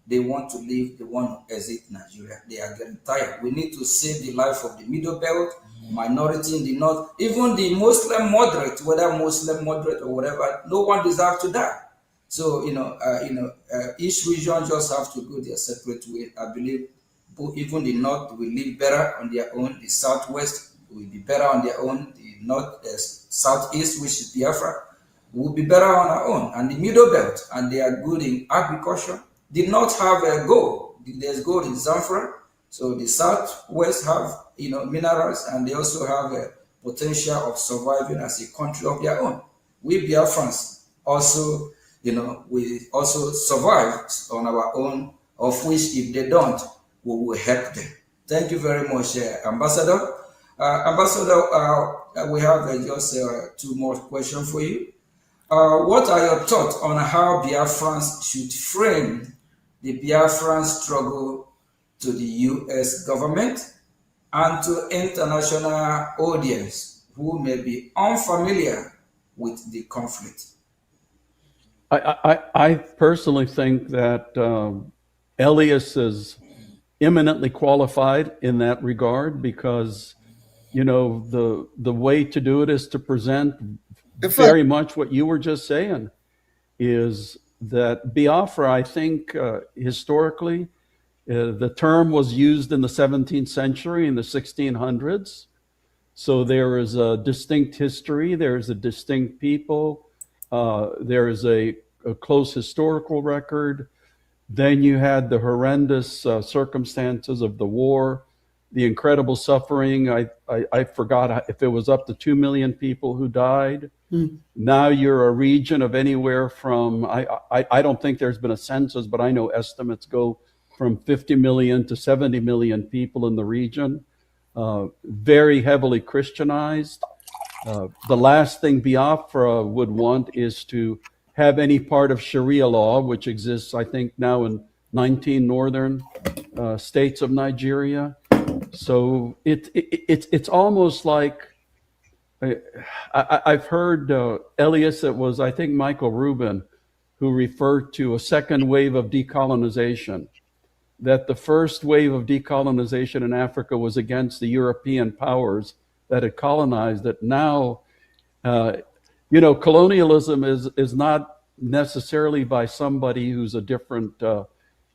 Speaker 1: they want to leave, they want to exit Nigeria. They are getting tired. We need to save the life of the Middle Belt, minority in the north, even the Muslim moderate, whether Muslim moderate or whatever, no one deserves to die. So, each region just have to go their separate way. I believe even the north will live better on their own, the southwest will be better on their own, the north, southeast, which is Biafra, will be better on our own, and the Middle Belt, and they are good in agriculture, did not have a goal, there's gold in Zamfara. So the southwest have minerals, and they also have a potential of surviving as a country of their own. We Biafrans also, we also survive on our own, of which if they don't, we will help them. Thank you very much, Ambassador. Ambassador, we have just two more questions for you. What are your thoughts on how Biafrans should frame the Biafran struggle to the U.S. government and to international audience who may be unfamiliar with the conflict?
Speaker 3: I personally think that Elias is eminently qualified in that regard, because the way to do it is to present very much what you were just saying, is that Biafra, I think, historically, the term was used in the 17th century, in the 1600s. So there is a distinct history, there is a distinct people, there is a close historical record. Then you had the horrendous circumstances of the war, the incredible suffering. I forgot if it was up to 2 million people who died. Now you're a region of anywhere from, I don't think there's been a census, but I know estimates go from 50 million to 70 million people in the region, very heavily Christianized. The last thing Biafra would want is to have any part of Sharia law, which exists, I think, now in 19 northern states of Nigeria. So it's almost like, I've heard Elias, it was, I think, Michael Rubin, who referred to a second wave of decolonization, that the first wave of decolonization in Africa was against the European powers that had colonized it. Now, colonialism is not necessarily by somebody who's a different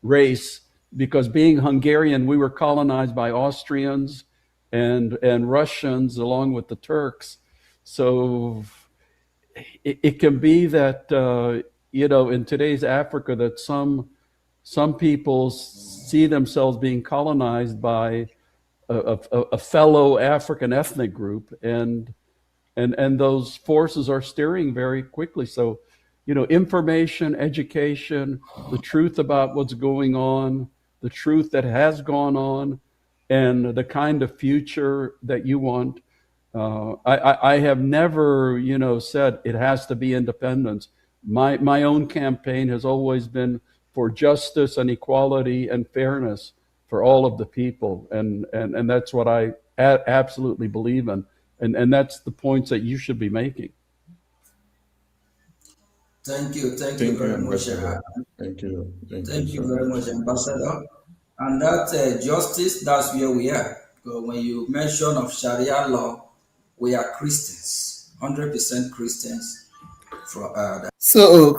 Speaker 3: race, because being Hungarian, we were colonized by Austrians and Russians along with the Turks. So it can be that, in today's Africa, that some people see themselves being colonized by a fellow African ethnic group, and those forces are steering very quickly. So, information, education, the truth about what's going on, the truth that has gone on, and the kind of future that you want. I have never, said it has to be independence. My own campaign has always been for justice and equality and fairness for all of the people, and that's what I absolutely believe in, and that's the points that you should be making.
Speaker 1: Thank you very much.
Speaker 4: Thank you.
Speaker 1: Thank you very much, Ambassador. And that justice, that's where we are. Because when you mention of Sharia law, we are Christians, 100% Christians.
Speaker 2: So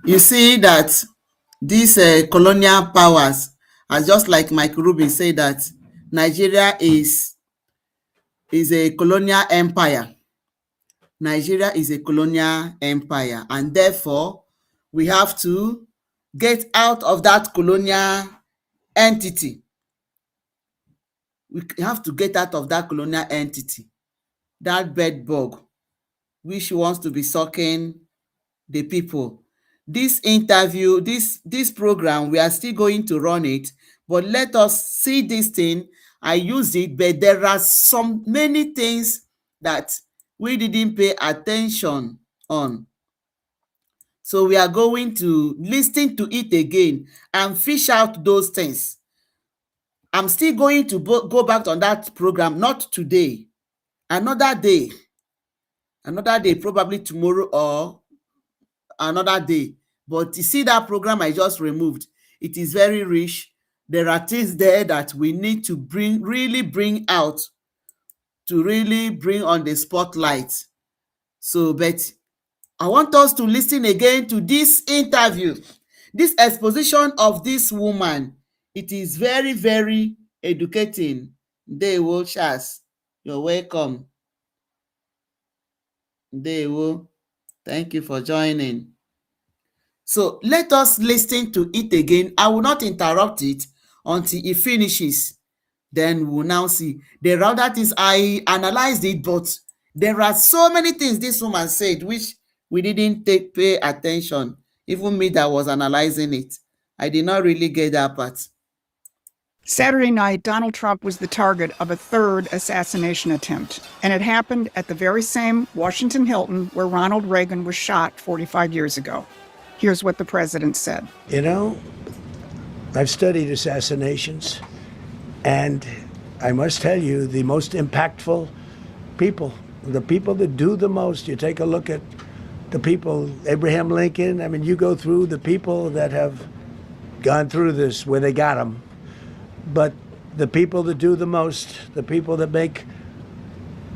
Speaker 2: you see that these colonial powers are just like Mike Rubin said, that Nigeria is a colonial empire. Nigeria is a colonial empire, and therefore we have to get out of that colonial entity. We have to get out of that colonial entity, that bed bug which wants to be sucking the people. This interview, this program, we are still going to run it, but let us see this thing. I use it, but there are many things that we didn't pay attention on. So we are going to listen to it again and fish out those things. I'm still going to go back on that program, not today, another day, probably tomorrow or another day. But you see that program I just removed, it is very rich. There are things there that we need to really bring out, to really bring on the spotlight. So, but I want us to listen again to this interview, this exposition of this woman. It is very, very educating. Ndewo Charles, you're welcome. Ndewo, thank you for joining. So let us listen to it again. I will not interrupt it until it finishes. Then we'll now see. There are other things. I analyzed it, but there are so many things this woman said which we didn't pay attention. Even me that was analyzing it, I did not really get that part.
Speaker 7: Saturday night, Donald Trump was the target of a third assassination attempt, and it happened at the very same Washington Hilton where Ronald Reagan was shot 45 years ago. Here's what the president said.
Speaker 8: You know, I've studied assassinations, and I must tell you, the most impactful people, the people that do the most, you take a look at the people, Abraham Lincoln, I mean, you go through the people that have gone through this where they got them. But the people that do the most, the people that make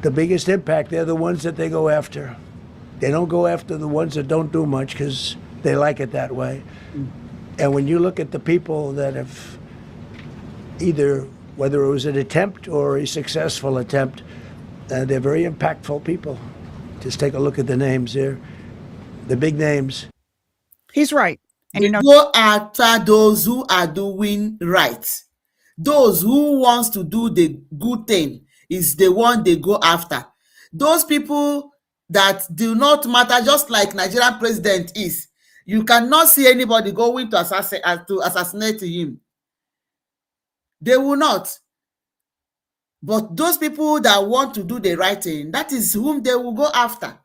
Speaker 8: the biggest impact, they're the ones that they go after. They don't go after the ones that don't do much because they like it that way. And when you look at the people that have either, whether it was an attempt or a successful attempt, they're very impactful people. Just take a look at the names there, the big names.
Speaker 7: He's right. And you know,
Speaker 2: go after those who are doing right. Those who wants to do the good thing is the one they go after. Those people that do not matter, just like Nigerian president is. You cannot see anybody going to assassinate him. They will not. But those people that want to do the right thing, that is whom they will go after.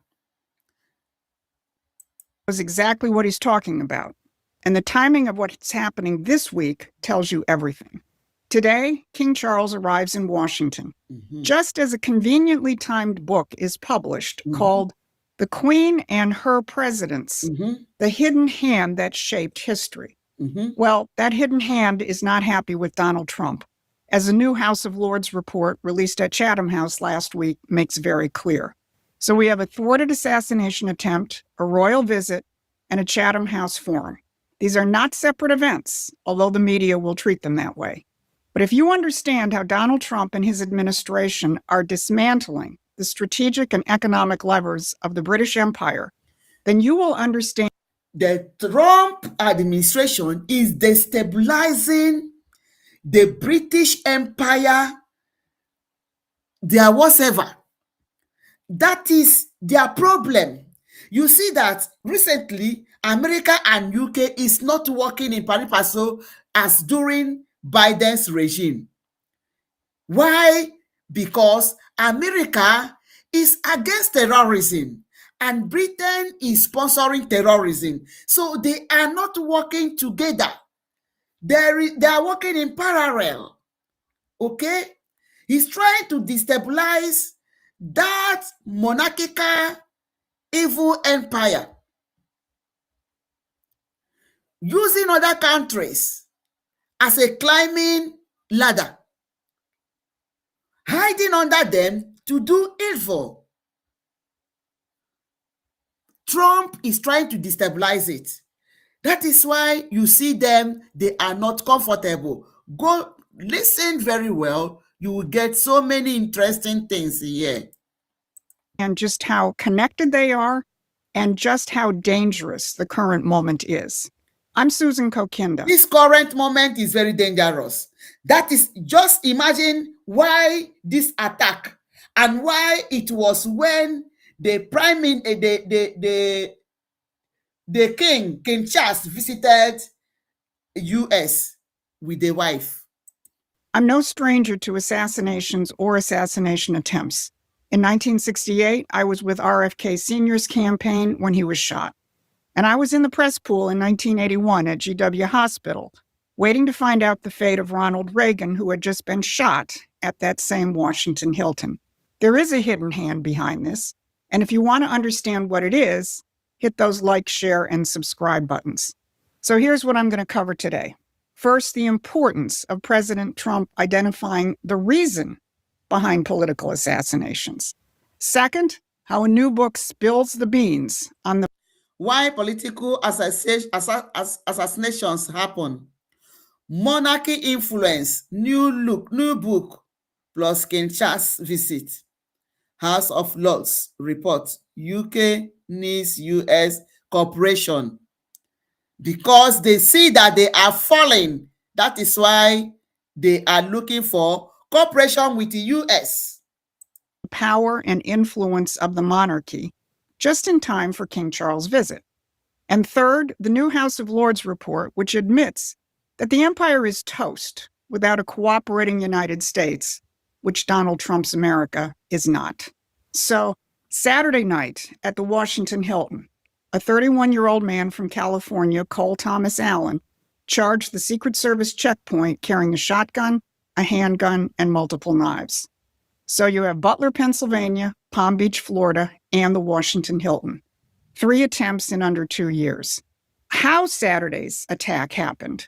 Speaker 7: knows exactly what he's talking about. And the timing of what's happening this week tells you everything. Today, King Charles arrives in Washington, just as a conveniently timed book is published called The Queen and Her Presidents, The Hidden Hand That Shaped History. Well, that hidden hand is not happy with Donald Trump, as a new House of Lords report released at Chatham House last week makes very clear. So we have a thwarted assassination attempt, a royal visit, and a Chatham House forum. These are not separate events, although the media will treat them that way. But if you understand how Donald Trump and his administration are dismantling the strategic and economic levers of the British Empire, then you will understand
Speaker 2: the Trump administration is destabilizing the British Empire, their whatever. That is their problem. You see that recently, America and UK is not working in pari passu as during Biden's regime. Why? Because America is against terrorism and Britain is sponsoring terrorism. So they are not working together. They are working in parallel. Okay? He's trying to destabilize that monarchical evil empire using other countries as a climbing ladder, hiding under them to do evil. Trump is trying to destabilize it. That is why you see them, they are not comfortable. Go listen very well. You will get so many interesting things here.
Speaker 7: and just how connected they are and just how dangerous the current moment is. I'm Susan Kokinda.
Speaker 2: This current moment is very dangerous. That is, just imagine why this attack and why it was when the King Charles visited U.S. with a wife.
Speaker 7: I'm no stranger to assassinations or assassination attempts. In 1968, I was with RFK Sr.'s campaign when he was shot. And I was in the press pool in 1981 at GW Hospital, waiting to find out the fate of Ronald Reagan, who had just been shot at that same Washington Hilton. There is a hidden hand behind this, and if you want to understand what it is, hit those like, share, and subscribe buttons. So here's what I'm going to cover today. First, the importance of President Trump identifying the reason behind political assassinations. Second, how a new book spills the beans on the
Speaker 2: why political assassinations happen. Monarchy influence, new book, plus King Charles visit. House of Lords report, UK needs US cooperation because they see that they are falling That is why they are looking for cooperation with the U.S.
Speaker 7: The power and influence of the monarchy, just in time for King Charles' visit. And third, the new House of Lords report, which admits that the empire is toast without a cooperating United States, which Donald Trump's America is not. So, Saturday night at the Washington Hilton, a 31-year-old man from California, Cole Thomas Allen, charged the Secret Service checkpoint carrying a shotgun, a handgun, and multiple knives. So you have Butler, Pennsylvania, Palm Beach, Florida, and the Washington Hilton. 3 attempts in under 2 years. How Saturday's attack happened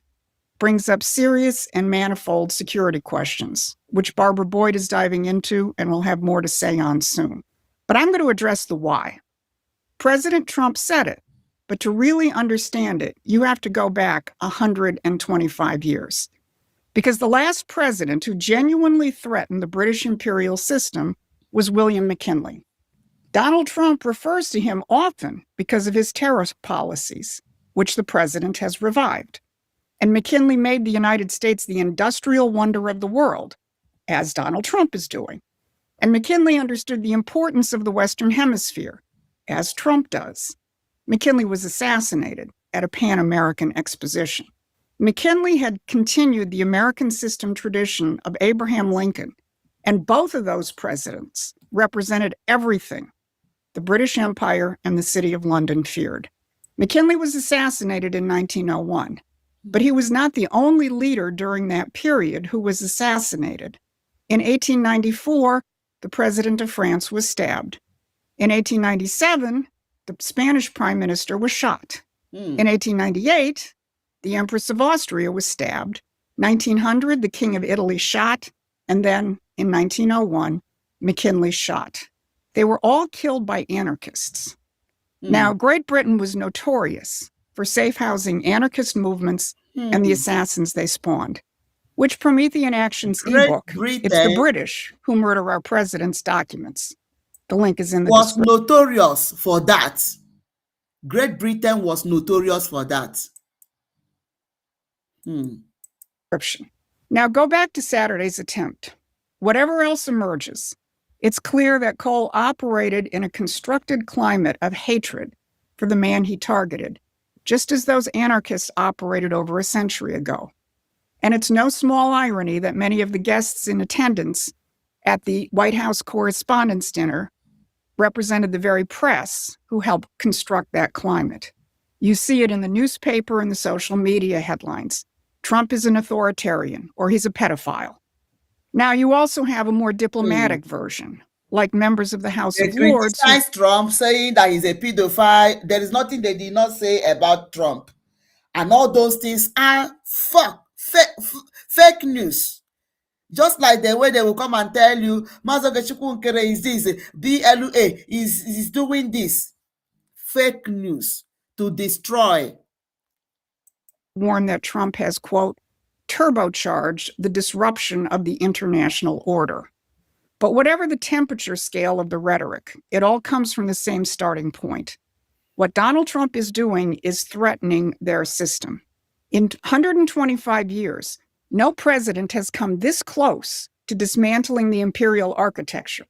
Speaker 7: brings up serious and manifold security questions, which Barbara Boyd is diving into and will have more to say on soon. But I'm going to address the why. President Trump said it, but to really understand it, you have to go back 125 years. Because the last president who genuinely threatened the British imperial system was William McKinley. Donald Trump refers to him often because of his terror policies, which the president has revived. And McKinley made the United States the industrial wonder of the world, as Donald Trump is doing. And McKinley understood the importance of the Western Hemisphere, as Trump does. McKinley was assassinated at a Pan-American exposition. McKinley had continued the American system tradition of Abraham Lincoln, and both of those presidents represented everything the British Empire and the City of London feared. McKinley was assassinated in 1901, but he was not the only leader during that period who was assassinated. In 1894, the president of France was stabbed. In 1897, the Spanish prime minister was shot. In 1898, the Empress of Austria was stabbed. 1900, the King of Italy shot. And then in 1901, McKinley shot. They were all killed by anarchists. Now, Great Britain was notorious for safe housing anarchist movements and the assassins they spawned. Which Promethean Actions ebook, it's the British who murder our president's documents. The link is in the description.
Speaker 2: Was notorious for that. Great Britain was notorious for that.
Speaker 7: Now go back to Saturday's attempt. Whatever else emerges, it's clear that Cole operated in a constructed climate of hatred for the man he targeted, just as those anarchists operated over a century ago. And it's no small irony that many of the guests in attendance at the White House Correspondents' Dinner represented the very press who helped construct that climate. You see it in the newspaper and the social media headlines. Trump is an authoritarian, or he's a pedophile. Now, you also have a more diplomatic version, like members of the House of Lords.
Speaker 2: They criticize Trump, saying that he's a pedophile. There is nothing they did not say about Trump. And all those things are fake news. Just like the way they will come and tell you, Mazogechukwu Nkere is this, BLA is doing this. Fake news to destroy.
Speaker 7: Warn that Trump has, quote, turbocharged the disruption of the international order. But whatever the temperature scale of the rhetoric, it all comes from the same starting point. What Donald Trump is doing is threatening their system. In 125 years, no president has come this close to dismantling the imperial architecture.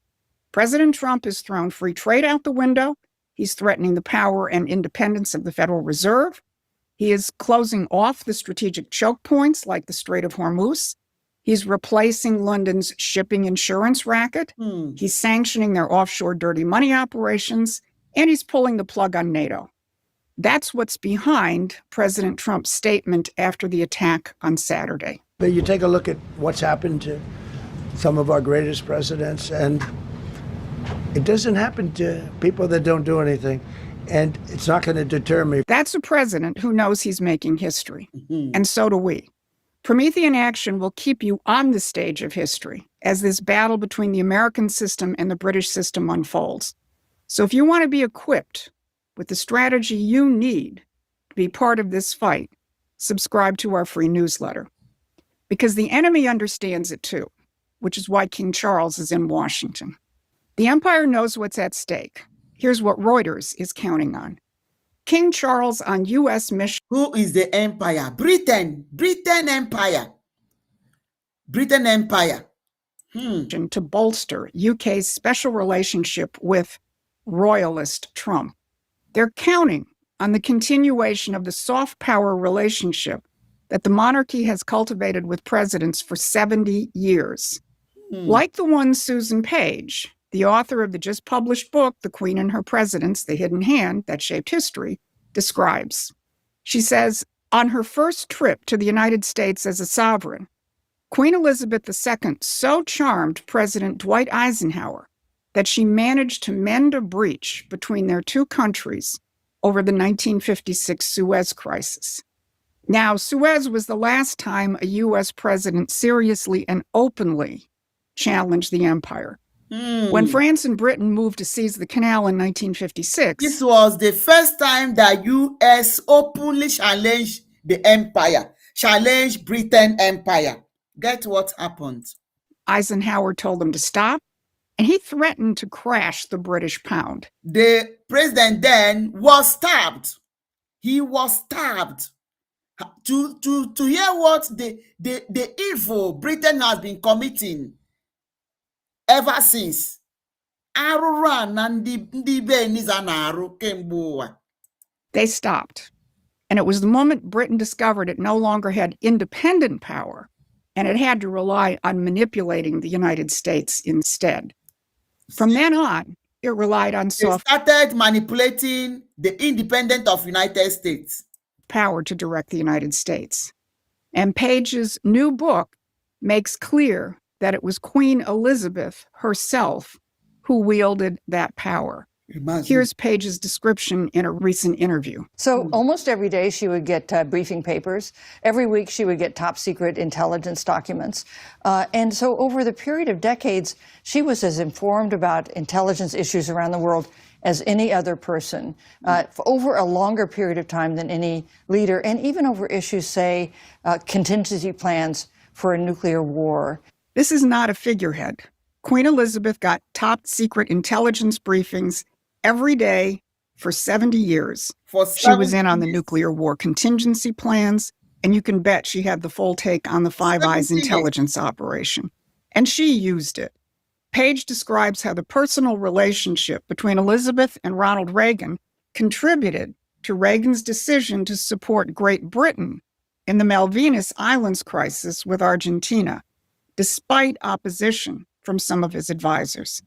Speaker 7: President Trump has thrown free trade out the window. He's threatening the power and independence of the Federal Reserve. He is closing off the strategic choke points like the Strait of Hormuz. He's replacing London's shipping insurance racket. He's sanctioning their offshore dirty money operations, and he's pulling the plug on NATO. That's what's behind President Trump's statement after the attack on Saturday.
Speaker 8: But you take a look at what's happened to some of our greatest presidents, and it doesn't happen to people that don't do anything. And it's not going to deter me.
Speaker 7: That's a president who knows he's making history. And so do we. Promethean Action will keep you on the stage of history as this battle between the American system and the British system unfolds. So if you want to be equipped with the strategy you need to be part of this fight, subscribe to our free newsletter. Because the enemy understands it too, which is why King Charles is in Washington. The empire knows what's at stake. Here's what Reuters is counting on. King Charles on U.S. mission.
Speaker 2: Who is the empire? Britain. Britain Empire. Britain Empire.
Speaker 7: To bolster UK's special relationship with royalist Trump. They're counting on the continuation of the soft power relationship that the monarchy has cultivated with presidents for 70 years. Like the one Susan Page, the author of the just published book, The Queen and Her Presidents, The Hidden Hand That Shaped History, describes. She says, on her first trip to the United States as a sovereign, Queen Elizabeth II so charmed President Dwight Eisenhower that she managed to mend a breach between their two countries over the 1956 Suez Crisis. Now, Suez was the last time a U.S. president seriously and openly challenged the empire. When France and Britain moved to seize the canal in 1956,
Speaker 2: this was the first time that U.S. openly challenged the empire, challenged Britain Empire. Get what happened?
Speaker 7: Eisenhower told them to stop, and he threatened to crash the British pound.
Speaker 2: The president then was stabbed. He was stabbed. To hear what the evil Britain has been committing ever since.
Speaker 7: They stopped. And it was the moment Britain discovered it no longer had independent power, and it had to rely on manipulating the United States instead. From then on, it relied on soft
Speaker 2: started manipulating the independence of United States
Speaker 7: power to direct the United States. And Page's new book makes clear that it was Queen Elizabeth herself who wielded that power. Here's Page's description in a recent interview.
Speaker 9: So almost every day she would get briefing papers. Every week she would get top secret intelligence documents. And so over the period of decades, she was as informed about intelligence issues around the world as any other person, for over a longer period of time than any leader, and even over issues, say, contingency plans for a nuclear war.
Speaker 7: This is not a figurehead. Queen Elizabeth got top secret intelligence briefings every day for 70 years. She was in on the nuclear war contingency plans, and you can bet she had the full take on the Five Eyes intelligence operation. And she used it. Page describes how the personal relationship between Elizabeth and Ronald Reagan contributed to Reagan's decision to support Great Britain in the Malvinas Islands crisis with Argentina, despite opposition from some of his advisors.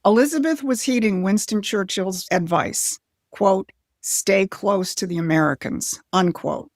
Speaker 7: Elizabeth was heeding Winston Churchill's advice, quote, stay close to the Americans, unquote.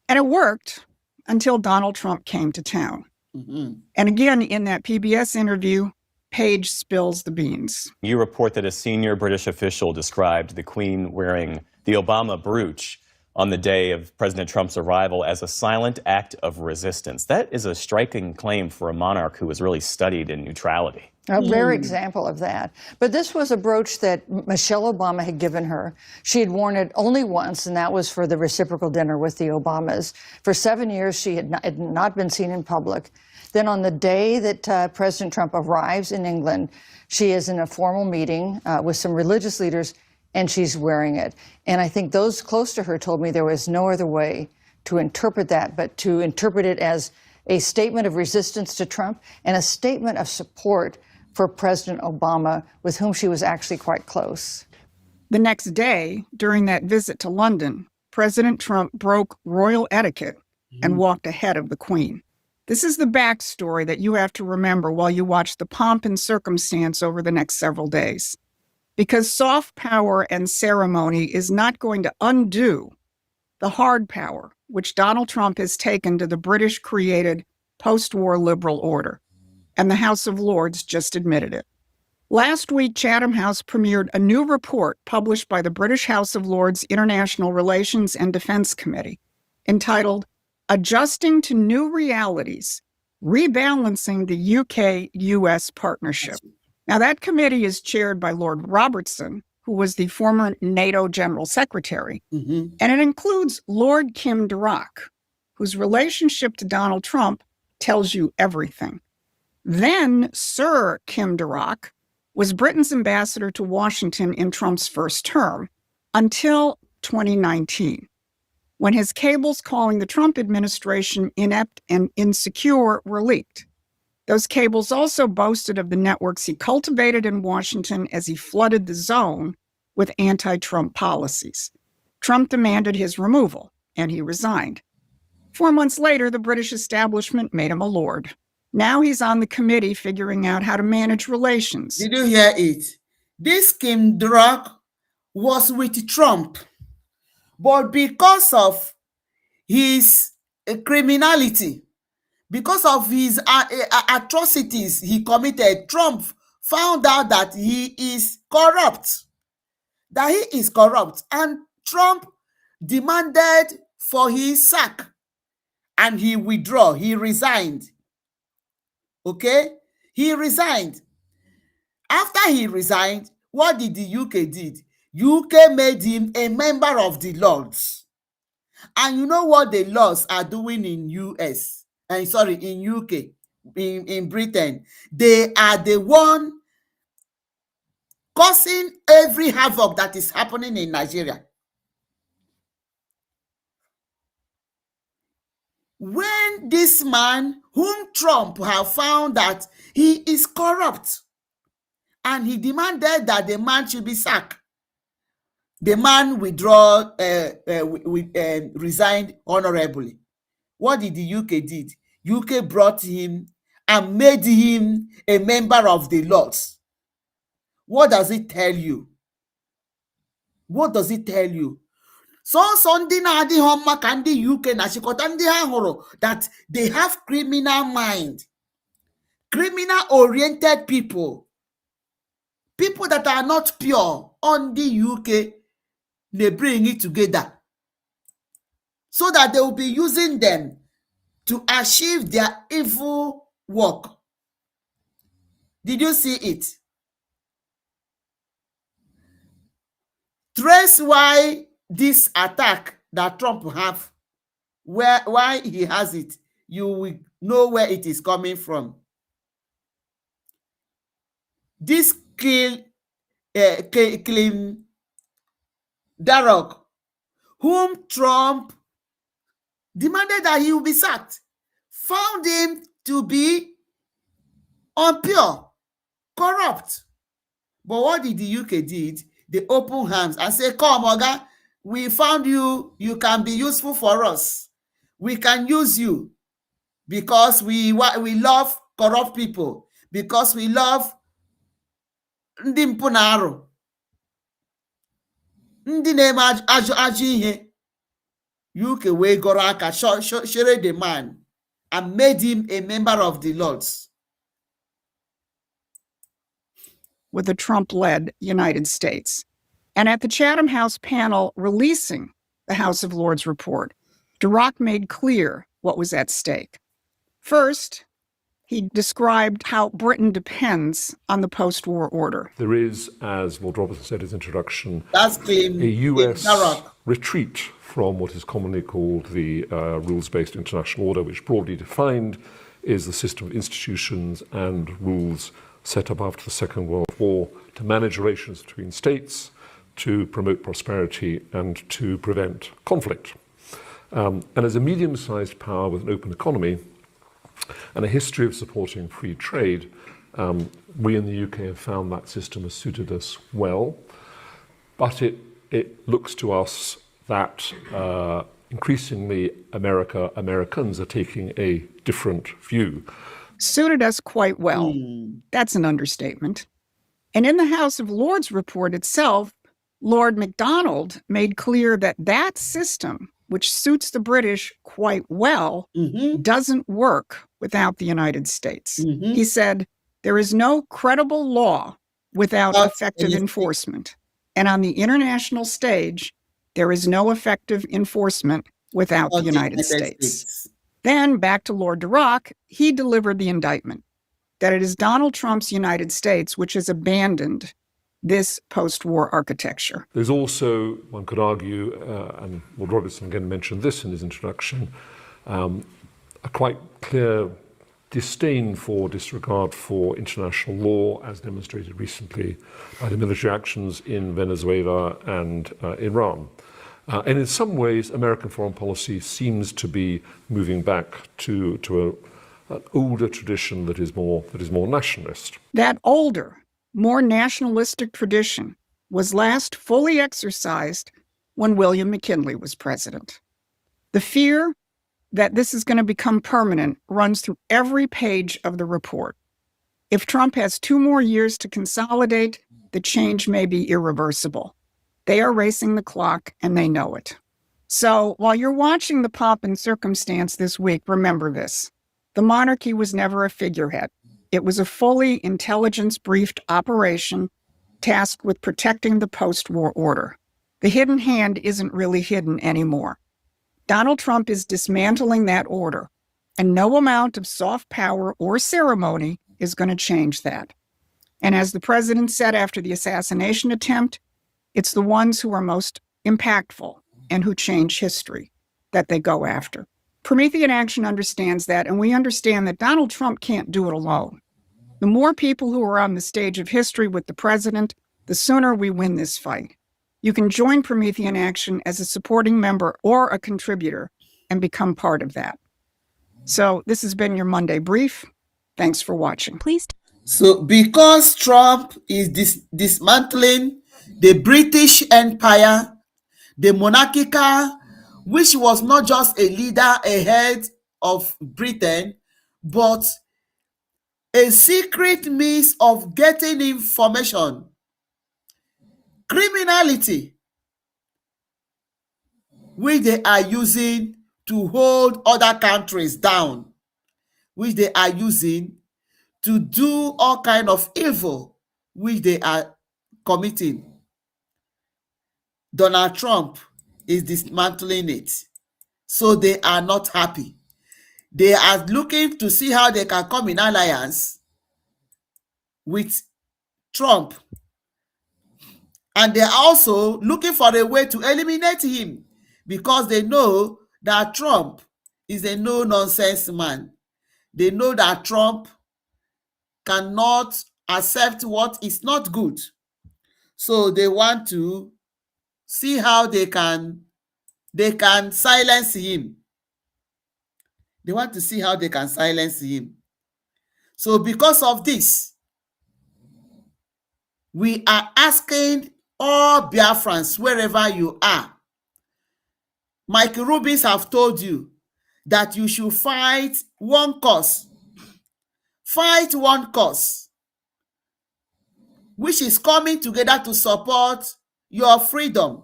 Speaker 7: And it worked until Donald Trump came to town. And again, in that PBS interview, Page spills the beans.
Speaker 10: You report that a senior British official described the Queen wearing the Obama brooch on the day of President Trump's arrival as a silent act of resistance. That is a striking claim for a monarch who was really studied in neutrality.
Speaker 9: A rare example of that. But this was a brooch that Michelle Obama had given her. She had worn it only once, and that was for the reciprocal dinner with the Obamas. For 7 years, she had not been seen in public. Then on the day that President Trump arrives in England, she is in a formal meeting with some religious leaders, and she's wearing it. And I think those close to her told me there was no other way to interpret that, but to interpret it as a statement of resistance to Trump and a statement of support for President Obama, with whom she was actually quite close.
Speaker 7: The next day, during that visit to London, President Trump broke royal etiquette and walked ahead of the Queen. This is the backstory that you have to remember while you watch the pomp and circumstance over the next several days. Because soft power and ceremony is not going to undo the hard power which Donald Trump has taken to the British-created post-war liberal order. And the House of Lords just admitted it. Last week, Chatham House premiered a new report published by the British House of Lords International Relations and Defense Committee entitled Adjusting to New Realities, Rebalancing the UK-US Partnership. Now, that committee is chaired by Lord Robertson, who was the former NATO General Secretary, and it includes Lord Kim Durock, whose relationship to Donald Trump tells you everything. Then Sir Kim Durock was Britain's ambassador to Washington in Trump's first term until 2019, when his cables calling the Trump administration inept and insecure were leaked. Those cables also boasted of the networks he cultivated in Washington as he flooded the zone with anti-Trump policies. Trump demanded his removal, and he resigned. 4 months later, the British establishment made him a lord. Now he's on the committee figuring out how to manage relations.
Speaker 2: Did you hear it? This Kim Drog was with Trump, but because of his criminality, because of his atrocities he committed, Trump found out that he is corrupt. And Trump demanded for his sack, and he withdrew. He resigned. Okay? He resigned. After he resigned, what did the UK did? UK made him a member of the Lords. And you know what the Lords are doing in US? In UK, in Britain. They are the one causing every havoc that is happening in Nigeria. When this man, whom Trump have found that he is corrupt, and he demanded that the man should be sacked, the man resigned honorably. What did the UK did? UK brought him and made him a member of the Lords. What does it tell you? What does it tell you? So Sunday na adi homa kandi UK na shikota ndi ha huru that they have criminal mind, criminal oriented people that are not pure on the UK. They bring it together so that they will be using them to achieve their evil work. Did you see it? Trace why this attack that Trump have, why he has it. You will know where it is coming from. This Kim Darroch, whom Trump demanded that he will be sacked, found him to be impure, corrupt. But what did the UK did? They opened hands and say, come, Oga, we found you. You can be useful for us. We can use you because we love corrupt people, because we love ndị mpụ na arụ, ndị na-eme ajọ ihe. UK wee goro aka shere the man and made him a member of the Lords.
Speaker 7: With the Trump-led United States. And at the Chatham House panel releasing the House of Lords report, Darroch made clear what was at stake. First, he described how Britain depends on the post-war order.
Speaker 11: There is, as Lord Robertson said in his introduction,
Speaker 2: That's clean,
Speaker 11: a US
Speaker 2: Darroch.
Speaker 11: retreat from what is commonly called the rules-based international order, which broadly defined is the system of institutions and rules set up after the Second World War to manage relations between states, to promote prosperity, and to prevent conflict. And as a medium-sized power with an open economy and a history of supporting free trade, we in the UK have found that system has suited us well. But it looks to us that increasingly Americans are taking a different view.
Speaker 7: Suited us quite well. That's an understatement. And in the House of Lords report itself, Lord MacDonald made clear that that system, which suits the British quite well, doesn't work without the United States. He said, there is no credible law without effective enforcement. And on the international stage, there is no effective enforcement without the United States. Then, back to Lord Darroch, he delivered the indictment that it is Donald Trump's United States which has abandoned this post-war architecture.
Speaker 11: There's also, one could argue, and Lord Robertson again mentioned this in his introduction, a quite clear disdain for, disregard for international law, as demonstrated recently by the military actions in Venezuela and Iran. And in some ways, American foreign policy seems to be moving back to an older tradition that is more nationalist.
Speaker 7: That older, more nationalistic tradition was last fully exercised when William McKinley was president. The fear that this is going to become permanent runs through every page of the report. If Trump has 2 more years to consolidate, the change may be irreversible. They are racing the clock, and they know it. So while you're watching the pomp and circumstance this week, remember this. The monarchy was never a figurehead. It was a fully intelligence-briefed operation tasked with protecting the post-war order. The hidden hand isn't really hidden anymore. Donald Trump is dismantling that order, and no amount of soft power or ceremony is going to change that. And as the president said after the assassination attempt, it's the ones who are most impactful and who change history that they go after. Promethean Action understands that, and we understand that Donald Trump can't do it alone. The more people who are on the stage of history with the president, the sooner we win this fight. You can join Promethean Action as a supporting member or a contributor and become part of that. So this has been your Monday Brief. Thanks for watching.
Speaker 2: Please. So because Trump is dismantling the British Empire, the monarchical, which was not just a leader ahead of Britain, but a secret means of getting information, criminality, which they are using to hold other countries down, which they are using to do all kind of evil, which they are committing. Donald Trump is dismantling it. So they are not happy. They are looking to see how they can come in alliance with Trump. And they are also looking for a way to eliminate him because they know that Trump is a no-nonsense man. They know that Trump cannot accept what is not good. So they want to see how they can silence him. They want to see how they can silence him. So because of this, we are asking all Biafrans, wherever you are, Mike Rubins have told you that you should fight one cause. Fight one cause, which is coming together to support your freedom,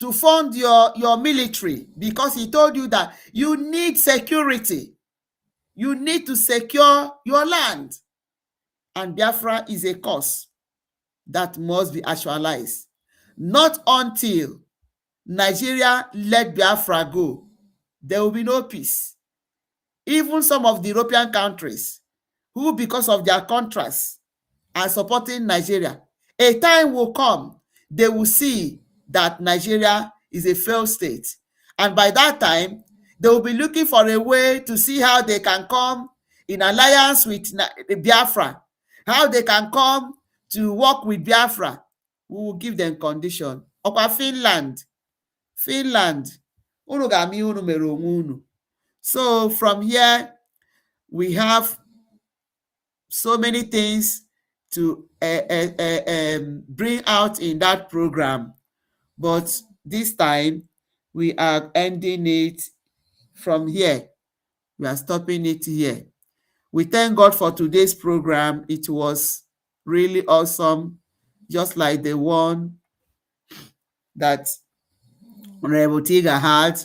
Speaker 2: to fund your military, because he told you that you need security. You need to secure your land. And Biafra is a cause that must be actualized. Not until Nigeria let Biafra go, there will be no peace. Even some of the European countries who, because of their contrasts, are supporting Nigeria, a time will come, they will see that Nigeria is a failed state. And by that time, they will be looking for a way to see how they can come in alliance with Biafra, how they can come to work with Biafra. We will give them condition. Okwa Finland, unu ga-ama unu mere onwe unu. So from here, we have so many things to bring out in that program. But this time, we are ending it from here. We are stopping it here. We thank God for today's program. It was really awesome, just like the one that Honorable Tiga had.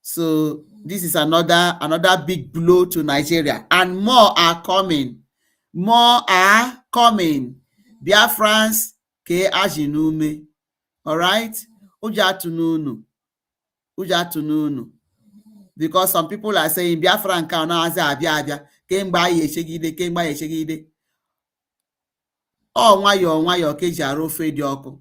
Speaker 2: So this is another big blow to Nigeria, and more are coming. More are coming. Biafrans ke ajinume. All right? Ujatununu. Because some people are saying Biafran ka na aza abia kemgbe eshegide. Oh, nwayọọ ka eji arụ ofe dị ọkụ.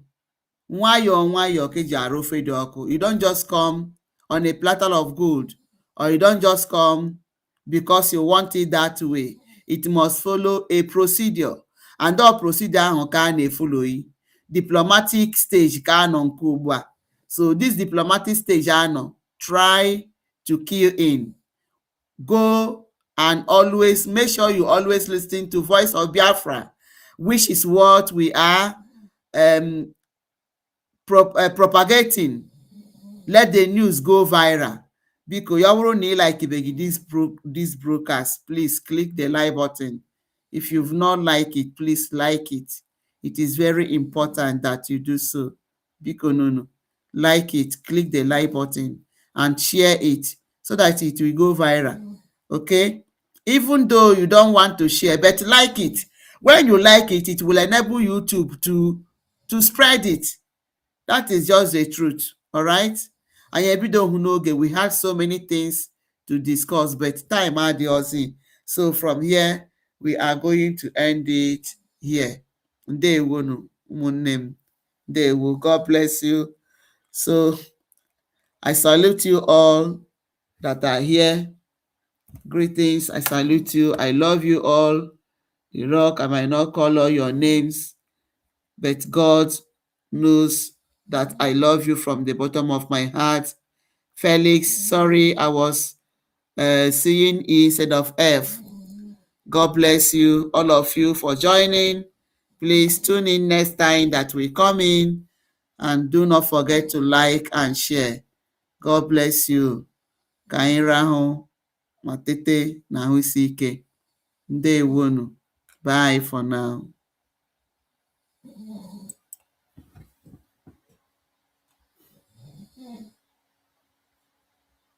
Speaker 2: Nwayọọ ka eji arụ ofe dị ọkụ. You don't just come on a platter of gold, or you don't just come because you want it that way. It must follow a procedure, and that procedure ahụ ka a na-efollow. diplomatic stage ka anọ nke ugbu a. So this diplomatic stage anọ, try to key in. Go and always make sure you always listen to Voice of Biafra, which is what we are propagating. Let the news go viral. Because you already like this broadcast, please click the like button. If you've not liked it, please like it. It is very important that you do so. Because no, like it, click the like button and share it so that it will go viral. Okay? Even though you don't want to share, but like it. When you like it, it will enable YouTube to spread it. That is just the truth. All right? And ebido n'oge, we had so many things to discuss, but time adịghịzi. So from here, we are going to end it here. Ndewonu, ụmụnne m. Ndewo. God bless you. So I salute you all that are here. Greetings. I salute you. I love you all. The rock, I might not call all your names, but God knows that I love you from the bottom of my heart. Felix, sorry, I was seeing E instead of F. God bless you, all of you, for joining. Please tune in next time that we come in, and do not forget to like and share. God bless you. Ka anyị rahụ ma tete na ahụ isi ike. Ndewonu. Bye for now.